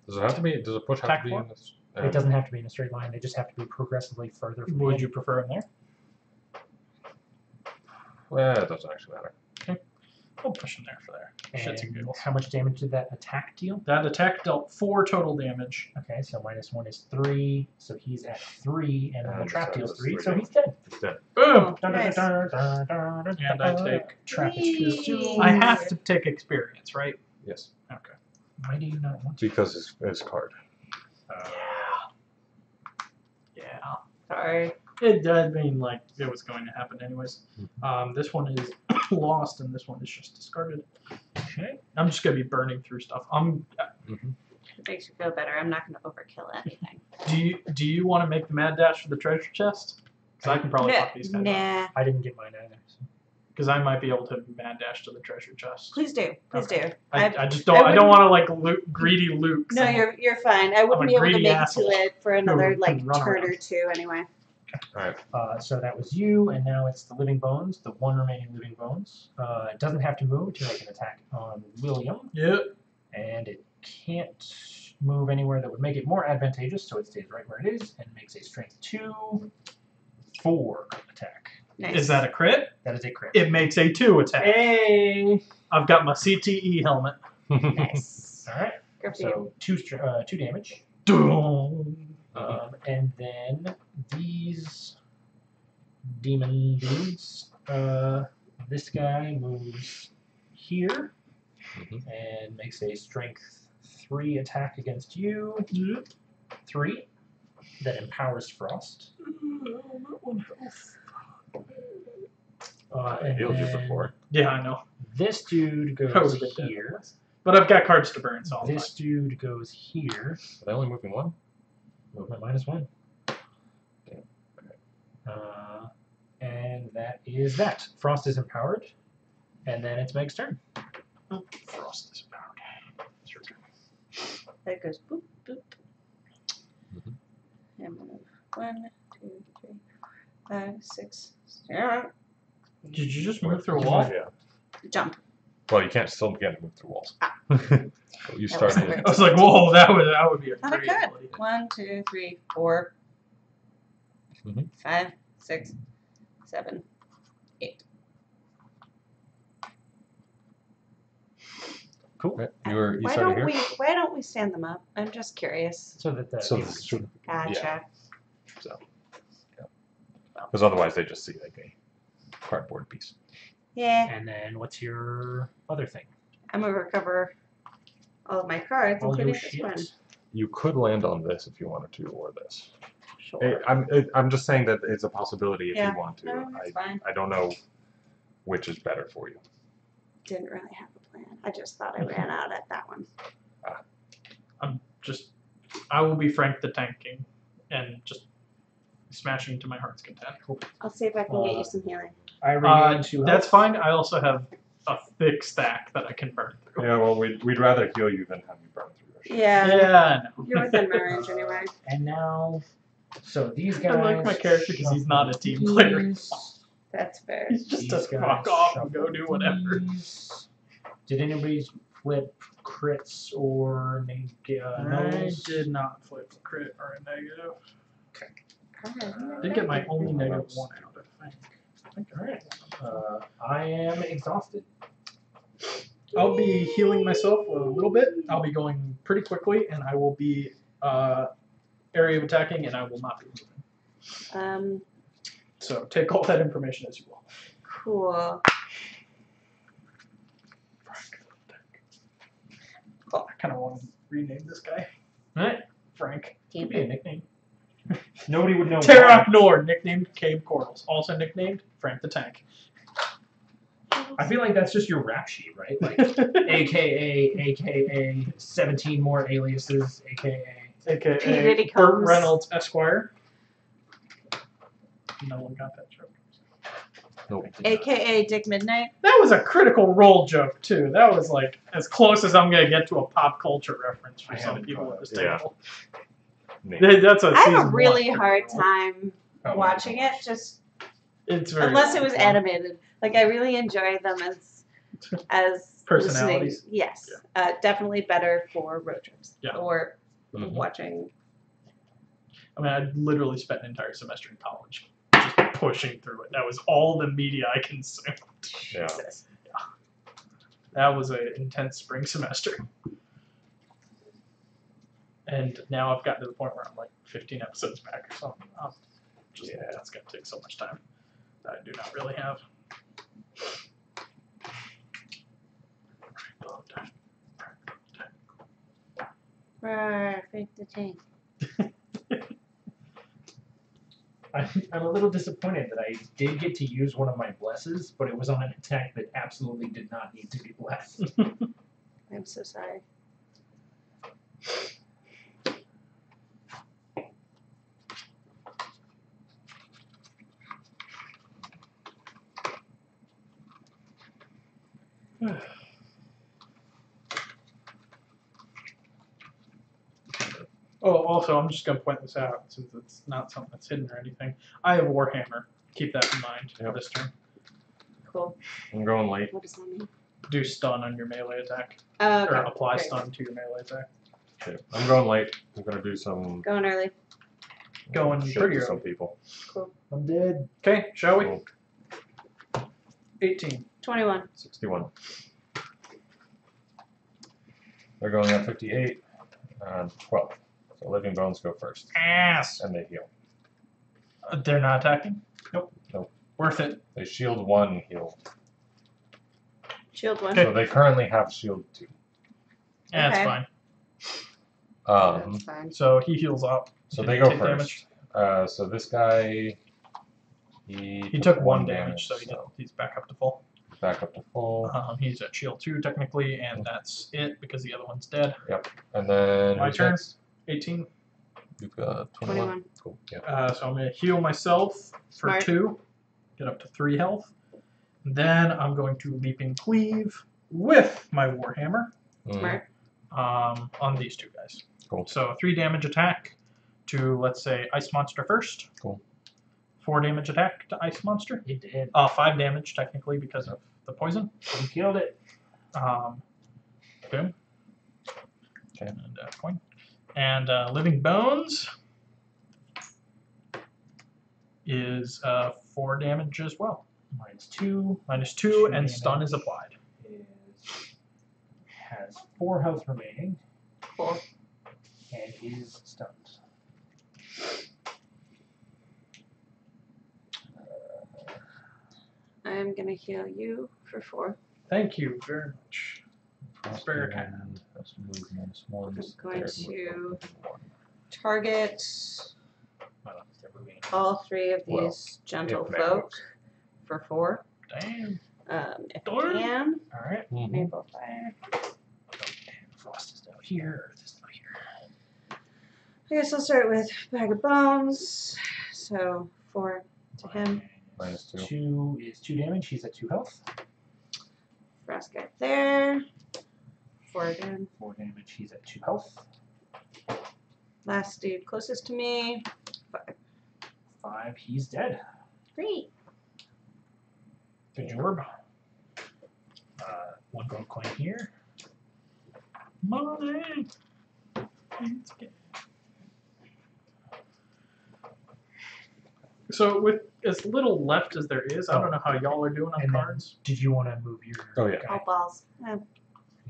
A: Does it have to be? Does it push have
D: Attack
A: to be
D: 4?
A: in this?
E: It doesn't have to be in a straight line. They just have to be progressively further from
D: Would
E: the
D: you prefer him there?
A: Well, it doesn't actually matter.
D: We'll push him there for there. Shits and
E: And
D: giggles.
E: how much damage did that attack deal?
D: That attack dealt 4 total damage.
E: Okay, so minus 1 is 3, so he's at 3, and then the
A: And
E: trap
A: so
E: deals
A: that's
E: 3,
A: 3
E: so
A: damage.
E: he's dead.
A: It's dead.
D: Boom!
C: Nice.
D: And I take.
E: Trap is
C: Whee!
D: I have to take experience, right?
A: Yes.
D: Okay.
E: Why do you not want to?
A: Because his card.
D: Yeah.
C: Sorry.
D: I mean, like, it was going to happen anyways. This one is lost, and this one is just discarded.
E: Okay.
D: I'm just going to be burning through stuff.
C: It makes you feel better. I'm not going to overkill anything.
D: Do you want to make the mad dash for the treasure chest? Because I can probably fuck these guys up.
C: Nah.
E: I didn't get mine either. So.
D: Because I might be able to mad dash to the treasure chest.
C: Please do. Please
D: Okay.
C: do.
D: I just don't. I don't want to like greedy Luke.
C: No, you're fine. I wouldn't
D: a
C: be able to
D: greedy
C: make
D: asshole
C: it to it for another
D: can
C: like
D: run
C: turn
D: around.
C: or two anyway.
A: All right.
E: So that was you, and now it's the living bones, the 1 remaining living bones. It doesn't have to move to make an attack on William,
D: Yep.
E: and it can't move anywhere that would make it more advantageous, so it stays right where it is and makes a strength 2, 4 attack.
C: Nice.
D: Is that a crit?
E: That is a crit.
D: It makes a 2 attack.
E: Hey!
D: I've got my CTE helmet.
C: nice?
E: All right.
C: Good for you.
E: So 2 damage.
D: Dun.
E: And then these demon dudes. This guy moves here and makes a strength 3 attack against you. 3. That empowers Frost.
A: Healed you
E: And
A: before.
D: Yeah, I know.
E: This dude
D: I
E: goes
D: would've been dead.
E: here.
D: But I've got cards to burn, so I'll
E: This dude goes here.
A: Are they only moving one?
E: Movement -1. And that is that. Frost is empowered. And then it's Meg's turn.
D: Frost is empowered. It's your turn.
C: That goes boop, boop.
A: Mhm.
C: And move 1, 2, 3, 5, 6, 7.
D: Did you just move through a wall?
A: Yeah.
C: Jump.
A: Well, you can't still again move through walls.
C: Ah.
A: So you
C: That wasn't
A: started.
C: very
D: I was like, whoa, that would be a
C: Not a
D: great
C: good.
D: ability.
C: 1, 2, 3, 4,
A: Mhm.
C: 5, 6, 7, 8.
A: Cool. You
C: Why
A: started
C: don't
A: here.
C: why don't we stand them up? I'm just curious.
E: So that the
A: So,
E: aliens-
C: Gotcha.
A: because otherwise they just see like a cardboard piece.
C: Yeah,
E: And then what's your other thing?
C: I'm gonna recover all of my cards,
E: All your
C: including this one.
E: shit.
A: You could land on this if you wanted to, or this.
C: Sure.
A: I'm just saying that it's a possibility if
C: Yeah.
A: you want to.
C: No, that's fine.
A: I don't know which is better for you.
C: Didn't really have a plan. I just thought I ran out at that one.
D: I will be Frank the Tank King and just smashing to my heart's content.
C: I'll see if I can get you some healing.
E: I regain 2
D: That's
E: health.
D: fine. I also have a thick stack that I can burn through.
A: Yeah, well, we'd rather heal you than have you burn through your shit.
C: Yeah,
D: Yeah, I know.
C: you're within my range anyway.
E: And now, so these guys.
D: I like my character because he's not a team player.
C: That's fair.
D: He's just
E: These
D: a
E: guys
D: fuck off and go
E: shuffle
D: do whatever.
E: these. Did anybody flip crits or
D: I
E: nulls?
D: did not flip a crit or a negative.
C: Alright.
D: I did get my only negative one out, I think.
E: Alright. I am exhausted.
D: I'll be healing myself a little bit. I'll be going pretty quickly, and I will be area of attacking, and I will not be moving. So take all that information as you will.
C: Cool.
D: I kind of want to rename this guy
E: Alright.
D: Frank.
E: Could be a nickname. Nobody would know.
D: Terok Nord, nicknamed Cabe Corals, also nicknamed Frank the Tank.
E: I feel like that's just your rap sheet, right? Like AKA 17 more aliases, AKA.
C: P.
D: AKA
C: Diddy
D: Burt
C: Combs.
D: Reynolds Esquire. No one got that joke.
A: Nope.
C: AKA Dick Midnight.
D: That was a Critical Role joke too. That was like as close as I'm gonna get to a pop culture reference for
E: I
D: some
E: haven't
D: people
A: caught
D: at this
A: it. Yeah.
D: table.
A: Name.
D: That's a
C: I have
D: season
C: a really
D: one.
C: hard time
E: Oh,
C: watching it, just
D: It's very
C: unless it was
D: fun.
C: animated. Like I really enjoy them as
D: Personalities.
C: listening. Yes, definitely better for road trips
D: Yeah.
C: or
A: Mhm.
C: watching.
D: I mean, I literally spent an entire semester in college just pushing through it. That was all the media I consumed.
A: Yeah.
C: Jesus.
D: That was an intense spring semester. And now I've gotten to the point where I'm like 15 episodes back or something. That's going to take so much time that I do not really have.
C: Perfect the tank.
E: I'm a little disappointed that I did get to use one of my blesses, but it was on an attack that absolutely did not need to be blessed.
C: I'm so sorry.
D: Oh, also, I'm just going to point this out since it's not something that's hidden or anything. I have Warhammer. Keep that in mind for
A: Yep.
D: this turn.
C: Cool.
A: I'm going late.
C: What does that mean?
D: Do stun on your melee attack.
C: Okay.
D: Or apply
C: great.
D: stun to your melee attack.
A: Okay. I'm going late. I'm gonna do some
C: Going early.
D: Going
A: shit
D: pretty
A: to some
D: early.
A: people.
C: Cool.
D: I'm dead. Okay, shall we?
A: Cool.
D: 18.
C: 21.
A: 61. They're going at 58 and 12. So living bones go first,
D: Ass.
A: and they heal.
D: They're not attacking?
A: Nope.
D: Worth it.
A: They shield 1, heal.
C: Shield 1.
D: Okay.
A: So they currently have shield 2.
D: Yeah,
C: Okay.
D: that's fine.
C: That's fine.
D: So he heals up.
A: So
D: Did
A: they
D: he
A: go
D: take
A: first. So this guy,
D: He took 1 damage, so he's back up to full.
A: back up to full.
D: He's at shield 2 technically, and that's it because the other one's dead.
A: Yep. And then
D: My
A: who's
D: turn.
A: next?
D: 18.
A: You've got 21. Cool. Yeah.
D: So I'm going to heal myself for
C: Smart.
D: 2, get up to 3 health. Then I'm going to Leaping Cleave with my Warhammer
C: Smart.
D: on these 2 guys.
A: Cool.
D: So 3 damage attack to, let's say, Ice Monster first.
A: Cool.
D: 4 damage attack to Ice Monster.
E: It did.
D: 5 damage technically because of the poison.
E: You killed it.
D: Boom.
A: Okay.
D: And coin. And Living Bones is 4 damage as well.
E: -2.
D: -2, and
E: damage.
D: stun is applied.
E: Has 4 health remaining
C: Cool.
E: and is stunned.
C: I'm gonna heal you for 4.
D: Thank you very much. Spare
A: Frostbite
D: hand.
A: has to move -1s.
C: I'm going
A: There,
C: to-
A: 1.
C: Target
E: Well, they're moving.
C: all 3 of
A: Well,
C: these gentle
A: if Meg
C: folk
A: moves.
C: for 4.
D: Damn.
C: If
D: Darn.
C: I can.
E: All right.
C: Maple fire.
E: Frost is down here. Earth is down here.
C: I guess I'll start with Bag of Bones. So 4 to him.
A: -2.
E: 2 is 2 damage. He's at 2 health.
C: Frost guy there. 4 again.
E: 4 damage. He's at 2 health.
C: Last dude closest to me. 5.
E: 5. He's dead.
C: Great.
E: Good job. 1 gold coin here.
D: Money. So with as little left as there is, I don't know how y'all are doing on
E: And then-
D: cards.
E: Did you want to move your?
A: Oh, yeah.
C: All balls.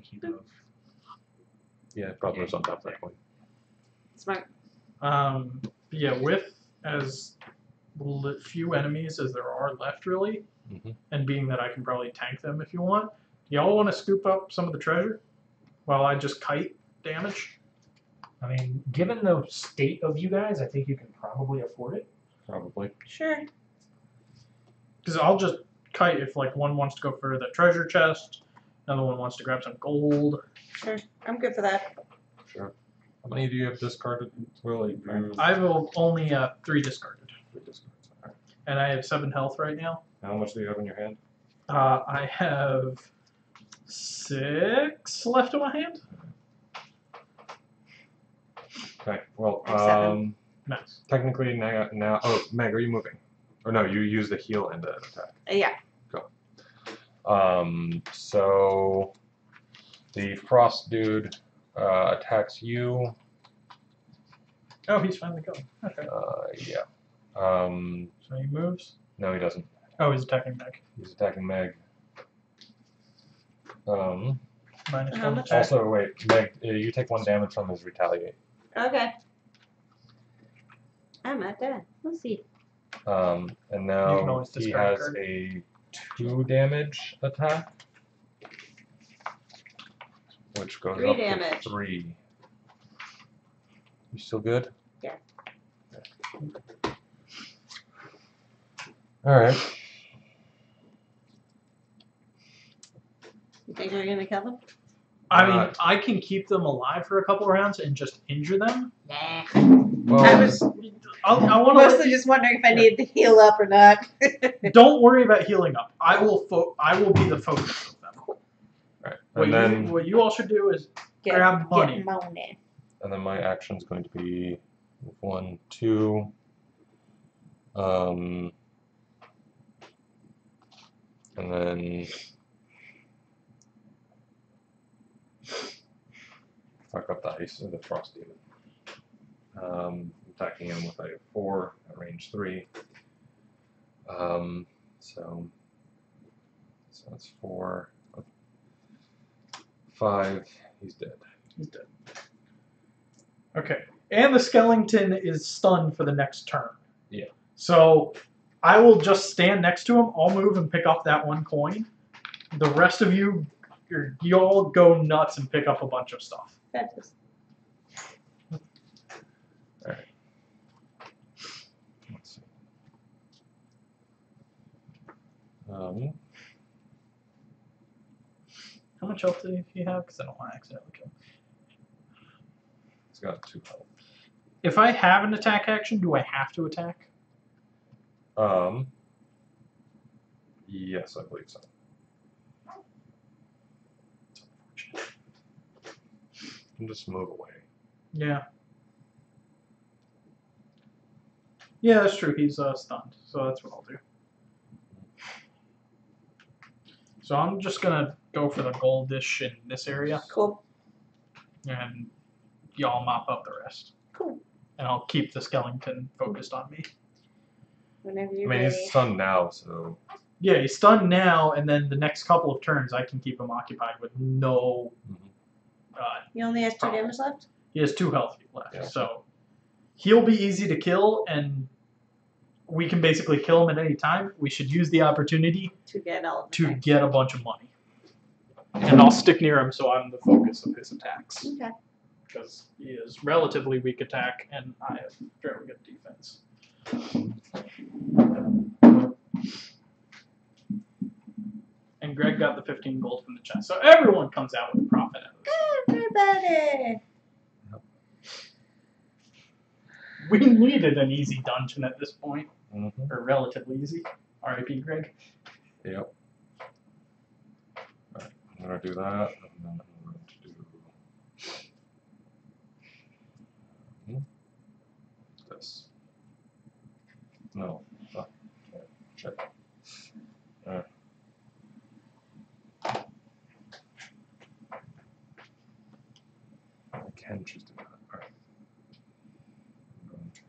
E: He moved.
A: Yeah, probably was on top of that point.
C: Smart.
D: Yeah, with as few enemies as there are left, really, and being that I can probably tank them if you want, y'all want to scoop up some of the treasure while I just kite damage?
E: I mean, given the state of you guys, I think you can probably afford it.
A: Probably.
C: Sure.
D: Because I'll just kite if like one wants to go for the treasure chest, another one wants to grab some gold.
C: Sure. I'm good for that.
A: Sure. How many do you have discarded? Will you
D: I will only 3 discarded,
A: 3 discards? All right.
D: and I have 7 health right now.
A: How much do you have in your hand?
D: I have 6 left in my hand.
A: Okay. Well,
C: I have 7.
D: Nice.
A: technically now. Oh, Meg, are you moving? Or no, you use the heal and the attack.
C: Yeah.
A: So the frost dude attacks you.
D: Oh, he's finally going. Okay.
A: Yeah.
D: So he moves.
A: No, he doesn't.
D: Oh, he's attacking Meg.
A: He's attacking Meg.
D: Minus
C: How
D: 1
C: much?
D: attack.
A: Also, wait, Meg, you take 1 damage from his retaliate.
C: Okay. I'm not dead. Let's see.
A: And
D: You can
A: now
D: always
A: he
D: discard a
A: has
D: card.
A: a 2 damage attack, which goes
C: 3
A: up
C: damage.
A: to 3. You still good?
C: Yeah.
A: All right.
C: You think we're gonna kill them?
D: I mean, I can keep them alive for a couple of rounds and just injure them.
C: Nah.
A: Well,
C: I was
D: I want
C: mostly just wondering if I needed to heal up or not.
D: Don't worry about healing up. I will be the focus of them.
A: right.
D: What,
A: And then
D: what you all should do is grab money.
C: Get money.
A: And then my action's going to be 1, 2. And then fuck up the ice of the frost demon. Attacking him with a 4 at range 3. So that's 4, 5. He's dead.
D: He's dead. Okay. And the skeleton is stunned for the next turn.
A: Yeah.
D: So I will just stand next to him. I'll move and pick up that 1 coin. The rest of you, y'all go nuts and pick up a bunch of stuff.
C: That's
A: Let's see.
D: How much health do you have? Because I don't want to accidentally kill him.
A: He's got 2 health.
D: If I have an attack action, do I have to attack?
A: Yes, I believe so. You can just move away.
D: Yeah. Yeah, that's true. He's stunned, so that's what I'll do. So I'm just gonna go for the goldish in this area,
C: Cool.
D: and y'all mop up the rest.
C: Cool.
D: And I'll keep the skeleton focused on me.
C: Whenever
A: I
C: you're
A: mean,
C: ready.
A: he's stunned now, so.
D: Yeah, he's stunned now, and then the next couple of turns I can keep him occupied with no.
C: He only has 2
D: Problem.
C: damage left?
D: He has 2 health left,
A: Yeah.
D: so he'll be easy to kill, and we can basically kill him at any time. We should use the opportunity
C: To get all of the
D: to
C: attacks.
D: get a bunch of money. And I'll stick near him so I'm the focus of his attacks.
C: Okay.
D: Because he is relatively weak attack, and I have very good defense. And Greg got the 15 gold from the chest. So everyone comes out with a profit out of this.
C: Everybody!
D: We needed an easy dungeon at this point.
A: Mm-hmm.
D: Or relatively easy. R.I.P. Greg.
A: Yep. Alright, I'm gonna do that, and then I'm going to do this. No. Oh, shit. I can choose to do that. Alright. I'm going to.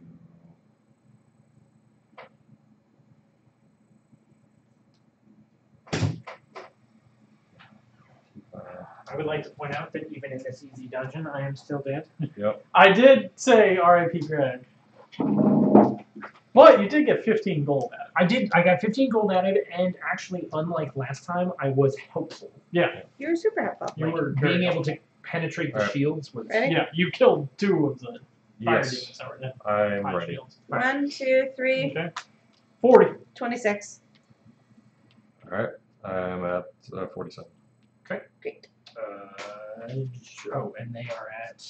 E: I would like to point out that even in this easy dungeon, I am still dead.
A: Yep.
D: I did say R.I.P. Greg. But you did get 15 gold out of it.
E: I did. I got 15 gold out of it, and actually, unlike last time, I was helpful.
D: Yeah.
C: You were super helpful.
D: You
E: Like,
D: were
E: being
D: very
E: able to penetrate the
A: Alright.
E: shields was.
C: Ready?
D: Yeah, you killed 2 of the fire
A: Yes,
D: demons that were there.
A: I'm
D: Fire
A: ready.
D: shields.
C: 1, 2, 3,
D: Okay. 40.
C: 26.
A: Alright, I'm at 47.
C: Great.
E: Oh, and they are at.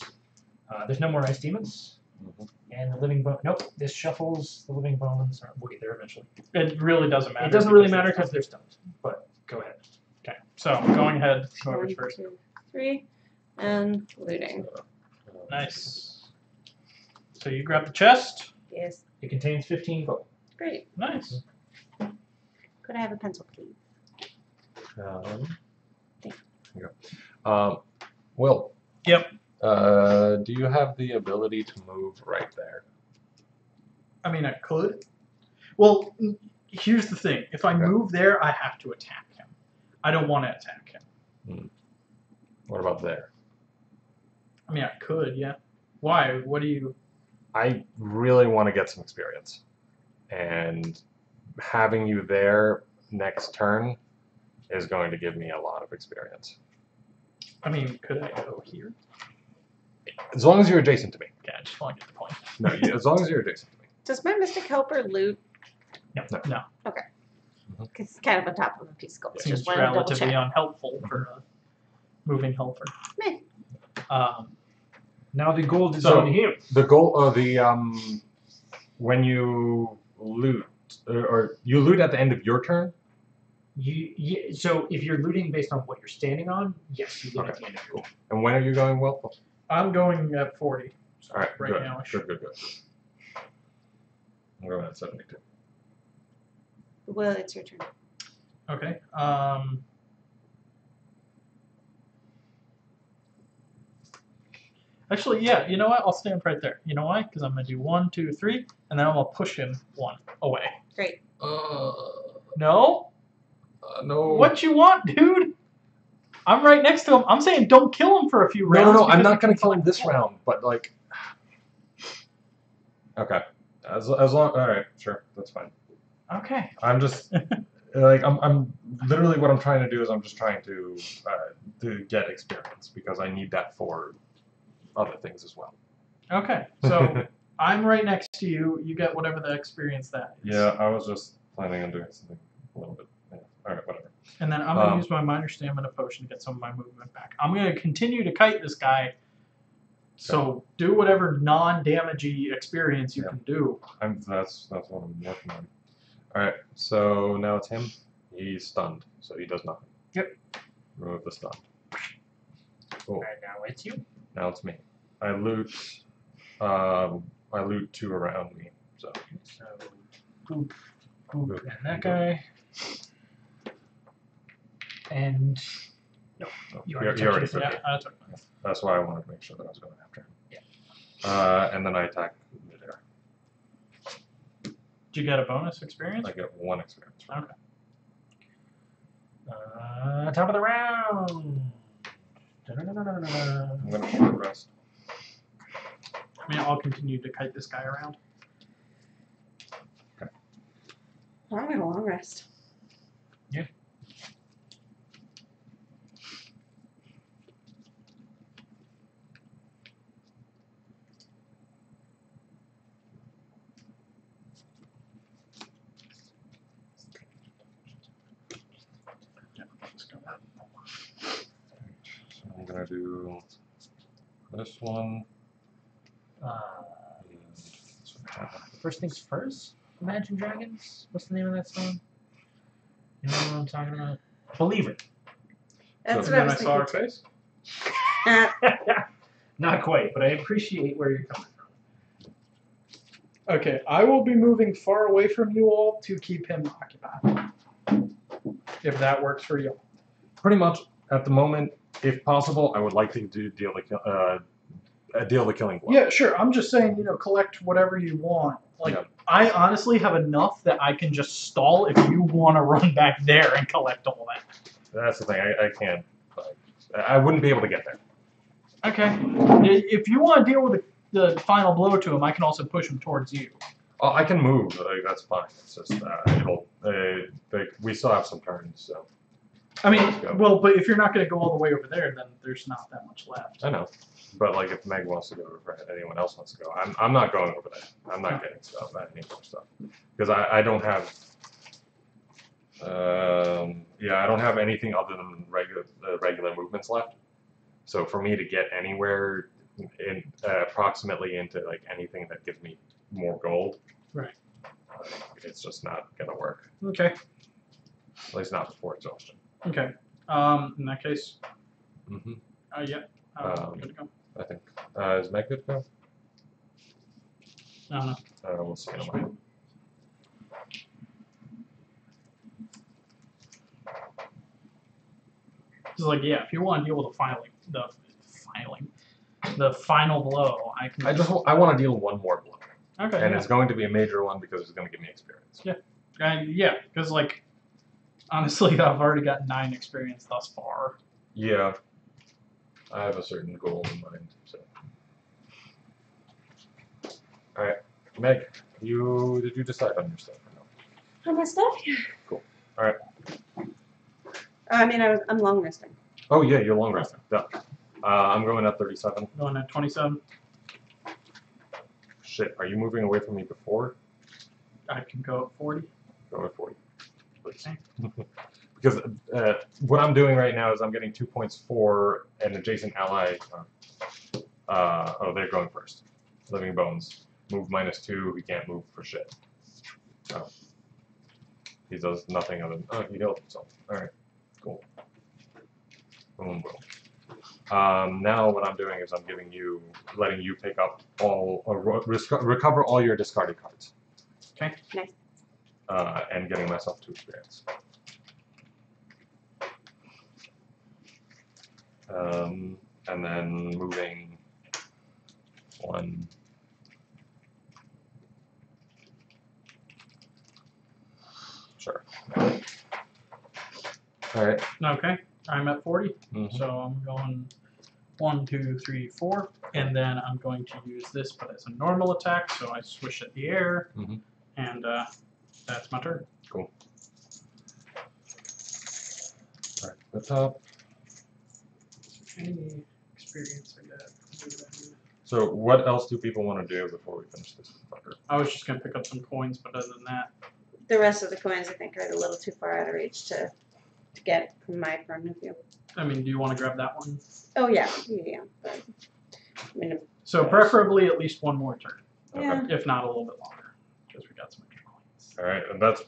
E: There's no more ice demons.
A: Mhm.
E: And the living bone. Nope. This shuffles the living bones. We'll get there eventually.
D: It really doesn't matter.
E: It doesn't really
D: because
E: matter
D: they're
E: because they're stunned. But go ahead.
D: Okay, so going ahead. Whoever's
C: 1,
D: first.
C: 2, 3. And looting.
D: Nice. So you grab the chest.
C: Yes.
E: It contains 15 gold.
C: Great.
D: Nice.
C: Could I have a pencil, please?
A: Here you go. Will.
D: Yep.
A: Do you have the ability to move right there?
D: I mean, I could. Well, here's the thing. If I
A: Okay.
D: move there, I have to attack him. I don't want to attack him.
A: What about there?
D: I mean, I could, yeah. Why? What do you...
A: I really want to get some experience. And having you there next turn is going to give me a lot of experience.
D: I mean, could I go here?
A: As long as you're adjacent to me.
D: Yeah, I just want to get the point.
A: No, as long as you're adjacent to me.
C: Does my Mystic Helper loot?
D: No.
C: Because it's kind of on top of a piece of gold.
D: Seems
C: Just wanted to double
D: relatively
C: check.
D: unhelpful for a moving helper.
C: Meh.
E: Now the gold is
A: So-
E: on him.
A: The goal of the when you loot or you loot at the end of your turn.
E: So if you're looting based on what you're standing on, yes, you loot at the end of your turn.
A: And when are you going, Will?
D: I'm going at 40.
A: All right,
D: Right
A: good.
D: now.
A: Good. I'm going at 72.
C: Well, it's your turn.
D: Okay. Actually, yeah, you know what? I'll stand right there. You know why? Because I'm going to do 1, 2, 3, and then I'm going to push him 1 away.
C: Great.
D: No?
A: No.
D: What you want, dude? I'm right next to him. I'm saying don't kill him for a few rounds.
A: No. I'm
D: because
A: not going to kill him this round, but like. Okay. As long. All right. Sure. That's fine.
D: Okay.
A: I'm just like I'm literally what I'm trying to do is I'm just trying to get experience because I need that for other things as well.
D: Okay. So I'm right next to you. You get whatever the experience that is.
A: Yeah, I was just planning on doing something a little bit. Yeah. All right, whatever.
D: And then I'm going to use my minor stamina potion to get some of my movement back. I'm going to continue to kite this guy. So do whatever non-damagey experience you can do.
A: That's what I'm working on. Alright, so now it's him. He's stunned, so he does nothing.
E: Yep.
A: Remove the stun. Cool.
E: Alright, now it's you.
A: Now it's me. I loot 2 around me. So
E: Goop, and that guy. And
A: no,
E: you
A: he already took
D: Yeah,
A: it.
D: I took mine.
A: That's why I wanted to make sure that I was going after him.
E: Yeah.
A: And then I attack midair.
D: Did you get a bonus experience?
A: I get 1 experience.
D: Okay.
E: Top of the round.
A: I'm gonna short rest.
D: I mean, I'll continue to kite this guy around.
C: I'm gonna long rest.
E: Yeah.
A: So I'm gonna do this one. And this one.
E: First things first. Imagine Dragons. What's the name of that song? You know what I'm talking about? Believer.
C: That's
A: So
C: what I
D: then
C: was
D: I saw her
C: thinking.
D: face.
E: Not quite, but I appreciate where you're coming from.
D: Okay, I will be moving far away from you all to keep him occupied. If that works for you.
A: Pretty much at the moment, if possible, I would like to deal the killing blow.
D: Yeah, sure. I'm just saying, collect whatever you want. Like,
A: Yeah.
D: I honestly have enough that I can just stall if you want to run back there and collect all that.
A: That's the thing. I can't. I wouldn't be able to get there.
D: Okay. If you want to deal with the final blow to him, I can also push him towards you.
A: Oh, I can move. That's fine. It's just we still have some turns, so.
D: I mean,
A: Let's go.
D: well, but if you're not going to go all the way over there, then there's not that much left.
A: I know, but like if Meg wants to go, or anyone else wants to go, I'm not going over there. I'm not getting stuff. I need more stuff because I don't have. I don't have anything other than regular movements left. So for me to get anywhere in approximately into like anything that gives me more gold,
D: Right.
A: It's just not gonna work.
D: Okay.
A: At least not before exhaustion.
D: Okay. In that case,
A: Mm-hmm.
D: yeah. Good to go.
A: I think. Is Meg good to go?
D: I don't know.
A: We'll see in a moment.
D: It's like, yeah, if you want to deal with the final blow, I can.
A: I want to deal one more blow,
D: Okay.
A: and
D: Yeah.
A: it's going to be a major one because it's going to give me experience.
D: Yeah, because like, honestly, I've already got 9 experience thus far.
A: Yeah. I have a certain goal in mind. So. All right, Meg, did you decide on your stuff or no?
C: On my stuff? Yeah.
A: Cool. All right.
C: I mean, I'm long resting.
A: Oh yeah, you're long resting. Duh. I'm going at 37.
D: Going at 27.
A: Shit, are you moving away from me before?
D: I can go at 40.
A: Go at 40, please.
D: Okay.
A: Because what I'm doing right now is I'm getting 2 points for an adjacent ally. They're going first. Living Bones. Move -2. He can't move for shit. Oh. He does nothing other than. Oh, he healed himself. Alright. Cool. Boom, boom. Now what I'm doing is I'm letting you pick up recover all your discarded cards.
D: Okay.
C: Nice.
A: And getting myself 2 experience. And then moving 1. Sure. All right.
D: Okay. I'm at 40.
A: Mhm.
D: So I'm going 1, 2, 3, 4, and then I'm going to use this, but as a normal attack. So I swish at the air,
A: Mhm.
D: and that's my turn.
A: Cool. All right. The top.
D: Any experience I got?
A: So what else do people want to do before we finish this fucker?
D: I was just gonna pick up some coins, but other than that,
C: The rest of the coins, I think, are a little too far out of reach to to get from my point of view.
D: I mean, do you want to grab that one?
C: Oh yeah. But, I mean,
D: So preferably at least one more turn,
C: yeah.
D: if not a little bit longer, because we got some extra coins.
A: All right, and that's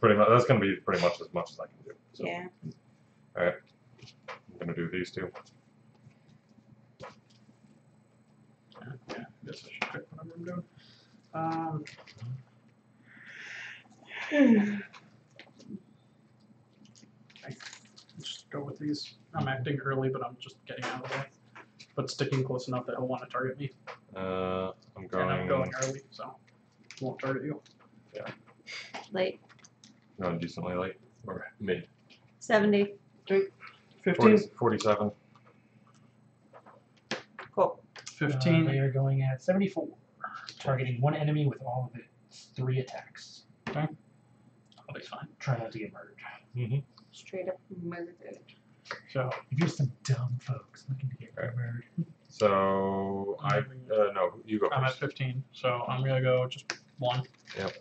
A: going to be pretty much as much as I can do. So.
C: Yeah.
A: All right, I'm going to do these two.
D: Yeah, I guess I should pick whatever I'm doing. Just go with these. I'm acting early, but I'm just getting out of the way. But sticking close enough that he'll want to target me.
A: I'm going.
D: And I'm going early, so won't target you.
A: Yeah.
C: Late.
A: Going decently late or mid.
C: 70.
D: 15.
A: 47.
C: Cool.
D: 15.
E: They are going at 74, targeting one enemy with all of its 3 attacks.
D: Okay. I'll be fine.
E: Try not to get murdered.
A: Mm-hmm.
C: Straight up murdered.
D: So
E: If you're some dumb folks looking to get murdered.
A: So no, you go
D: I'm at
A: first.
D: 15, so I'm gonna go just 1.
A: Yep.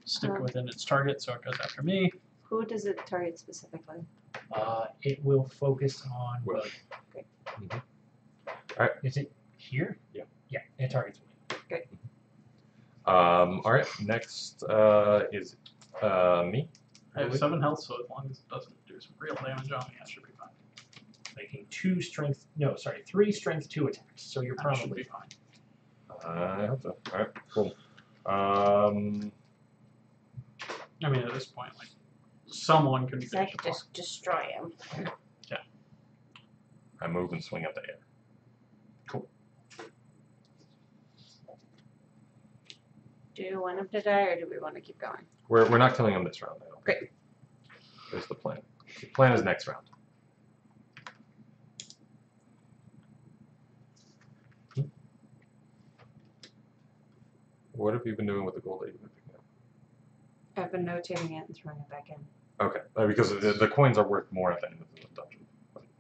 D: Stick within its target, so it goes after me.
C: Who does it target specifically?
E: It will focus on
A: Will.
E: William.
C: Okay.
A: Mhm.
E: Is it here?
A: Yeah.
E: Yeah, it targets William.
A: All right. Next is me.
D: I have 7 health, so as long as it doesn't do some real damage on me, I should be fine.
E: Making 3 strength 2 attacks. So you're
D: I should
E: probably
D: be fine.
A: I hope so. All right. Cool.
D: I mean, at this point, like, someone can
C: So I
D: finish
C: could
D: it off.
C: just destroy him.
A: I move and swing at the air.
C: Do you want him to die, or do we want to keep going?
A: We're not killing him this round. I don't think.
C: Great.
A: There's the plan. The plan is next round. What have you been doing with the gold that you've been picking up?
C: I've been notating it and throwing it back in.
A: Okay, because the coins are worth more at the end of the dungeon.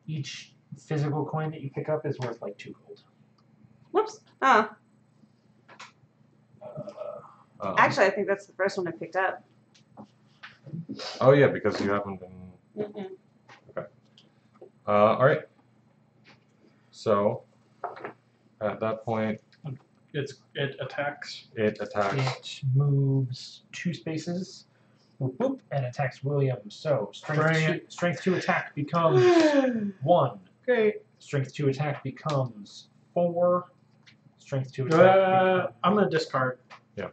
E: Each physical coin that you pick up is worth like 2 gold.
C: Whoops. Oh,
A: Um,
C: actually, I think that's the first one I picked up.
A: Oh yeah, because you haven't been.
C: Mm-mm.
A: All right. So, at that point,
D: It attacks.
A: it attacks.
E: It moves 2 spaces, boop, boop, and attacks William. So
D: Bring
E: strength 2 attack becomes 1.
C: Great.
E: Strength 2 attack becomes 4. Strength 2 attack
D: I'm gonna discard.
A: Yeah.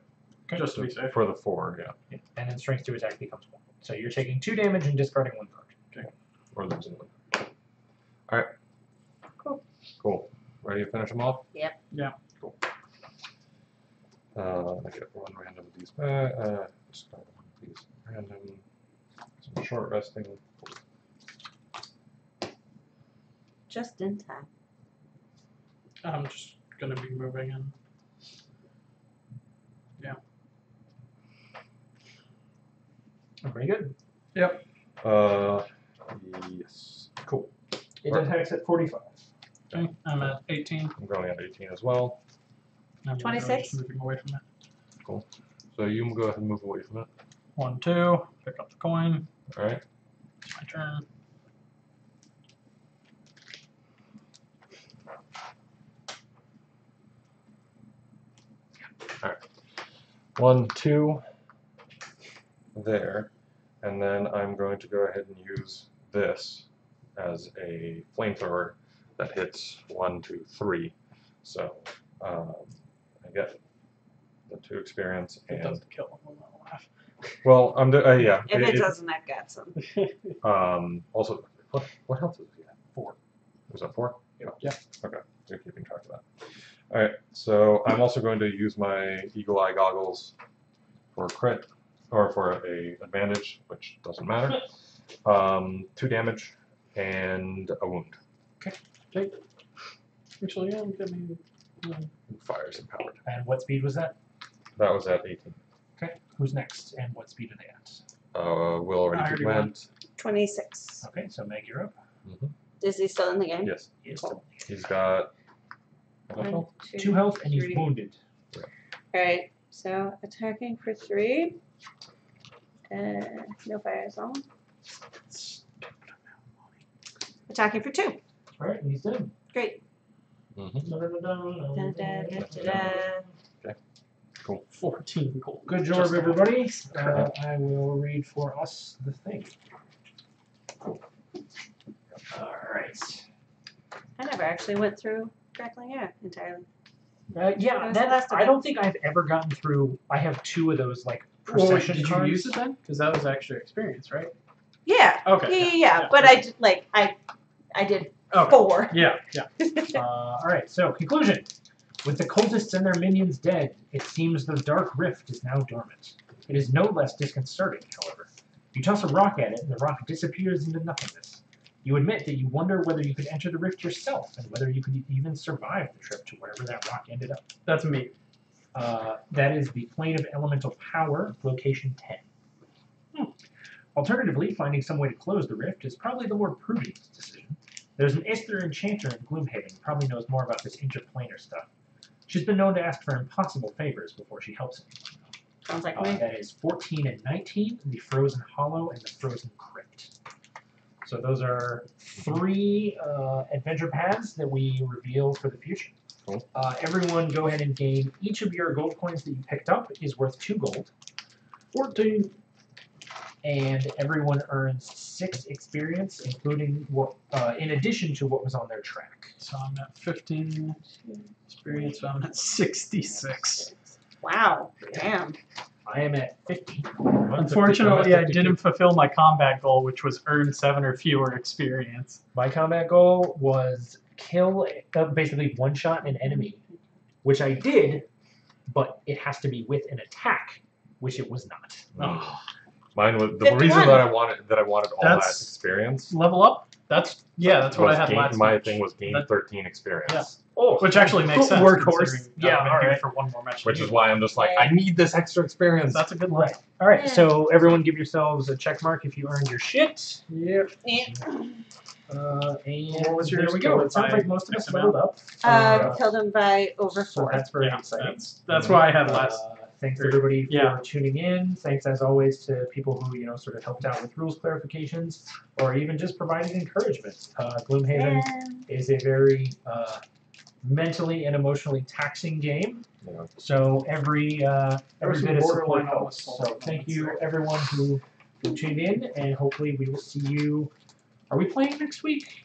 D: Just to be safe.
A: For the 4, yeah.
E: becomes, and then strength 2 attack becomes 1. So you're taking 2 damage and discarding 1 card.
A: Or losing one. All right.
C: Cool.
A: Cool. Ready to finish them off?
C: Yep.
D: Yeah.
A: Cool. I get 1 random of these back. Discard 1 of these random. Some short resting.
C: Just in time.
D: I'm just gonna be moving in.
E: Pretty good.
D: Yep.
A: Yes.
E: Cool. It
A: Right.
E: attacks at 45.
D: Okay. I'm at 18.
A: I'm going at 18 as well.
D: I'm
C: 26?
D: just moving away from it.
A: So you can go ahead and move away from it.
D: 1, 2. Pick up the coin.
A: All right.
D: It's my turn.
A: All right. 1, 2. There. And then I'm going to go ahead and use this as a flamethrower that hits 1, 2, 3. So I get the 2 experience
D: If it
A: and
D: doesn't kill him, I'll laugh.
A: well, I'm yeah.
C: If it doesn't, I've got some.
A: Also, what health is he at?
E: 4.
A: Was that 4?
D: Yeah.
A: Okay, you're keeping track of that. All right. So I'm also going to use my eagle eye goggles for a crit or for a advantage, which doesn't matter. 2 damage and a wound.
D: Actually, yeah, give me.
A: Fires empowered.
E: And what speed was that?
A: That was at 18.
E: Okay. Who's next, and what speed are they at?
A: Will already
D: I
A: took
D: already
A: went.
C: 26.
E: Okay, so Meg, you're up.
C: Is he still in the game?
A: Yes.
E: He is
C: Cool.
A: He's got. how much
C: 1,
A: health?
E: 2 health, and he's
C: 3.
E: wounded.
C: Alright, so attacking for 3. No fire zone. Attacking for 2.
E: All right, he's dead.
C: Great.
A: Mm-hmm.
C: Da-da-da-da-da.
A: Cool.
D: 14 gold.
E: Good job,
D: Just
E: everybody. I will read for us the thing. All right.
C: I never actually went through Crackling Air entirely.
E: Yeah,
C: was the last of
E: I
C: it.
E: don't think I've ever gotten through. I have 2 of those like
D: Well,
E: procession
D: did
E: cards.
D: you use it then? Because that was extra experience, right?
C: Yeah.
D: Okay.
C: Yeah. But I did, I did
D: Okay.
C: 4.
D: Yeah.
E: All right. So conclusion: with the cultists and their minions dead, it seems the dark rift is now dormant. It is no less disconcerting, however. You toss a rock at it, and the rock disappears into nothingness. You admit that you wonder whether you could enter the rift yourself, and whether you could even survive the trip to wherever that rock ended up.
D: That's me.
E: That is the Plane of Elemental Power, location 10. Alternatively, finding some way to close the rift is probably the more prudent decision. There's an Aether enchanter in Gloomhaven who probably knows more about this interplanar stuff. She's been known to ask for impossible favors before she helps anyone.
C: Sounds like me.
E: That is 14 and 19, the Frozen Hollow and the Frozen Crypt. So those are 3 adventure paths that we reveal for the future.
A: Cool.
E: Everyone go ahead and gain each of your gold coins that you picked up is worth 2 gold.
D: 14.
E: And everyone earns 6 experience, including what, in addition to what was on their track.
D: So I'm at 15 experience. So I'm at 66.
C: Wow. Damn.
E: I am at 50.
D: Unfortunately, I didn't fulfill my combat goal, which was earn 7 or fewer experience.
E: My combat goal was kill, basically one-shot an enemy, which I did, but it has to be with an attack, which it was not.
A: Oh. Mine was the
C: 51.
A: reason that I wanted all that
D: That's-
A: experience.
D: Level up? That's what
A: was
D: I had
A: gain,
D: last
A: My
D: match.
A: thing was gain
D: That-
A: 13 experience.
D: Yeah.
E: Oh,
D: Which actually makes sense.
E: Workhorse.
D: considering
E: Yeah,
D: I've been
E: all
D: here
E: right.
D: for one more match.
A: Which is why I'm just like, I need this extra experience.
D: That's a good
E: Right.
D: one.
E: All right,
C: Yeah.
E: so everyone give yourselves a check mark if you earned your shit. Yep.
C: Yeah.
E: And
D: What was
E: there
D: yours?
E: we go. It sounds
D: By
E: like most of us
D: X
E: leveled up.
C: Killed him by over
E: So
C: 4.
E: that's very
D: Yeah,
E: exciting.
D: that's why I had last.
E: Thanks everybody for
D: Yeah.
E: tuning in. Thanks as always to people who sort of helped out with rules clarifications or even just provided encouragement. Gloomhaven is a very mentally and emotionally taxing game.
A: Yeah.
E: So every
D: was
E: bit of
D: some
E: support
D: borderline
E: helps.
D: almost
E: So thank you everyone who tuned in, and hopefully we will see you. Are we playing next week?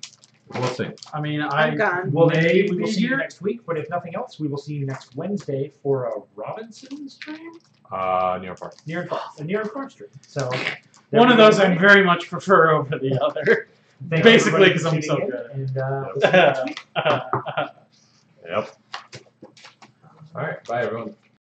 A: We'll see.
D: I mean,
C: I'm gone.
E: Well, then maybe we
D: Maybe
E: will see you
D: here.
E: next week. But if nothing else, we will see you next Wednesday for a Robinson stream
A: Near Park.
E: near Farm stream. So
D: one of those I
E: everybody,
D: very much prefer over the other.
E: thank
D: basically
E: everybody for
D: 'cause I'm so
E: tuning in,
D: good.
E: And we'll see you next week.
A: Yep. All right. Bye, everyone.